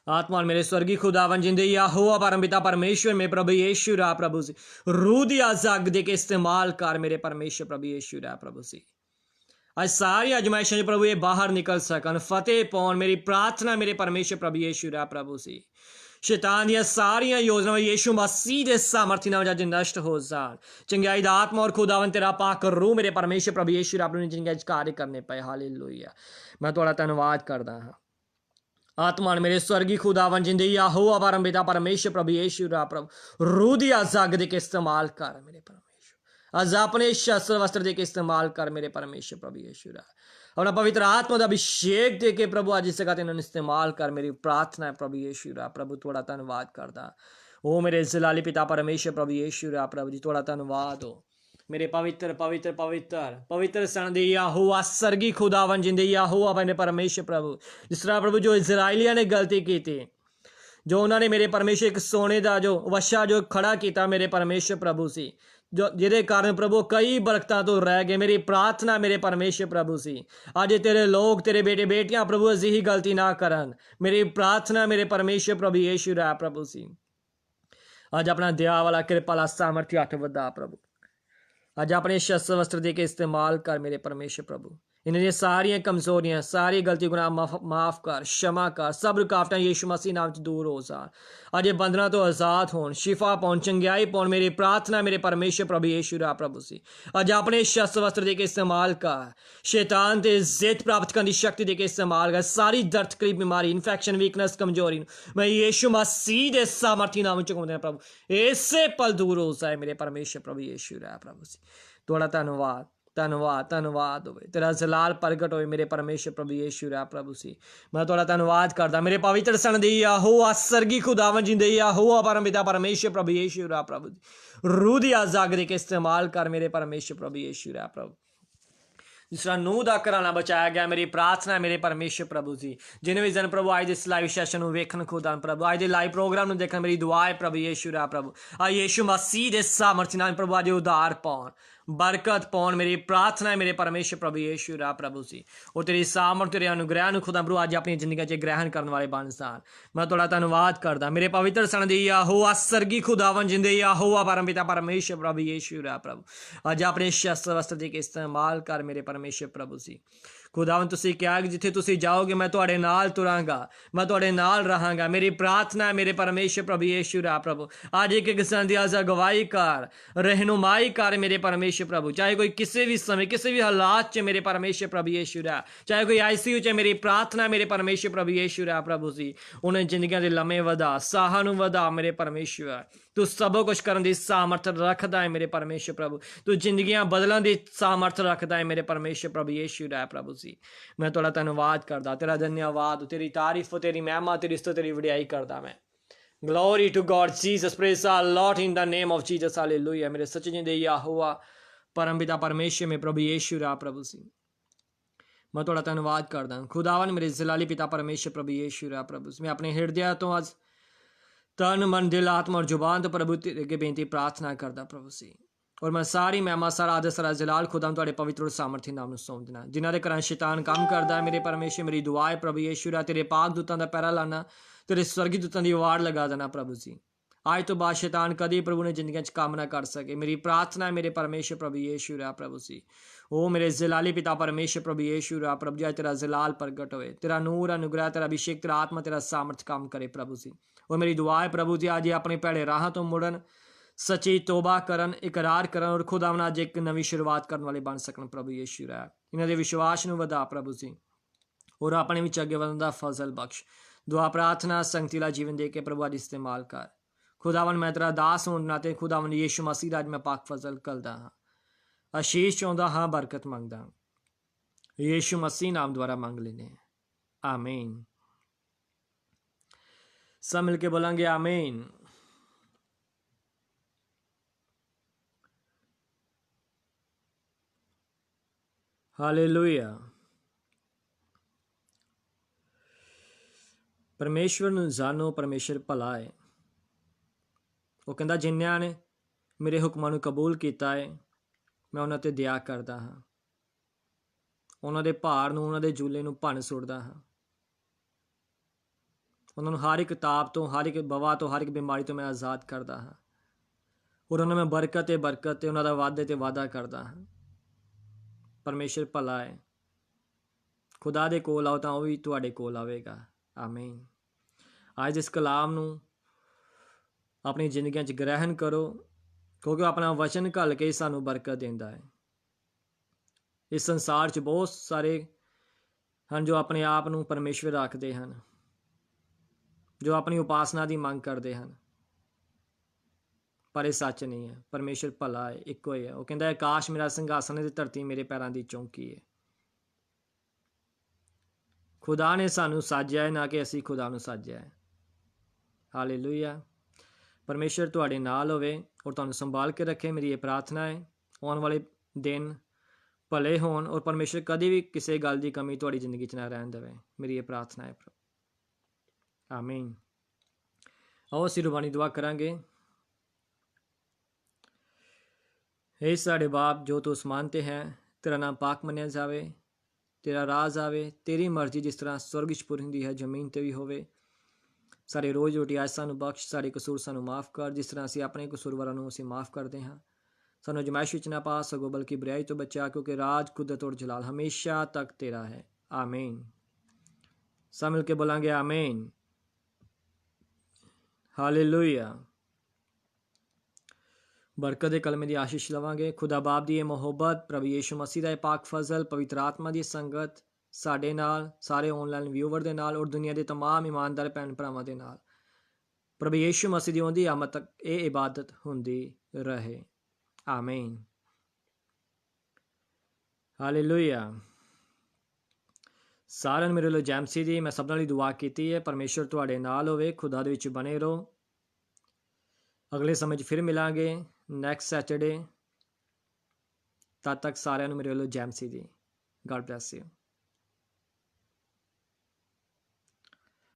आत्मा मेरे स्वर्गीय खुदावन जिंदे यहोवा परम पिता परमेश्वर, मेरे प्रभु यीशु रा प्रभु जी रूह दी अग दे के इस्तेमाल कर। मेरे परमेश्वर प्रभु यीशु रा प्रभु जी आज सारी अजमाइशों प्रभु ये बाहर निकल सकन, फतेह पाउन। मेरी प्रार्थना मेरे परमेश्वर प्रभु यीशु रा प्रभु जी शैतान दी सारियां योजनाएं यीशु मसीह दे सामर्थ्य नाल जज नष्ट हो जान। चंगाई दा आत्मा और खुदावन तेरा पाक रूह मेरे परमेश्वर प्रभु यीशु रा प्रभु जिंदगी कार्य करने पाए। हालेलुया मैं थोड़ा धन्यवाद करदा हां। आत्मा मेरे स्वर्गीय खुदावन जिंदे यहोवा परम पिता परमेश्वर प्रभु यीशु रा प्रभु रूह दी अग दे के इस्तेमाल कर। मेरे अज अपने शस्त्र वस्त्र दे के इस्तेमाल कर। मेरे परमेश्वर प्रभु यीशु रा अपना पवित्र आत्मा का अभिषेक दे के प्रभु अज इस जगह इन्होंने इस्तेमाल कर। मेरी प्रार्थना है प्रभु यीशु रा प्रभु थोड़ा धन्यवाद करदा। ओ मेरे जलाली पिता परमेश्वर प्रभु यीशु रा प्रभु जी थोड़ा धन्यवाद हो। मेरे पवित्र पवित्र पवित्र पवित्र सन दे यहोवा स्वर्गीय खुदावन जिंदे यहोवा मेरे परमेश्वर प्रभु जिस तरह प्रभु जो इजराइलियां ने गलती की थी, जो उन्होंने मेरे परमेश्वर एक सोने का जो वशा जो खड़ा किया मेरे परमेश्वर प्रभु से, जो जिहदे कारण प्रभु कई बरकतां तो रह गए। मेरी प्रार्थना मेरे परमेश्वर प्रभु सी अज तेरे लोग तेरे बेटे बेटियां प्रभु अजिही गलती ना करन। मेरी प्रार्थना मेरे परमेश्वर प्रभु यीशु रा प्रभु सी अज अपना दया वाला कृपा वाला सामर्थ्य हथ वधा प्रभु। अज अपने शस्त्र वस्त्र दे के इस्तेमाल कर। मेरे परमेश्वर प्रभु इन्हां दी सारियां कमजोरियां सारी गलती गुनाह माफ कर, क्षमा कर, सब रुकावटां यीशु मसीह नाम च दूर हो सा। अज बंधना तो आज़ाद होन, शिफा पाउन, चंगियाई पाउन। मेरी प्रार्थना मेरे परमेश्वर प्रभु यीशु रा प्रभु सी अज अपने शस्त्र वस्त्र दे के इस्तेमाल कर, शैतान ते जित प्राप्त करने की शक्ति दे के इस्तेमाल कर। सारी दर्द तकलीफ बीमारी इन्फेक्शन वीकनेस कमजोरी मैं यीशु मसीह दे सामर्थी नाम च कहंदा प्रभु ऐसे पल दूर हो जाए मेरे परमेश्वर प्रभु यीशु रा प्रभु सी। थोड़ा धन्यवाद धन्यवाद धन्यवाद होवे तेरा जलाल प्रगट होए मेरे परमेश्वर प्रभु यीशु रा प्रभु सी। मैं थोड़ा धन्यवाद करदा मेरे पवित्र सन दी यहोवा सरगी खुदावन जिंदे यहोवा परम पिता परमेश्वर प्रभु यीशु रा प्रभु रूह दी आजागरी के इस्तेमाल कर मेरे परमेश्वर प्रभु यीशु रा प्रभु। जिस तरह नूह का घराना बचाया गया, मेरी प्रार्थना है मेरे परमेश्वर प्रभु जी जिन्हें भी जन प्रभु आज इस लाइव सैशन में वेखन खुदा प्रभु आज दे लाइव प्रोग्राम में देखना मेरी दुआ है प्रभु यीशु रा प्रभु आ यीशु मसीह दे सामर्थ्य नाल प्रभु आज उधार पाउन बरकत पाउन। मेरी प्रार्थना है मेरे परमेश्वर प्रभु यीशु रा प्रभु जी और तेरी सामर्थ तेरे अनुग्रह खुदा प्रभु आज अपनी जिंदगी च ग्रहण करने वाले बन सान। मैं थोड़ा धन्यवाद करदा मेरे पवित्र सन दी यहोवा सरगी खुदावन जिंदे यहोवा परम पिता परमेश्वर प्रभु यीशु रा प्रभु आज अपने शस्त्र वस्त्र दे के इस्तेमाल कर मेरे परमेश्वर प्रभु जी। खुदावन तुसीं कहा कि जिथे तुसीं जाओगे मैं तुहाडे नाल तुरांगा, मैं तुहाडे नाल रहांगा। मेरी प्रार्थना है मेरे परमेश्वर प्रभु यीशु रा प्रभु आज एक किसान दी अगवाई कर रहनुमाई कर मेरे परमेश्वर प्रभु चाहे कोई किसी भी समय किसी भी हालात च मेरे परमेश्वर प्रभु यीशु रा चाहे कोई ICU च मेरी प्रार्थना मेरे परमेश्वर प्रभु यीशु रा प्रभु जी उन्हें जिंदगियां दे लम्हे वधा साहां नूं वधा मेरे परमेश्वर तू सब कुछ करन दी सामर्थ रखदा है मेरे परमेश्वर प्रभु तू जिंदगियां बदलन दी सामर्थ रखदा है मेरे परमेश्वर प्रभु यीशु रा प्रभु जी। मैं थोड़ा धन्यवाद करदा तेरा धन्यवाद तेरी तारीफ तेरी महिमा तेरी स्तुति तेरी वडियाई करदा मैं। Glory to God Jesus praise the Lord in the name of Jesus hallelujah. मेरे सच्चे जिंदे यहोवा परम पिता परमेश्वर में प्रभु यीशु रा प्रभु सी मैं थोड़ा धन्यवाद करदा खुदावन मेरे जलाली पिता परमेश्वर प्रभु यीशु रा प्रभु मैं अपने हृदय तो आज तन मन दिल आत्मा और जुबान तो प्रभु अगे बेनती प्रार्थना करदा प्रभु सी और मैं सारी महिमा सारा आदर सारा जलाल खुदा तुहाडे पवित्र और सामर्थी नाम नूं सौंप देना। जिन्हां दे घरां शैतान काम करदा मेरे परमेश्वर मेरी दुआ है प्रभु यीशु रा तेरे पाक दूतां दा पैरा लाना तेरे स्वर्गी दूतां दी वाड़ लगा देना प्रभु जी। आज तो बाद शैतान कदी प्रभु ने जिंदगी च काम ना कर सके। मेरी प्रार्थना है मेरे परमेश्वर प्रभु यीशु रा प्रभु सी ओ मेरे जलाली पिता परमेश्वर प्रभु यीशु रा प्रभु जी तेरा जलाल प्रगट होए तेरा नूर अनुग्रह तेरा अभिषेक तेरा आत्मा तेरा सामर्थ काम करे प्रभु जी। और मेरी दुआ है प्रभु जी आज अपने भैड़े राह तो मुड़न सच्ची तोबा करन इकरार करन और खुदावन अज एक नवी शुरुआत करने वाले बन सकन प्रभु यीशु रा इन्हां दे विश्वास नूं वधा प्रभु जी और अपने विच अगे वधण दा फजल बख्श। दुआ प्रार्थना संगतीला जीवन दे के प्रभु अज इस्तेमाल कर खुदावन मैं तेरा दास होण नाते खुदावन यीशु मसीह दा अज मैं पाक फजल करदा हां आशीष चाहुंदा हां बरकत मंगदा यीशु मसीह नाम द्वारा मंग लेने आमीन। सब मिलके बोलेंगे आमीन। हालेलुया। परमेश्वर नूं जानो परमेश्वर भला है। वो कहंदा जिन्हां ने मेरे हुक्मां नूं कबूल कीता है मैं उन्हां ते दया करदा हां उन्हां दे भार नूं उन्हां दे जूले नूं भंन सुट्टदा हां उन्हां नूं हर एक ताप तो हर एक बवा तो हर एक बीमारी तो मैं आज़ाद करदा हां और उन्हां मैं बरकत ते उन्हां दा वादे ते वादा करदा हां। परमेश्वर भला है। खुदा दे कोल आओ तां ओह भी तुहाडे कोल आवेगा आमीन। आज इस कलाम नूं अपनी जिंदगियां च ग्रहण करो क्योंकि अपना वचन घल के सानूं बरकत देंदा है। इस संसार च बहुत सारे हैं जो अपने आप नूं परमेश्वर आखदे हैं जो अपनी उपासना की मंग करते हैं पर यह सच नहीं है। परमेश्वर भला है एको ही है। वह कहता है आकाश मेरा संघासन है धरती मेरे पैरों की चौंकी है। खुदा ने सानू साजया है ना कि असी खुदा नूं साजया है। हालेलुया। परमेश्वर तुहाडे नाल होवे और तुहानूं संभाल के रखे मेरी ये प्रार्थना है। आने वाले दिन भले होण और परमेश्वर कभी भी किसी गल की कमी तुहाडी जिंदगी च ना रहन देवे मेरी ये प्रार्थना है। आमीन। आओ असीं रूबानी दुआ करांगे। हे साडे बाप जो तू आसमान ते है तेरा नाम पाक मन्निया जावे तेरा राज आवे तेरी मर्जी जिस तरह स्वर्ग च पूरी हुंदी है जमीन ते भी होवे। सारे रोज़ रोटी आज सानू बख्श सारे कसूर सानू माफ़ कर जिस तरह असीं अपने कसूरवारां नूं असीं माफ़ करते हाँ। ਸਾਨੂੰ ਅਜਮਾਇਸ਼ ਵਿੱਚ ਨਾ ਪਾ ਸਗੋਂ ਬਲਕਿ ਬੁਰਾਈ ਤੋਂ ਬਚਾ, ਕਿਉਂਕਿ ਰਾਜ, ਕੁਦਰਤ ਔਰ ਜਲਾਲ ਹਮੇਸ਼ਾ ਤੱਕ ਤੇਰਾ ਹੈ। ਆਮੀਨ। ਸਭ ਮਿਲ ਕੇ ਬੋਲਾਂਗੇ ਆਮੀਨ। ਹਾਲੇਲੂਇਆ। ਬਰਕਤ ਦੇ ਕਲਮੇ ਦੀ ਆਸ਼ੀਸ਼ ਲਵਾਂਗੇ। ਖੁਦਾ ਬਾਪ ਦੀ ਇਹ ਮੁਹੱਬਤ, ਪ੍ਰਭੂ ਯੀਸ਼ੂ ਮਸੀਹ ਦਾ ਇਹ ਪਾਕ ਫਜ਼ਲ, ਪਵਿੱਤਰ ਆਤਮਾ ਦੀ ਸੰਗਤ ਸਾਡੇ ਨਾਲ, ਸਾਰੇ ਆਨਲਾਈਨ ਵਿਊਵਰ ਦੇ ਨਾਲ ਔਰ ਦੁਨੀਆ ਦੇ तमाम ਇਮਾਨਦਾਰ ਭੈਣ ਭਰਾਵਾਂ ਦੇ ਨਾਲ ਪ੍ਰਭੂ ਯੀਸ਼ੂ ਮਸੀਹ ਦੀ ਆਉਂਦੀ ਆਮਦ ਤੱਕ ਇਹ ਇਬਾਦਤ ਹੁੰਦੀ ਰਹੇ। ਆਮੀਨ। ਹਾਲੇਲੂਇਆ। ਸਾਰਿਆਂ ਨੂੰ ਮੇਰੇ ਵੱਲੋਂ ਜੈ ਮਸੀਹ ਦੀ। ਮੈਂ ਸਭ ਨਾਲ ਹੀ ਦੁਆ ਕੀਤੀ ਹੈ, ਪਰਮੇਸ਼ਰ ਤੁਹਾਡੇ ਨਾਲ ਹੋਵੇ, ਖੁਦਾ ਦੇ ਵਿੱਚ ਬਣੇ ਰਹੋ। ਅਗਲੇ ਸਮੇਂ 'ਚ ਫਿਰ ਮਿਲਾਂਗੇ ਨੈਕਸਟ ਸੈਟਰਡੇ। ਤਦ ਤੱਕ ਸਾਰਿਆਂ ਨੂੰ ਮੇਰੇ ਵੱਲੋਂ ਜੈ ਮਸੀਹ ਦੀ। God bless you.